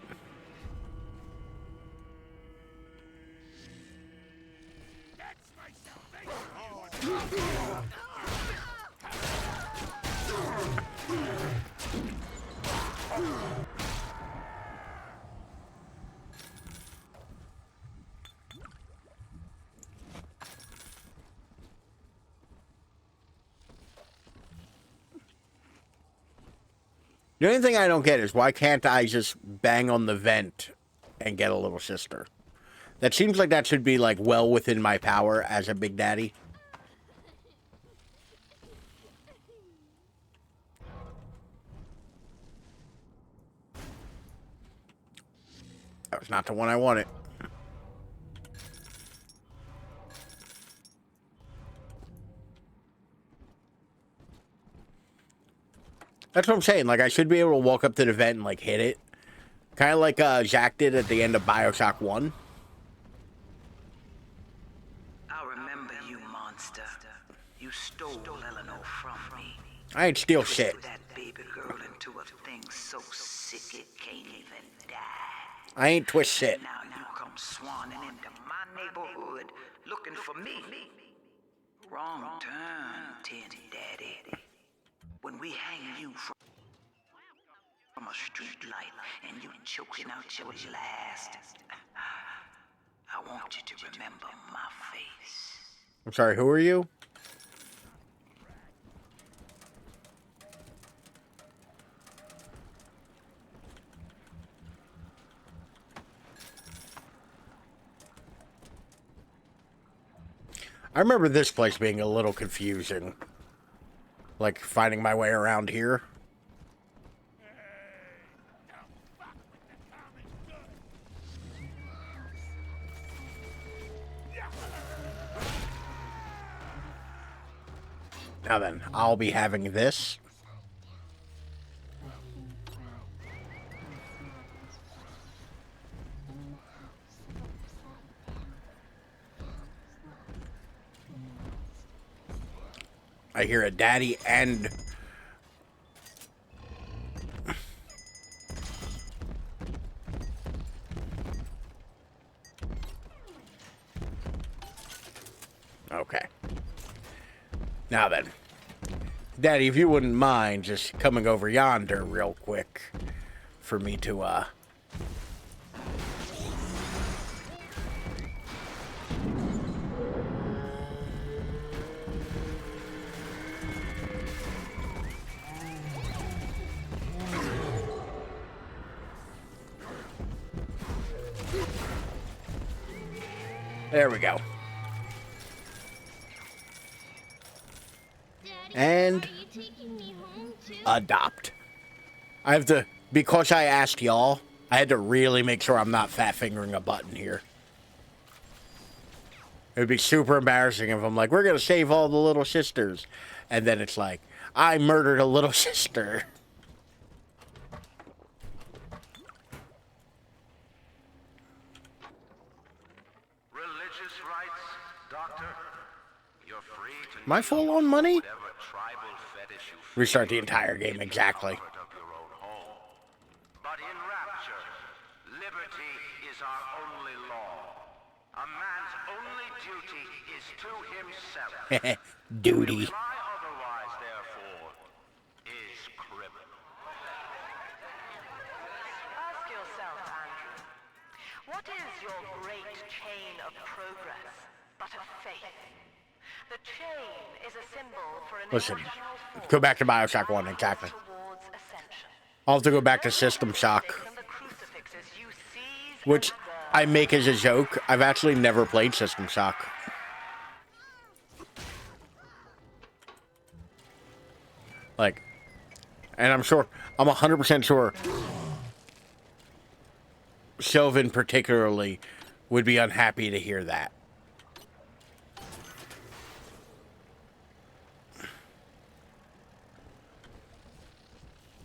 The only thing I don't get is why can't I just bang on the vent and get a little sister? That seems like that should be like well within my power as a big daddy. That was not the one I wanted. That's what I'm saying. Like, I should be able to walk up to the vent and, like, hit it. Kind of like Jack did at the end of Bioshock 1. I remember you, monster. You stole Eleanor from me. I ain't steal shit. That baby girl into a thing so sick it can't even die. I ain't twist shit. Now you come swanning into my neighborhood looking for me. Wrong turn, Tin Daddy. When we hang you from a street light and you choking out your last, I want you to remember my face. I'm sorry, who are you? I remember this place being a little confusing. Like, finding my way around here. Now then, I'll be having this. I hear a daddy and... Okay. Now then. Daddy, if you wouldn't mind just coming over yonder real quick for me to, There we go. And adopt. I have to, because I asked y'all, I had to really make sure I'm not fat fingering a button here. It would be super embarrassing if I'm like, we're going to save all the little sisters. And then it's like, I murdered a little sister. Religious rights, Doctor. You're free to Am I full on money? whatever tribal fetish you feel. Restart the entire game, exactly. But in Rapture, liberty is our only law. A man's only duty is to himself. Duty. To imply otherwise, therefore, is criminal. Ask yourself, Andrew, what is your great chain of progress but a faith? The chain is a symbol for an Listen, irrational force go back to Bioshock 1, exactly. towards ascension. I'll have to go back to System Shock. Which I make as a joke. I've actually never played System Shock. Like, and I'm 100% sure Sylvan particularly would be unhappy to hear that.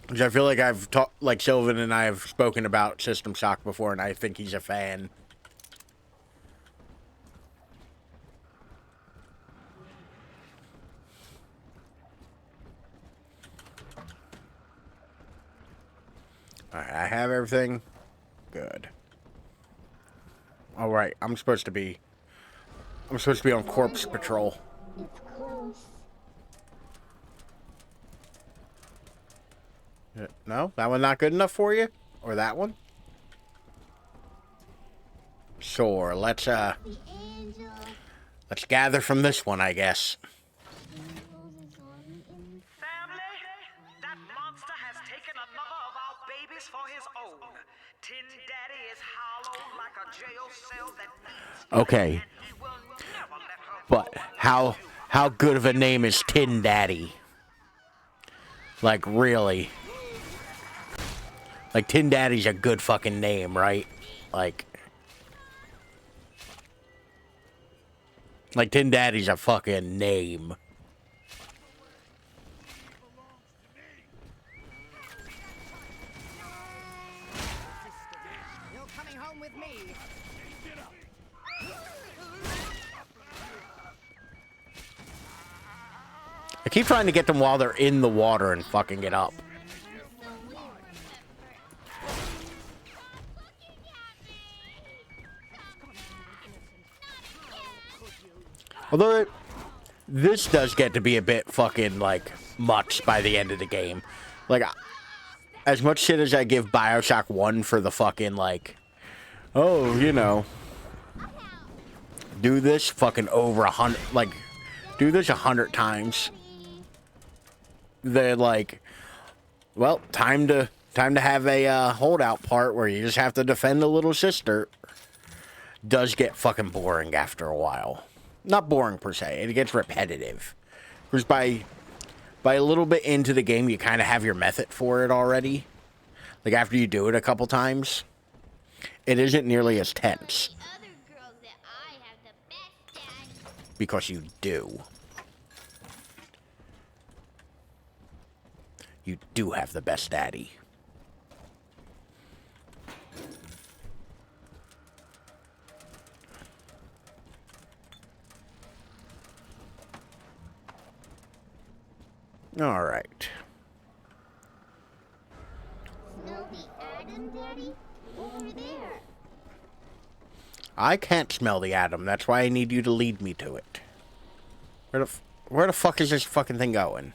Because I feel like I've talked, like Sylvan and I have spoken about System Shock before, and I think he's a fan. Alright, I have everything. Good. Alright, I'm supposed to be on Corpse Patrol. It's close. No? That one not good enough for you? Or that one? Sure, let's gather from this one, I guess. That monster has taken another of our babies for his own. Tin Daddy is hollowed like a jail cell that needs Okay. But how good of a name is Tin Daddy? Like, really? Like, Tin Daddy's a good fucking name, right? Like Tin Daddy's a fucking name. You're coming home with me. I keep trying to get them while they're in the water and fucking it up. Although this does get to be a bit fucking, like, much by the end of the game. Like, as much shit as I give Bioshock 1 for the fucking, like, oh, you know, do this fucking over 100, like, do this 100 times. They're like, well, time to have a holdout part where you just have to defend the little sister. Does get fucking boring after a while. not boring per se. It gets repetitive. Because by a little bit into the game, you kind of have your method for it already. Like, after you do it a couple times, it isn't nearly as tense. Because you do. You do have the best daddy. All right. Smell the atom, Daddy? Over there. I can't smell the atom. That's why I need you to lead me to it. Where the fuck is this fucking thing going?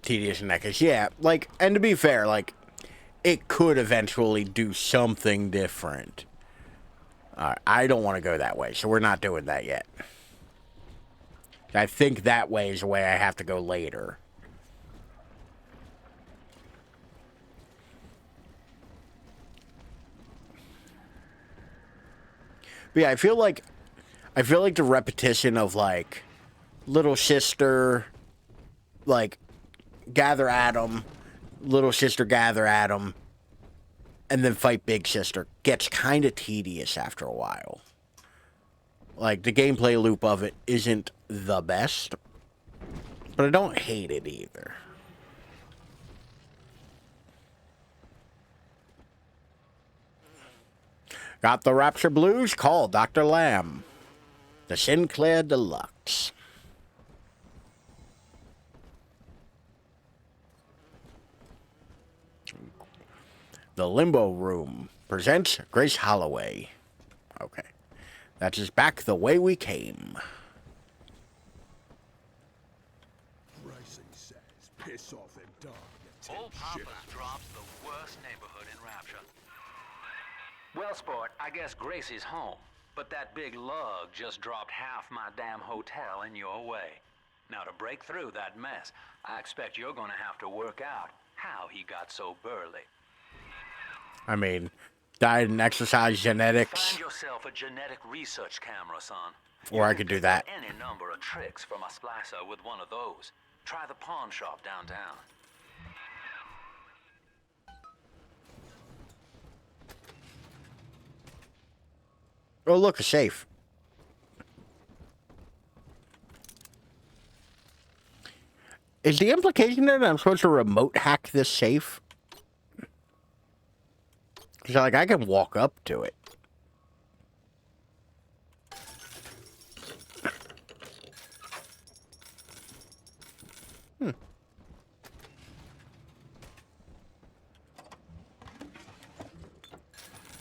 Tedious and neckish. Yeah, like, and to be fair, like, it could eventually do something different. I don't want to go that way, so we're not doing that yet. I think that way is the way I have to go later. But yeah, I feel like the repetition of, like, little sister, like, gather Adam, little sister gather Adam, and then fight big sister gets kind of tedious after a while. Like, the gameplay loop of it isn't the best, but I don't hate it either. Got the Rapture Blues? Call Dr. Lamb. The Sinclair Deluxe. The Limbo Room presents Grace Holloway. Okay. That is back the way we came. Pricing says piss off and die. Old Papa's drops the worst neighborhood in Rapture. Well, sport, I guess Gracie's home. But that big lug just dropped half my damn hotel in your way. Now, to break through that mess, I expect you're gonna have to work out how he got so burly. I mean, diet and exercise genetics. Find yourself a genetic research camera, son. Or I could do that. Any number of tricks from a splicer with one of those. Try the pawn shop downtown. Oh, look, a safe. Is the implication there that I'm supposed to remote hack this safe? Because, like, I can walk up to it.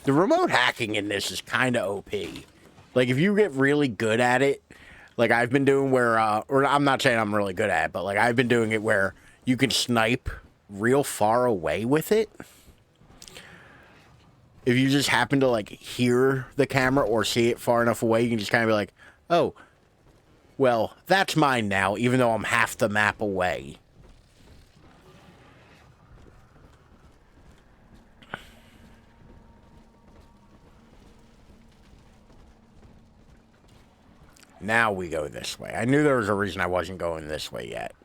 The remote hacking in this is kind of OP. Like, if you get really good at it, like I've been doing where, or I'm not saying I'm really good at it, but, like, I've been doing it where you can snipe real far away with it. If you just happen to, like, hear the camera or see it far enough away, you can just kind of be like, oh, well, that's mine now, even though I'm half the map away. Now we go this way. I knew there was a reason I wasn't going this way yet.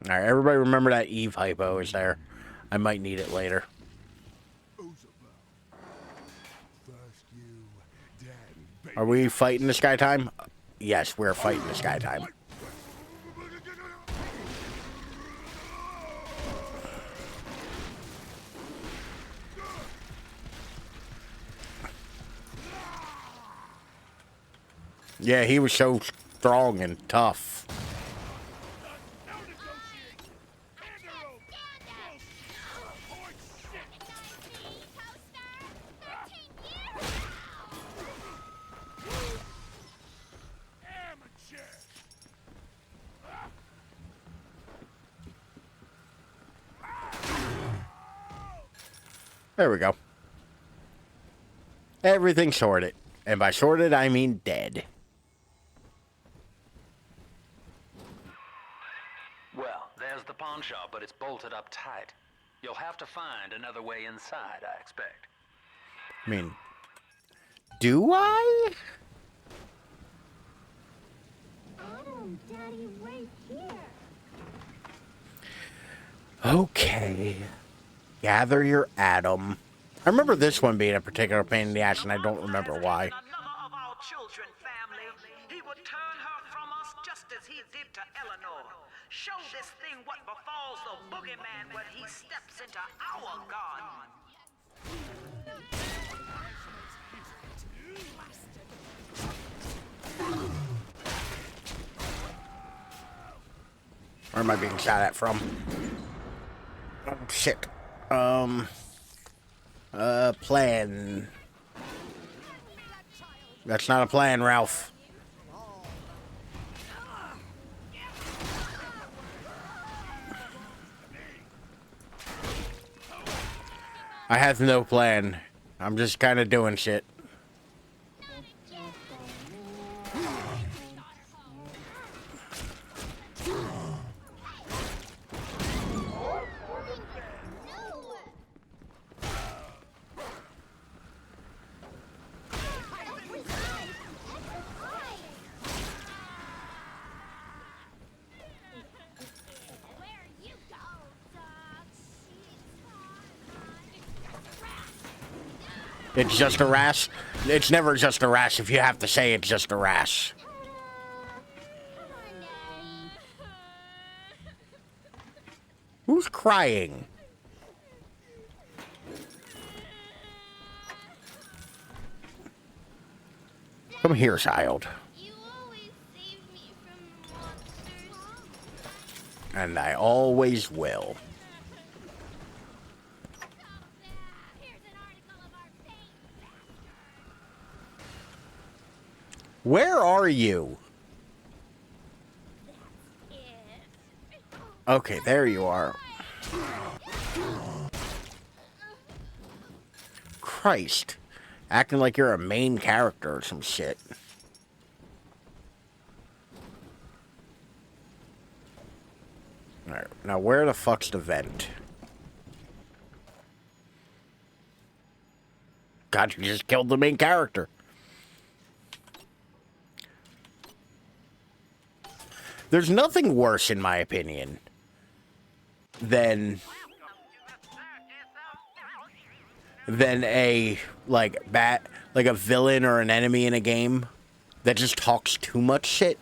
Alright, everybody remember that Eve hypo is there. I might need it later. Are we fighting this guy time? Yes, we're fighting this guy time. Yeah, he was so strong and tough. There we go. Everything sorted. And by sorted, I mean dead. pawn shop, but it's bolted up tight. You'll have to find another way inside, I expect. I mean, do I? Adam, Daddy, right here. Okay. Gather your Adam. I remember this one being a particular pain in the ass, and I don't remember why. Children, family. He would turn her from us just as he did to Eleanor. Show this thing what befalls the boogeyman when he steps into our garden. Where am I being shot at from? Oh, shit. Plan. That's not a plan, Ralph. I have no plan. I'm just kind of doing shit. It's just a rash. It's never just a rash if you have to say it's just a rash. Who's crying? Come here, child. And I always will. Where are you? Okay, there you are. Christ. Acting like you're a main character or some shit. Alright, now where the fuck's the vent? God, you just killed the main character. There's nothing worse, in my opinion, than a a villain or an enemy in a game that just talks too much shit.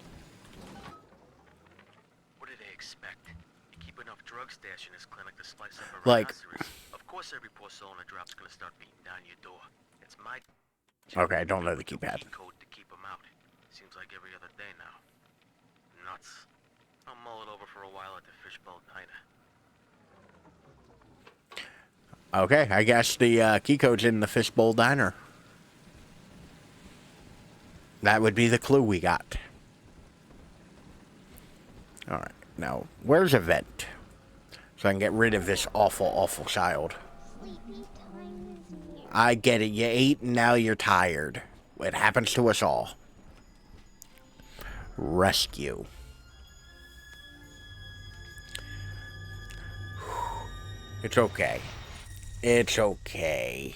What do they expect? You keep enough drug stash in this clinic to slice up a Like, rhinoceros. Of course, every poor soul in the drop's gonna start beating down your door. It's my okay, I don't know the keypad. code to keep them out. Seems like every other day now. Nuts. I'll mull it over for a while at the Fishbowl Diner. Okay, I guess the key code's in the Fishbowl Diner. That would be the clue we got. Alright, now, where's a vent? So I can get rid of this awful, awful child. I get it, you ate and now you're tired. It happens to us all. Rescue. It's okay. It's okay.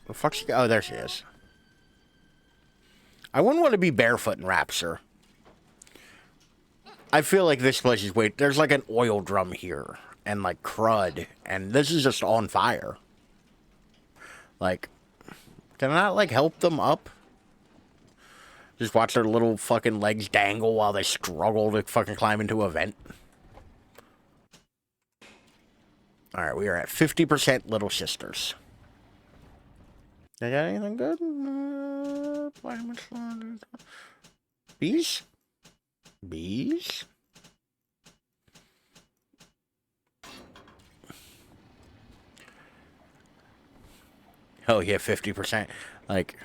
The fuck's she? Oh, there she is. I wouldn't want to be barefoot in Rapture. I feel like this place is there's like an oil drum here. And like crud. And this is just on fire. Like, can I not like help them up? Just watch their little fucking legs dangle while they struggle to fucking climb into a vent. Alright, we are at 50% Little Sisters. I got anything good? Bees? Bees? Oh yeah, 50%. Like,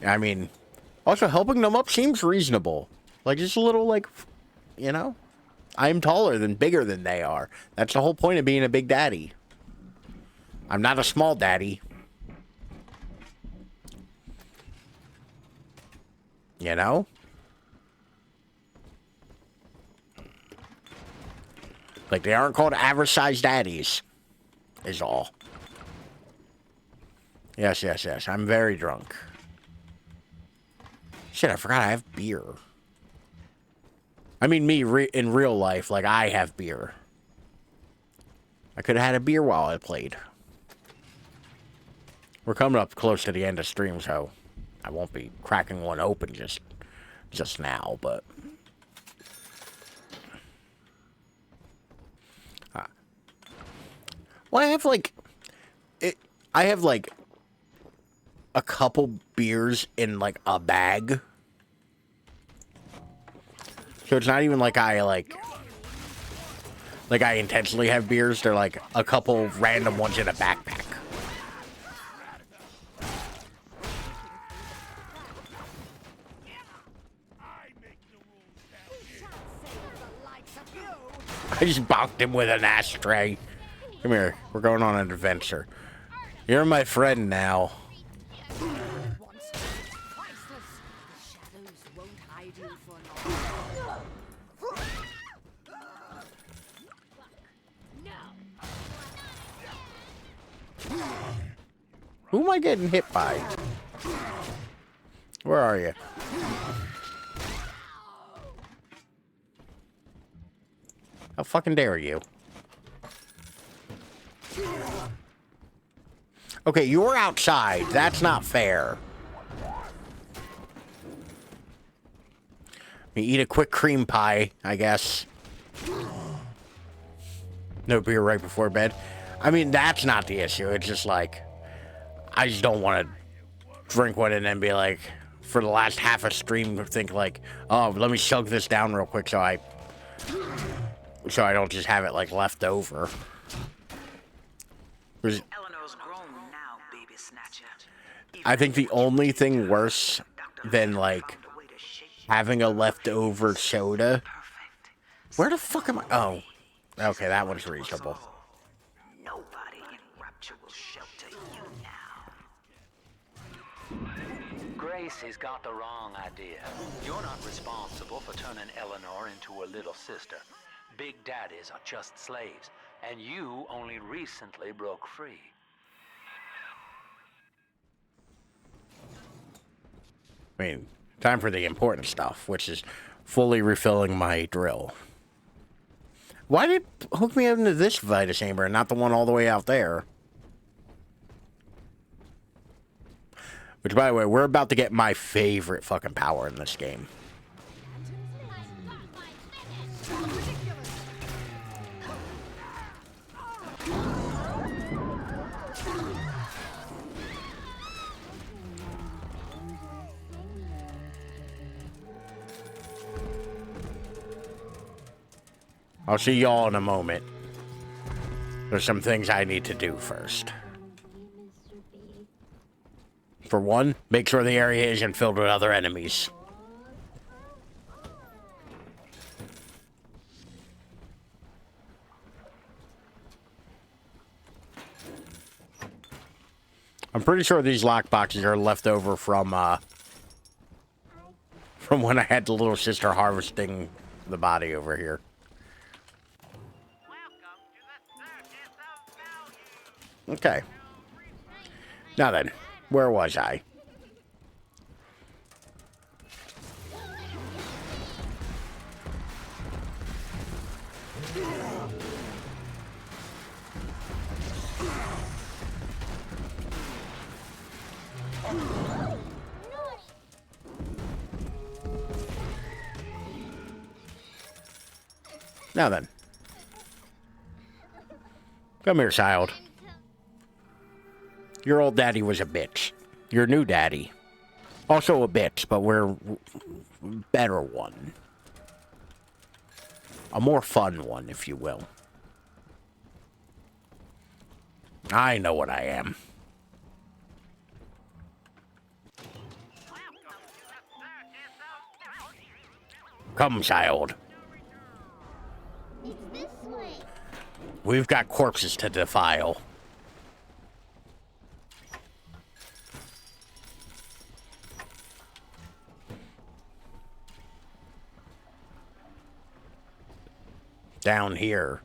I mean, also helping them up seems reasonable. Like, just a little, like, you know? I'm taller than, bigger than they are. That's the whole point of being a big daddy. I'm not a small daddy. You know? Like, they aren't called average-sized daddies, is all. Yes, yes, yes. I'm very drunk. Shit, I forgot I have beer. I mean, me, in real life, like, I have beer. I could have had a beer while I played. We're coming up close to the end of stream, so I won't be cracking one open just now, but... Well, I have, like... I have, like, a couple beers in, like, a bag. So it's not even like I intentionally have beers. They're like a couple random ones in a backpack. I just bonked him with an ashtray. Come here. We're going on an adventure. You're my friend now. Who am I getting hit by? Where are you? How fucking dare you? Okay, you're outside. That's not fair. You eat a quick cream pie, I guess. No beer right before bed. I mean, that's not the issue. It's just like, I just don't want to drink one and then be like, for the last half a stream, think like, oh, let me chug this down real quick so I don't just have it like left over. Eleanor's grown now, baby snatcher. I think the only thing worse than like having a leftover soda. Where the fuck am I? Oh, okay, that one's reasonable. Nobody in Rapture will shelter you now. Gracie's got the wrong idea. You're not responsible for turning Eleanor into a little sister. Big daddies are just slaves, and you only recently broke free. I mean, time for the important stuff, which is fully refilling my drill. Why did it hook me up into this Vita chamber and not the one all the way out there? Which, by the way, we're about to get my favorite fucking power in this game. I'll see y'all in a moment. There's some things I need to do first. For one, make sure the area isn't filled with other enemies. I'm pretty sure these lockboxes are left over from when I had the little sister harvesting the body over here. Okay. Now then, where was I? Now then. Come here, child. Your old daddy was a bitch. Your new daddy. Also a bitch, but we're a better one. A more fun one, if you will. I know what I am. Come, child. We've got corpses to defile. down here.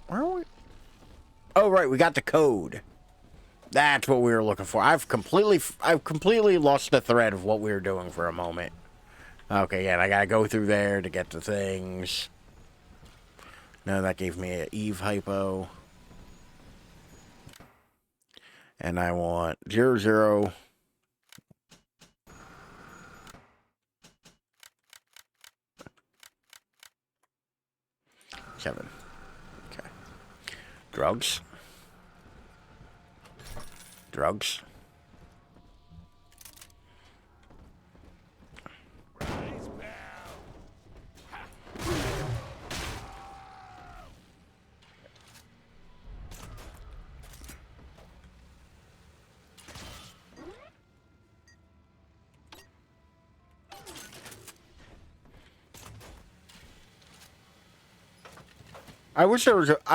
Where are we? Oh, right, we got the code. That's what we were looking for. I've completely lost the thread of what we were doing for a moment. Okay, yeah, and I gotta go through there to get the things. No, that gave me an Eve hypo. And I want 00. Seven. Okay. Drugs. Drugs. I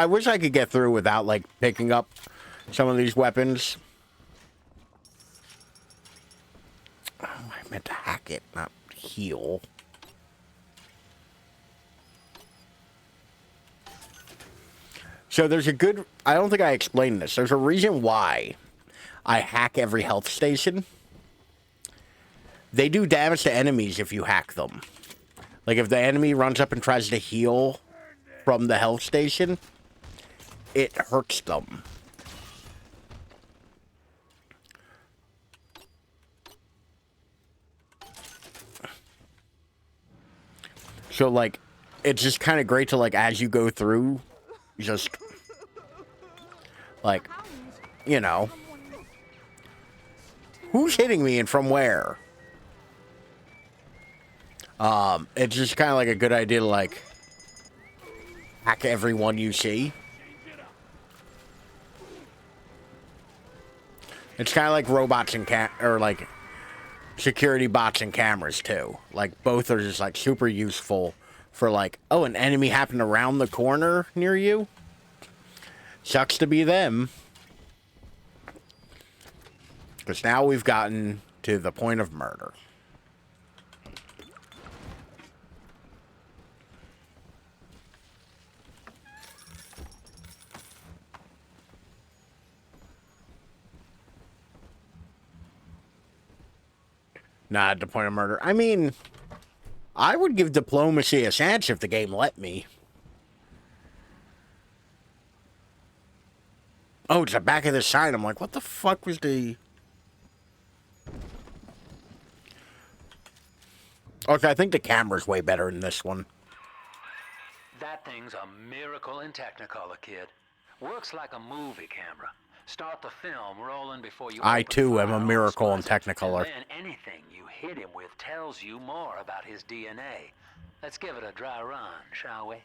wish I could get through without like picking up some of these weapons. Oh, I meant to hack it, not heal. So there's a good... I don't think I explained this. There's a reason why I hack every health station. They do damage to enemies if you hack them. Like if the enemy runs up and tries to heal from the health station, it hurts them. So, like, it's just kind of great to, like, as you go through, just, like, you know. Who's hitting me and from where? It's just kind of like a good idea to, like, hack everyone you see. It's kind of like robots and or like security bots and cameras too. Like both are just like super useful for like, oh, an enemy happened around the corner near you. Sucks to be them. Because now we've gotten to the point of murder. Not at the point of murder. I mean, I would give diplomacy a chance if the game let me. Oh, it's the back of the sign. I'm like, what the fuck was the... Okay, I think the camera's way better in this one. That thing's a miracle in Technicolor, kid. Works like a movie camera. Start the film rolling before you... I, too, am a miracle in Technicolor. And then anything you hit him with tells you more about his DNA. Let's give it a dry run, shall we?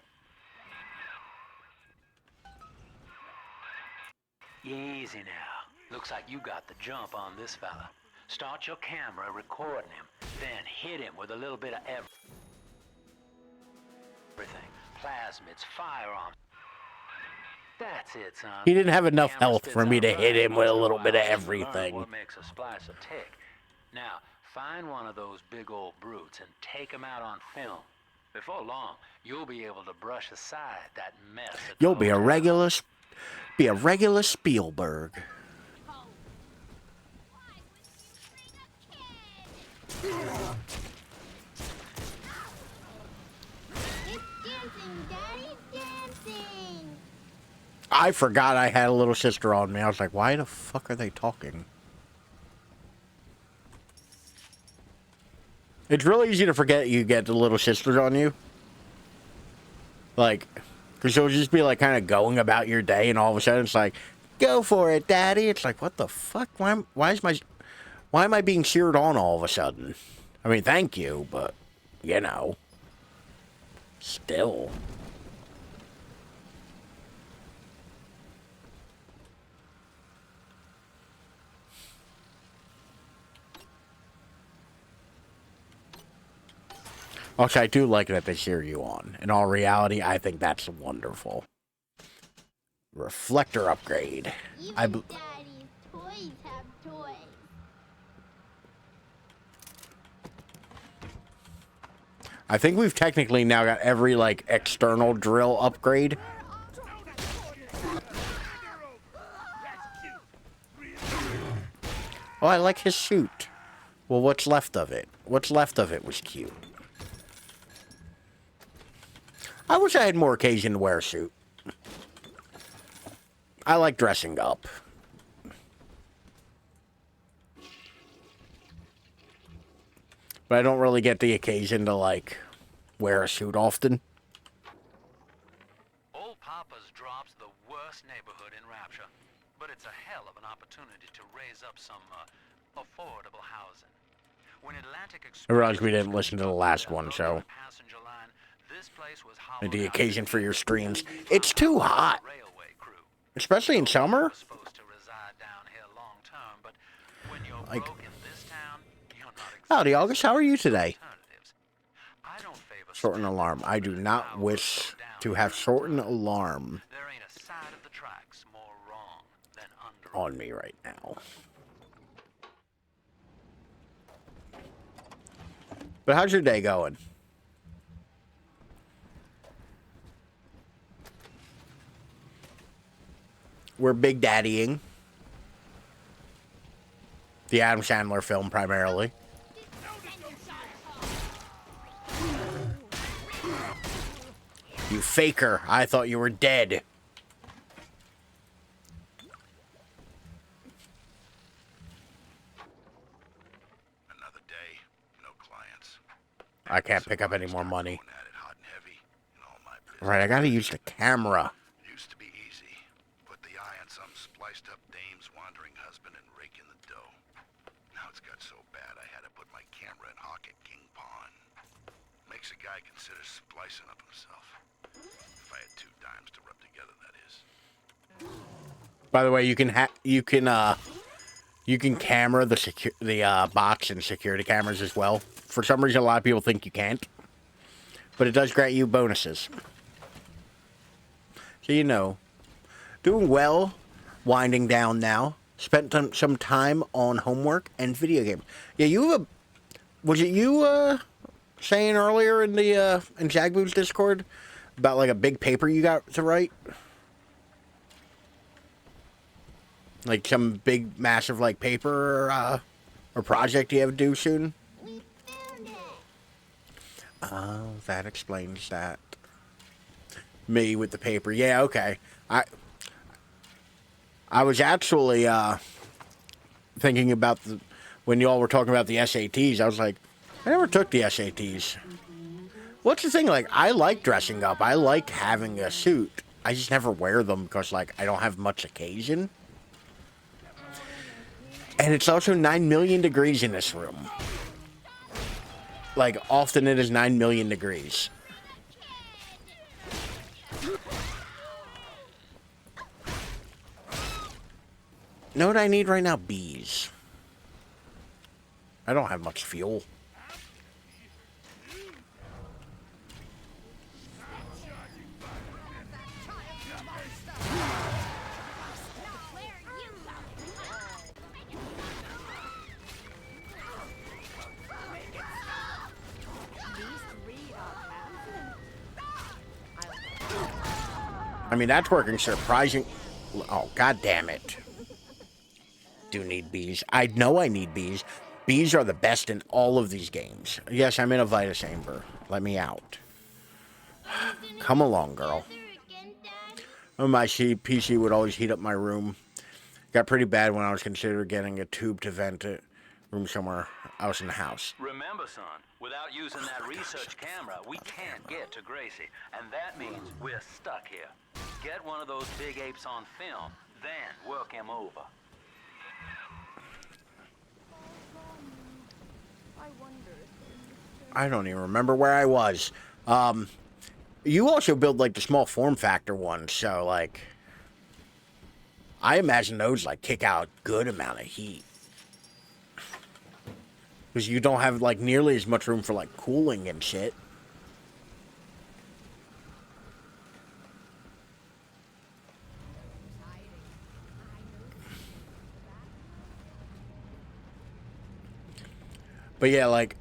Easy now. Looks like you got the jump on this fella. Start your camera recording him, then hit him with a little bit of everything. Plasmids, firearms. That's it, son. He didn't have enough health for me to hit him with a little bit of everything. What makes a splicer tick? Now, find one of those big old brutes and take him out on film. Before long, you'll be able to brush aside that mess. You'll be a regular Spielberg. It's dancing, Daddy, dancing. I forgot I had a little sister on me. I was like, why the fuck are they talking? It's really easy to forget you get the little sisters on you. Like, because you'll just be like kind of going about your day and all of a sudden it's like, go for it, Daddy. It's like, what the fuck? Why am I being cheered on all of a sudden? I mean, thank you, but, you know, still. Okay, I do like that they cheer you on. In all reality, I think that's wonderful. Reflector upgrade. Even Daddy's toys have toys. I think we've technically now got every, like, external drill upgrade. Oh, I like his suit. Well, what's left of it? What's left of it was cute. I wish I had more occasion to wear a suit. I like dressing up. But I don't really get the occasion to, like, wear a suit often. Old Papa's Drop's the worst neighborhood in Rapture, but it's a hell of an opportunity to raise up some affordable housing. When Atlantic I realized we didn't listen to the last one, so... The occasion for your streams. It's too hot. Especially in summer. Like... Howdy, August. How are you today? Shorten alarm. I do not wish to have shorten alarm on me right now. But how's your day going? We're big daddying. The Adam Sandler film, primarily. You faker. I thought you were dead. Another day, no clients. I can't pick up any more money. Right, I gotta use the camera. Used to be easy. Put the eye on some spliced up dame's wandering husband and rake in the dough. Now it's got so bad I had to put my camera in Hawk at King Pawn. Makes a guy consider splicing up himself. If I had 2 dimes to rub together, that is. By the way, you can camera the box and security cameras as well. For some reason, a lot of people think you can't, but it does grant you bonuses. So you know, doing well, winding down now. Spent some time on homework and video games. Yeah, you have a. Was it you saying earlier in the in Jagboo's Discord about like a big paper you got to write? Like some big, massive, like, paper or project you have to do soon? Oh, that explains that. Me with the paper. Yeah, okay. I was actually thinking about when y'all were talking about the SATs, I was like, I never took the SATs. What's the thing? Like, I like dressing up. I like having a suit. I just never wear them because, like, I don't have much occasion. And it's also 9 million degrees in this room. Like, often it is 9 million degrees. Know what I need right now? Bees. I don't have much fuel. I mean, that's working surprising. Oh, god damn it. Do need bees. I know I need bees. Bees are the best in all of these games. Yes, I'm in a Vita Chamber. Let me out. Come along, girl. Oh, my PC would always heat up my room. Got pretty bad when I was considering getting a tube to vent it. Room somewhere else in the house. Remember, son, without using that research camera, we can't get to Gracie. And that means we're stuck here. Get one of those big apes on film, then work him over. I don't even remember where I was. You also build, like, the small form factor ones, so, like, I imagine those, like, kick out a good amount of heat. Because you don't have, like, nearly as much room for, like, cooling and shit. But yeah, like,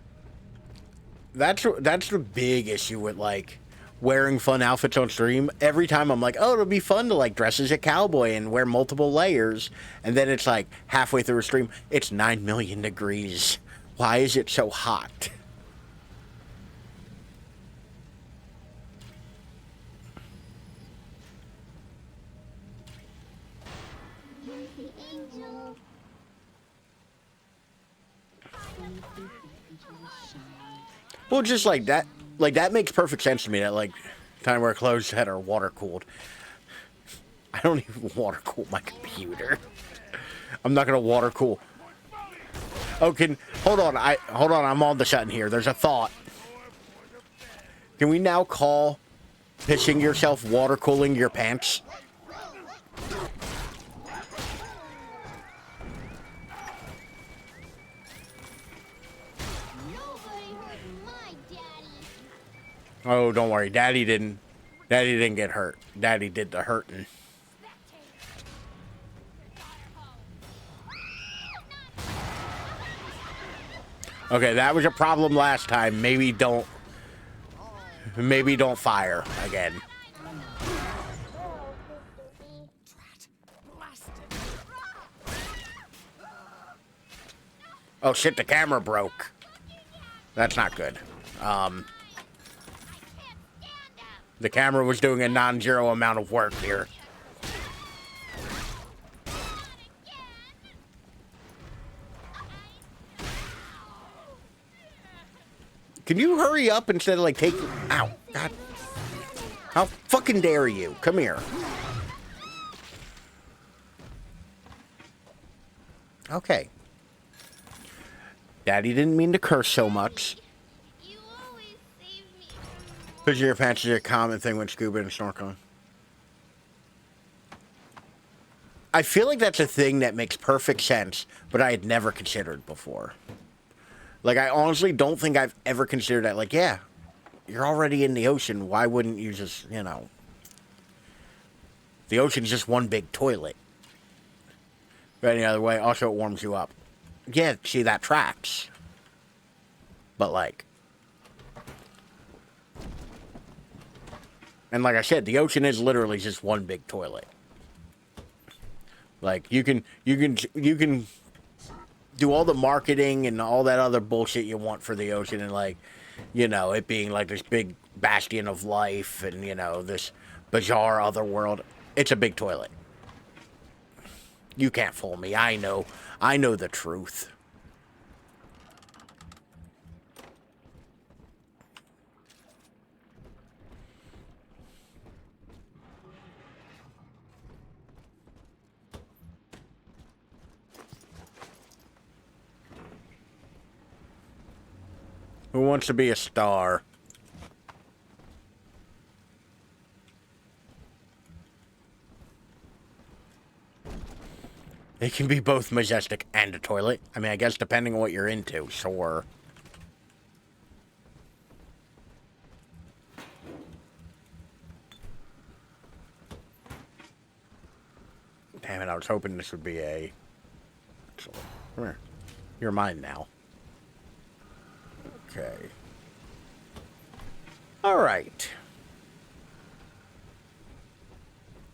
That's the big issue with like wearing fun outfits on stream. Every time I'm like, oh, it'll be fun to like dress as a cowboy and wear multiple layers, and then it's like halfway through a stream, it's 9 million degrees. Why is it so hot? Well, just like that makes perfect sense to me. That like time wear clothes that are water cooled. I don't even water cool my computer. I'm not gonna water cool. Oh, hold on. I'm on the button here. There's a thought. Can we now call pissing yourself water cooling your pants? Oh, don't worry. Daddy didn't get hurt. Daddy did the hurting. Okay, that was a problem last time. Maybe don't fire again. Oh shit, the camera broke. That's not good. The camera was doing a non-zero amount of work here. Can you hurry up instead of like taking... Ow, God. How fucking dare you? Come here. Okay. Daddy didn't mean to curse so much. Pissing your pants is a common thing when scuba and snorkeling. I feel like that's a thing that makes perfect sense, but I had never considered before. Like, I honestly don't think I've ever considered that. Like, yeah, you're already in the ocean. Why wouldn't you just, you know... The ocean's just one big toilet. But any other way, also it warms you up. Yeah, see, that tracks. But, like... And like I said, the ocean is literally just one big toilet. Like, you can do all the marketing and all that other bullshit you want for the ocean, and like, you know, it being like this big bastion of life and, you know, this bizarre other world. It's a big toilet. You can't fool me. I know the truth. Who wants to be a star? It can be both majestic and a toilet. I mean, I guess depending on what you're into, sure. Damn it, I was hoping this would be a... Come here. You're mine now. Okay. All right.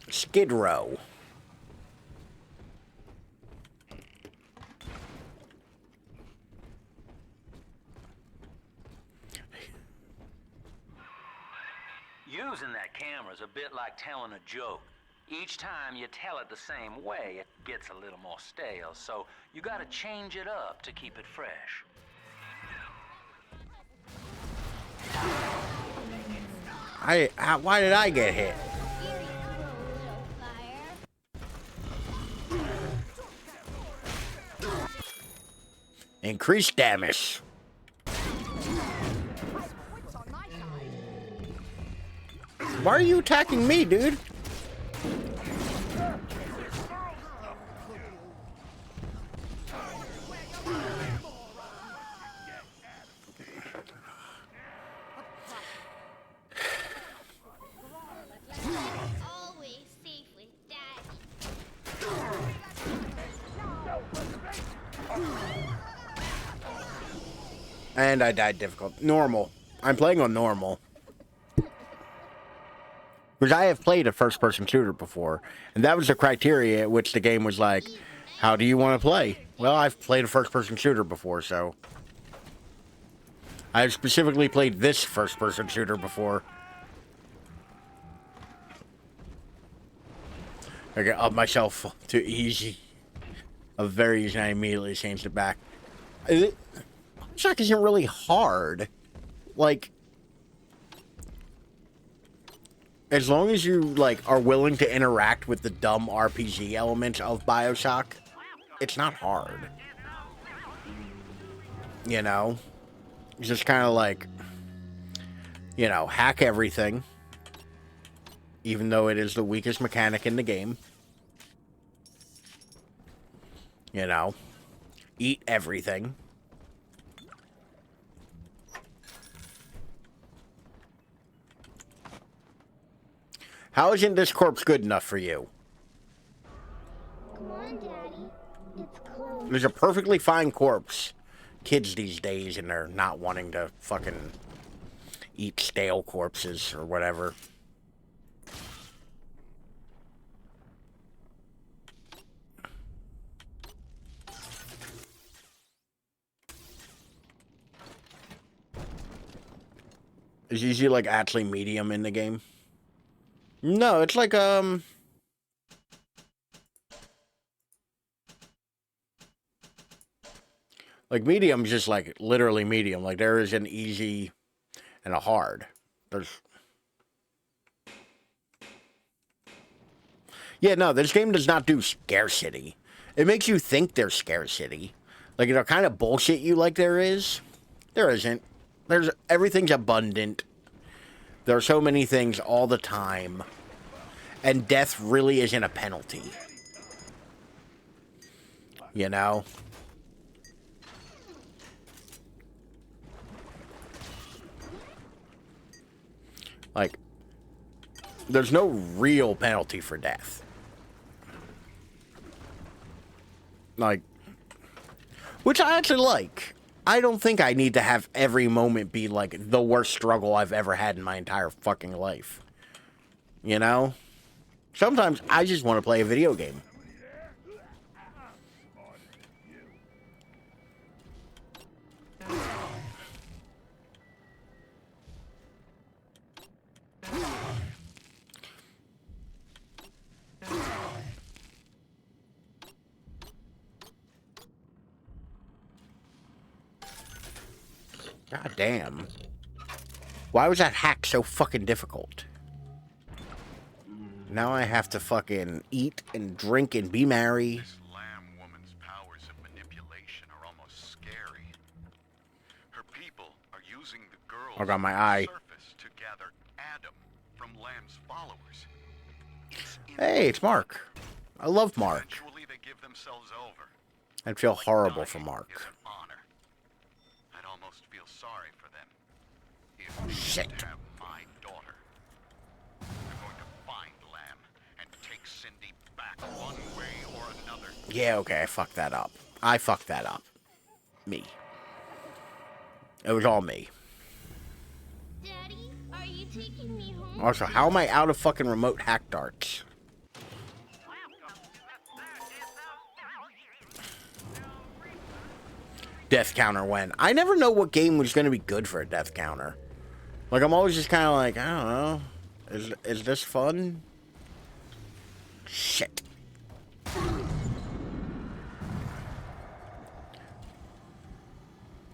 Skid Row. Using that camera is a bit like telling a joke. Each time you tell it the same way, it gets a little more stale, so you gotta change it up to keep it fresh. Why did I get hit? Increased damage. Why are you attacking me, dude? And I died difficult. Normal. I'm playing on normal. Because I have played a first-person shooter before, and that was the criteria at which the game was like, how do you want to play? Well, I've played a first-person shooter before, so... I've specifically played this first-person shooter before. I got up myself to easy. A very easy, and I immediately changed it back. Bioshock isn't really hard. Like... As long as you, like, are willing to interact with the dumb RPG elements of Bioshock, it's not hard. You know? It's just kind of like, you know, hack everything. Even though it is the weakest mechanic in the game. You know? Eat everything. How isn't this corpse good enough for you? Come on, Daddy. It's cold. There's a perfectly fine corpse. Kids these days, and they're not wanting to fucking eat stale corpses or whatever. Is usually like actually medium in the game? No, it's like medium's just like literally medium. Like there is an easy and a hard. There's Yeah, no, this game does not do scarcity. It makes you think there's scarcity. Like it'll kind of bullshit you like there is. There isn't. Everything's abundant. There are so many things all the time. And death really isn't a penalty. You know? Like, there's no real penalty for death. Like, which I actually like. I don't think I need to have every moment be like the worst struggle I've ever had in my entire fucking life. You know? Sometimes I just want to play a video game. God damn. Why was that hack so fucking difficult? Now I have to fucking eat and drink and be merry. This lamb woman's powers of manipulation are almost scary. Her people are using the girls I got my eye. surface to gather Adam from Lamb's followers. Hey, it's Mark. I love Mark. Eventually they give themselves over. I'd feel horrible for Mark. Honor. I'd almost feel sorry for them. If Shit. they have my daughter. They're going to find Lamb and take Cindy back one way or another. Yeah, okay, I fucked that up. I fucked that up. Me. It was all me. Daddy, are you taking me home? Also, how am I out of fucking remote hack darts? Death counter when? I never know what game was going to be good for a death counter. Like, I'm always just kind of like, I don't know. Is this fun? Shit.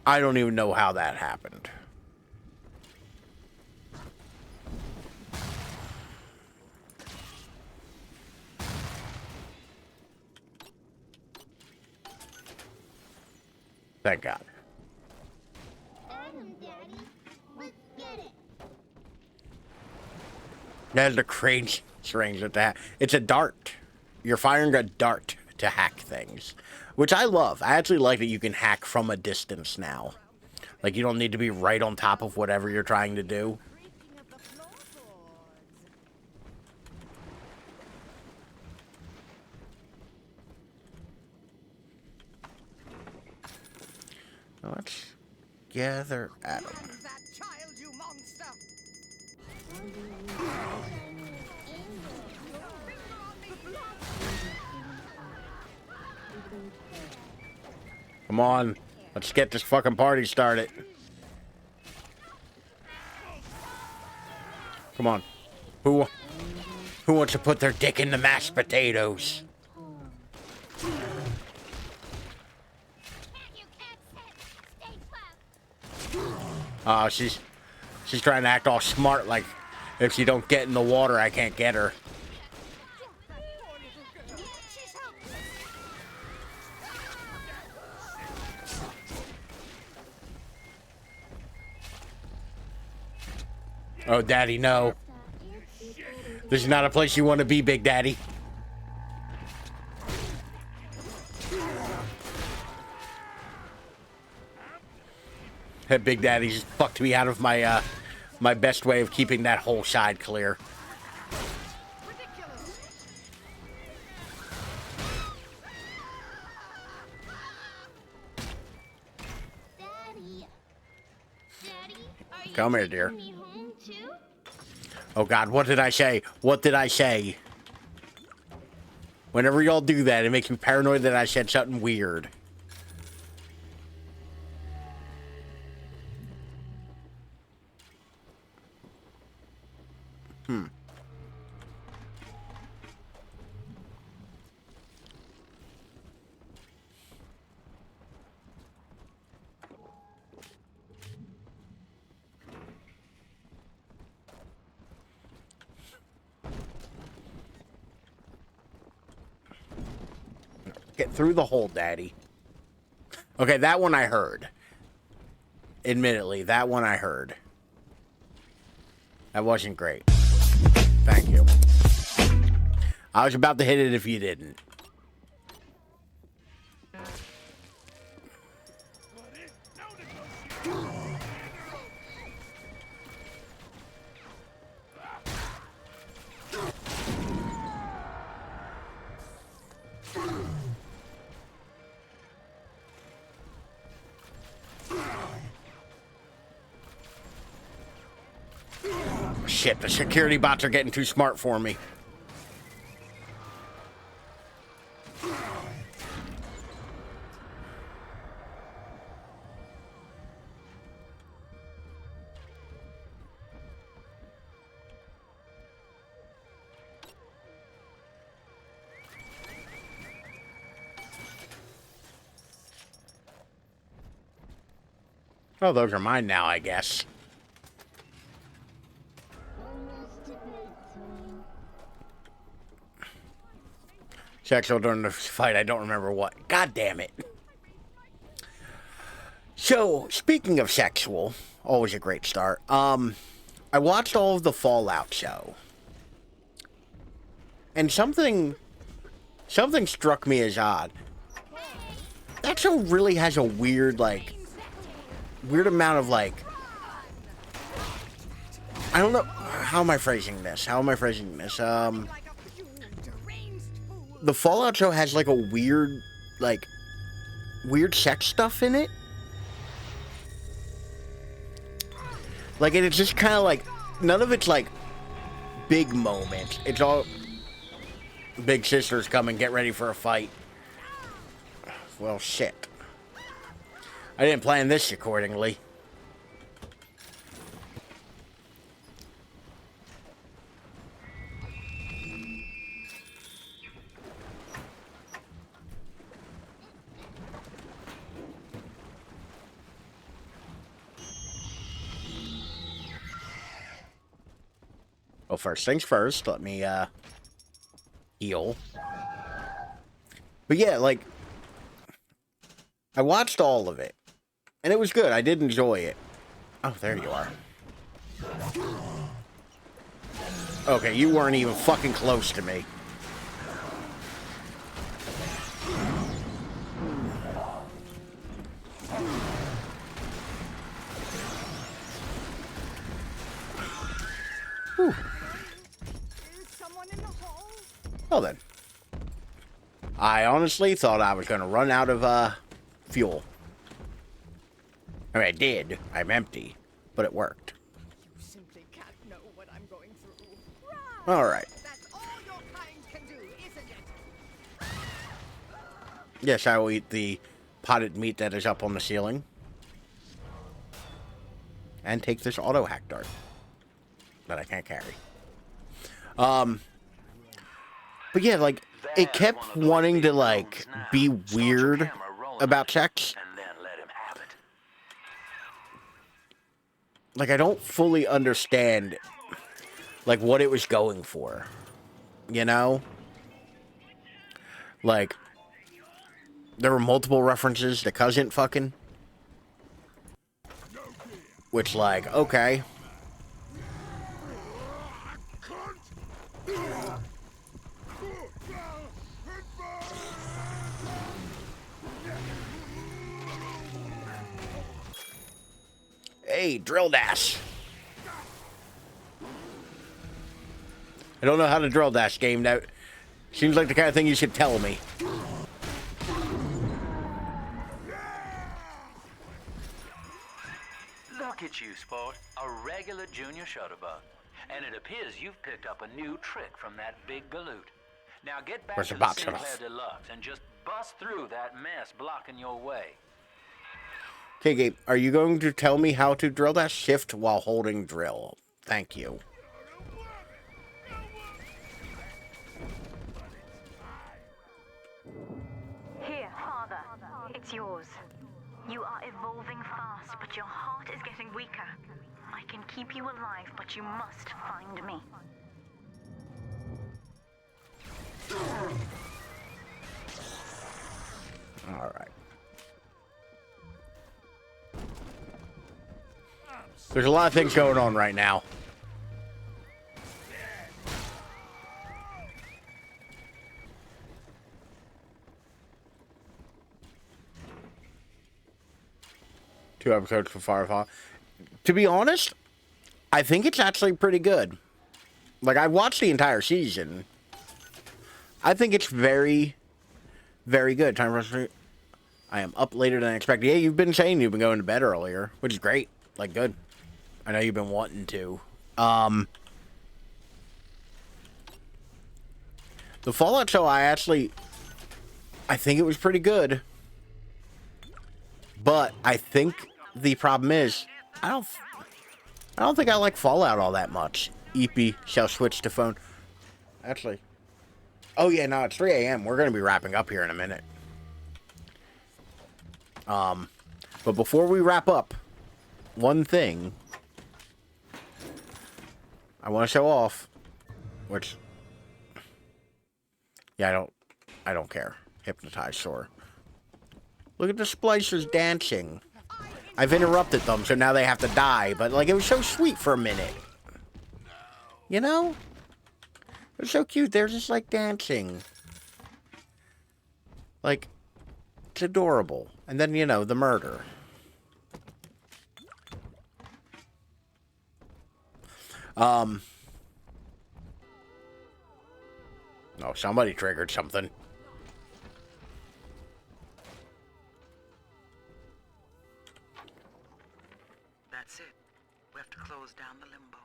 I don't even know how that happened. Thank God. Adam, Daddy. Let's get it. That's the crazy range with that. It's a dart. You're firing a dart to hack things, which I love. I actually like that you can hack from a distance now. Like, you don't need to be right on top of whatever you're trying to do. Let's gather Adam. That child monster! Come on. Let's get this fucking party started. Come on. Who wants to put their dick in the mashed potatoes? She's trying to act all smart, like if she don't get in the water, I can't get her. Oh, Daddy, no. This is not a place you want to be, Big Daddy. That Big Daddy just fucked me out of my my best way of keeping that whole side clear. Come here, dear. Oh, God, what did I say? What did I say? Whenever y'all do that, it makes me paranoid that I said something weird. Get through the hole, Daddy. Okay, that one I heard. Admittedly, that one I heard. That wasn't great. Thank you. I was about to hit it if you didn't. Shit, the security bots are getting too smart for me. Oh, those are mine now, I guess. Sexual during the fight, I don't remember what. God damn it. So, speaking of sexual, always a great start. I watched all of the Fallout show. And something struck me as odd. That show really has a weird amount of, I don't know, how am I phrasing this? The Fallout show has, a weird sex stuff in it. And it's just kind of none of it's, big moments. It's all, big sisters come and get ready for a fight. Well, shit. I didn't plan this accordingly. Well, first things first, let me, heal. But yeah, I watched all of it. And it was good. I did enjoy it. Oh, there you are. Okay, you weren't even fucking close to me. Whew. Well then. I honestly thought I was going to run out of, fuel. I mean, I did. I'm empty. But it worked. Alright. That's all your kind can do, isn't it? Yes, I will eat the potted meat that is up on the ceiling. And take this auto hack dart that I can't carry. But yeah, like, it kept wanting to, like, be weird about sex. Like, I don't fully understand, like, what it was going for. You know? Like, there were multiple references to cousin fucking. Which, like, okay. Hey, drill dash. I don't know how to drill dash game. That seems like the kind of thing you should tell me. Look at you, sport. A regular junior shutterbug. And it appears you've picked up a new trick from that big galoot. Now get back Where's to the the box Sinclair off? Deluxe and just bust through that mess blocking your way. Okay, Gabe, are you going to tell me how to drill dash? Shift while holding drill. Thank you. Here, Father. It's yours. You are evolving fast, but your heart is getting weaker. I can keep you alive, but you must find me. Alright. There's a lot of things going on right now. Two episodes for Firefly. To be honest, I think it's actually pretty good. Like, I watched the entire season. I think it's very, very good. Time for I am up later than expected. Yeah, you've been saying you've been going to bed earlier, which is great. Like, good. I know you've been wanting to. The Fallout show, I think it was pretty good. But I think the problem is, I don't think I like Fallout all that much. EP shall switch to phone. Actually. Oh yeah, no, it's 3 a.m. We're gonna be wrapping up here in a minute. But before we wrap up, one thing I want to show off, which, yeah, I don't care. Hypnotized, sure. Look at the splicers dancing. I've interrupted them, so now they have to die. But, like, it was so sweet for a minute. You know? It was so cute. They're just, like, dancing. Like, it's adorable. And then, you know, the murder. Oh, somebody triggered something. That's it. We have to close down the limbo.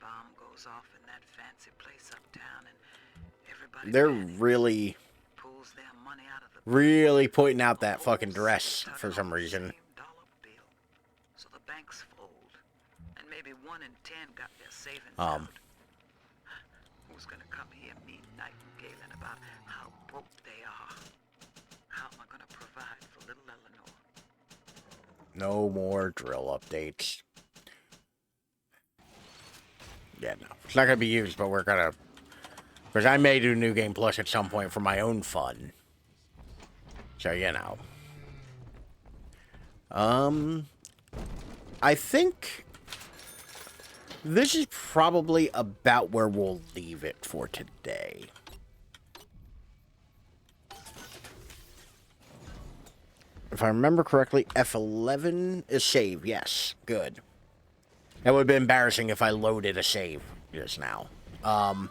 Bomb goes off in that fancy place uptown, and everybody They're really, pulls their money out of the really pointing out that fucking dress for some reason. so the banks fold, and maybe 1 in 10 got their savings Um, out. Who's gonna come here and meet Nightingale about how broke they are? How am I gonna provide for little Eleanor? No more drill updates. Yeah, no. It's not going to be used, but we're going to... Because I may do New Game Plus at some point for my own fun. So, you know. I think... This is probably about where we'll leave it for today. If I remember correctly, F11 is save. Yes, good. That would have been embarrassing if I loaded a save just now. Why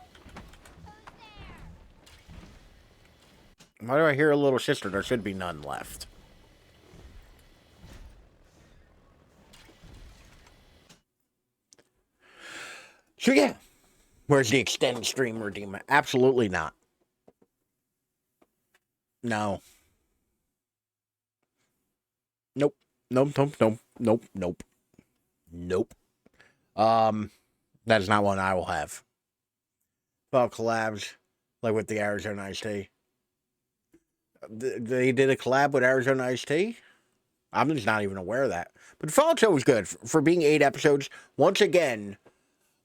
do I hear a little sister? There should be none left. So yeah, Where's the extended stream redeem? Absolutely not. No. Nope. Nope. Nope. Nope. Nope. Nope. Nope. That is not one I will have. Well, collabs like with the Arizona Iced Tea. They did a collab with Arizona Iced Tea. I'm just not even aware of that. But the Fallout show was good for being 8 episodes. Once again,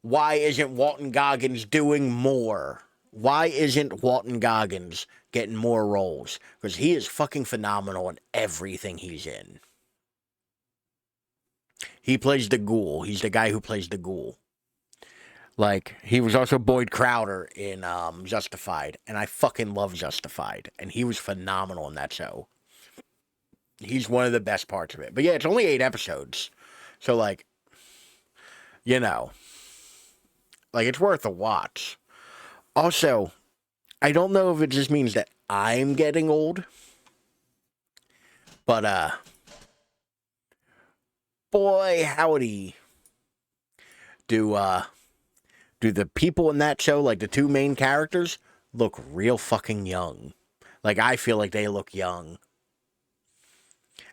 why isn't Walton Goggins doing more? Why isn't Walton Goggins getting more roles? Because he is fucking phenomenal in everything he's in. He plays the ghoul. He's the guy who plays the ghoul. Like, he was also Boyd Crowder in Justified. And I fucking love Justified. And he was phenomenal in that show. He's one of the best parts of it. But yeah, it's only 8 episodes. So, like, you know. Like, it's worth a watch. Also, I don't know if it just means that I'm getting old. But, boy, howdy. Do the people in that show, like the 2 main characters, look real fucking young. Like, I feel like they look young.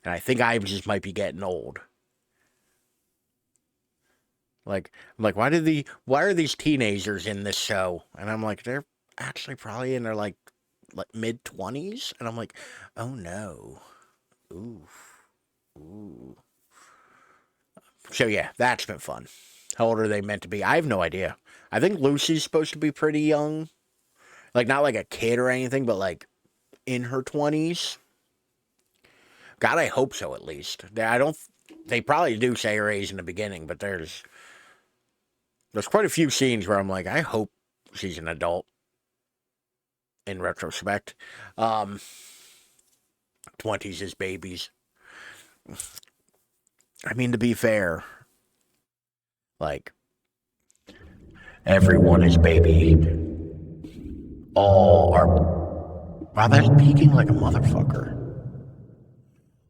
And I think I just might be getting old. Like, I'm like, why are these teenagers in this show? And I'm like, they're actually probably in their, like mid-20s? And I'm like, oh no. Ooh. Ooh. So yeah, that's been fun. How old are they meant to be? I have no idea. I think Lucy's supposed to be pretty young. Like, not like a kid or anything, but like in her 20s. God, I hope so at least. They probably do say her age in the beginning, but there's quite a few scenes where I'm like, I hope she's an adult. In retrospect. 20s is babies. I mean, to be fair, like, everyone is baby. All are... Wow, that's peaking like a motherfucker.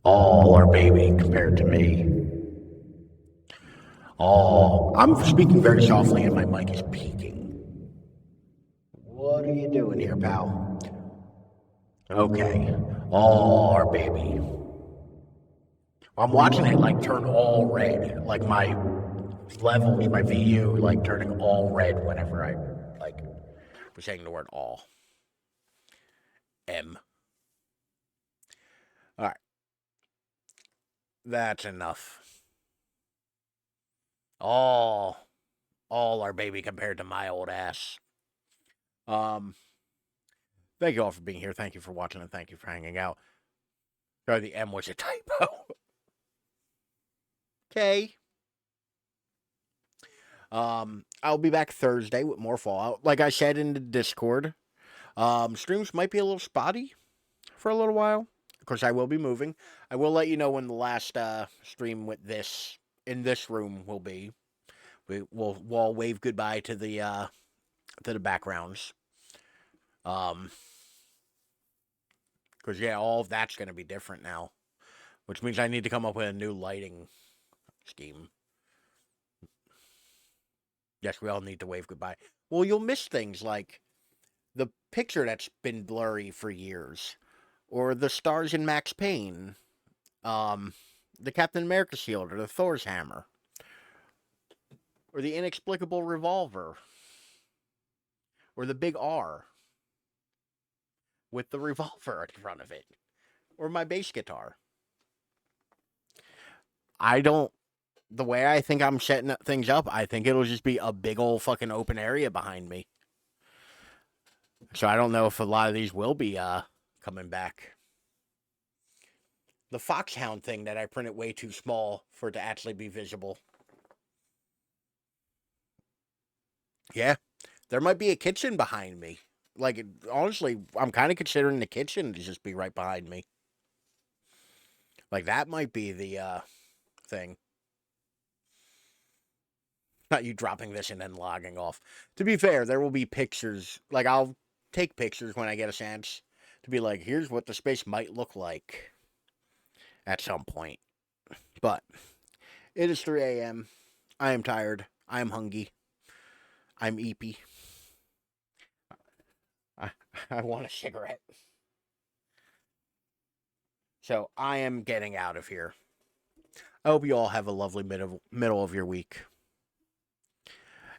All are baby compared to me. All... I'm speaking very softly and my mic is peaking. What are you doing here, pal? Okay. All are baby. I'm watching it, like, turn all red. Like, my levels, my VU, like, turning all red whenever I, like, was saying the word all. M. Alright. That's enough. All are baby compared to my old ass. Thank you all for being here. Thank you for watching, and thank you for hanging out. Sorry, the M was a typo. Okay. I'll be back Thursday with more Fallout. Like I said in the Discord, streams might be a little spotty for a little while. Of course, I will be moving. I will let you know when the last stream with this in this room will be. We'll all wave goodbye to the backgrounds. Because yeah, all of that's going to be different now, which means I need to come up with a new lighting scheme. Yes, we all need to wave goodbye. Well, you'll miss things like the picture that's been blurry for years, or the stars in Max Payne, the Captain America shield, or the Thor's hammer, or the inexplicable revolver, or the big R with the revolver in front of it, or my bass guitar. The way I think I'm setting things up, I think it'll just be a big old fucking open area behind me. So I don't know if a lot of these will be coming back. The Foxhound thing that I printed way too small for it to actually be visible. Yeah, there might be a kitchen behind me. Like, honestly, I'm kind of considering the kitchen to just be right behind me. Like, that might be the thing. Not you dropping this and then logging off. To be fair, there will be pictures. Like, I'll take pictures when I get a chance to be like, here's what the space might look like at some point. But it is 3 a.m. I am tired. I am hungry. I'm Eepy. I want a cigarette. So I am getting out of here. I hope you all have a lovely middle of your week.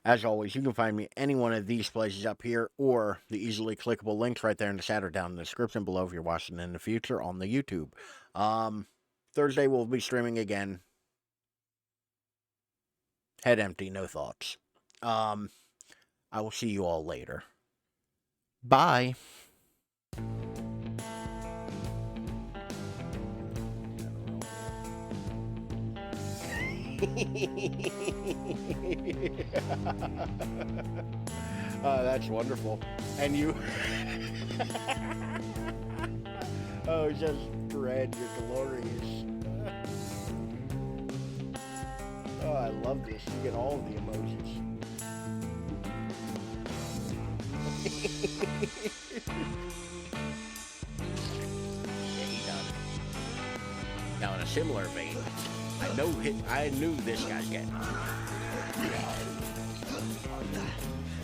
As always, you can find me any one of these places up here or the easily clickable links right there in the chat or down in the description below if you're watching in the future on the YouTube. Thursday we'll be streaming again. Head empty, no thoughts. I will see you all later. Bye. That's wonderful. And you... oh, just Fred, you're glorious. Oh, I love this. You get all of the emojis. Yeah, he done. Now, in a similar vein, I knew this guy's getting.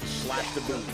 Slap the boot.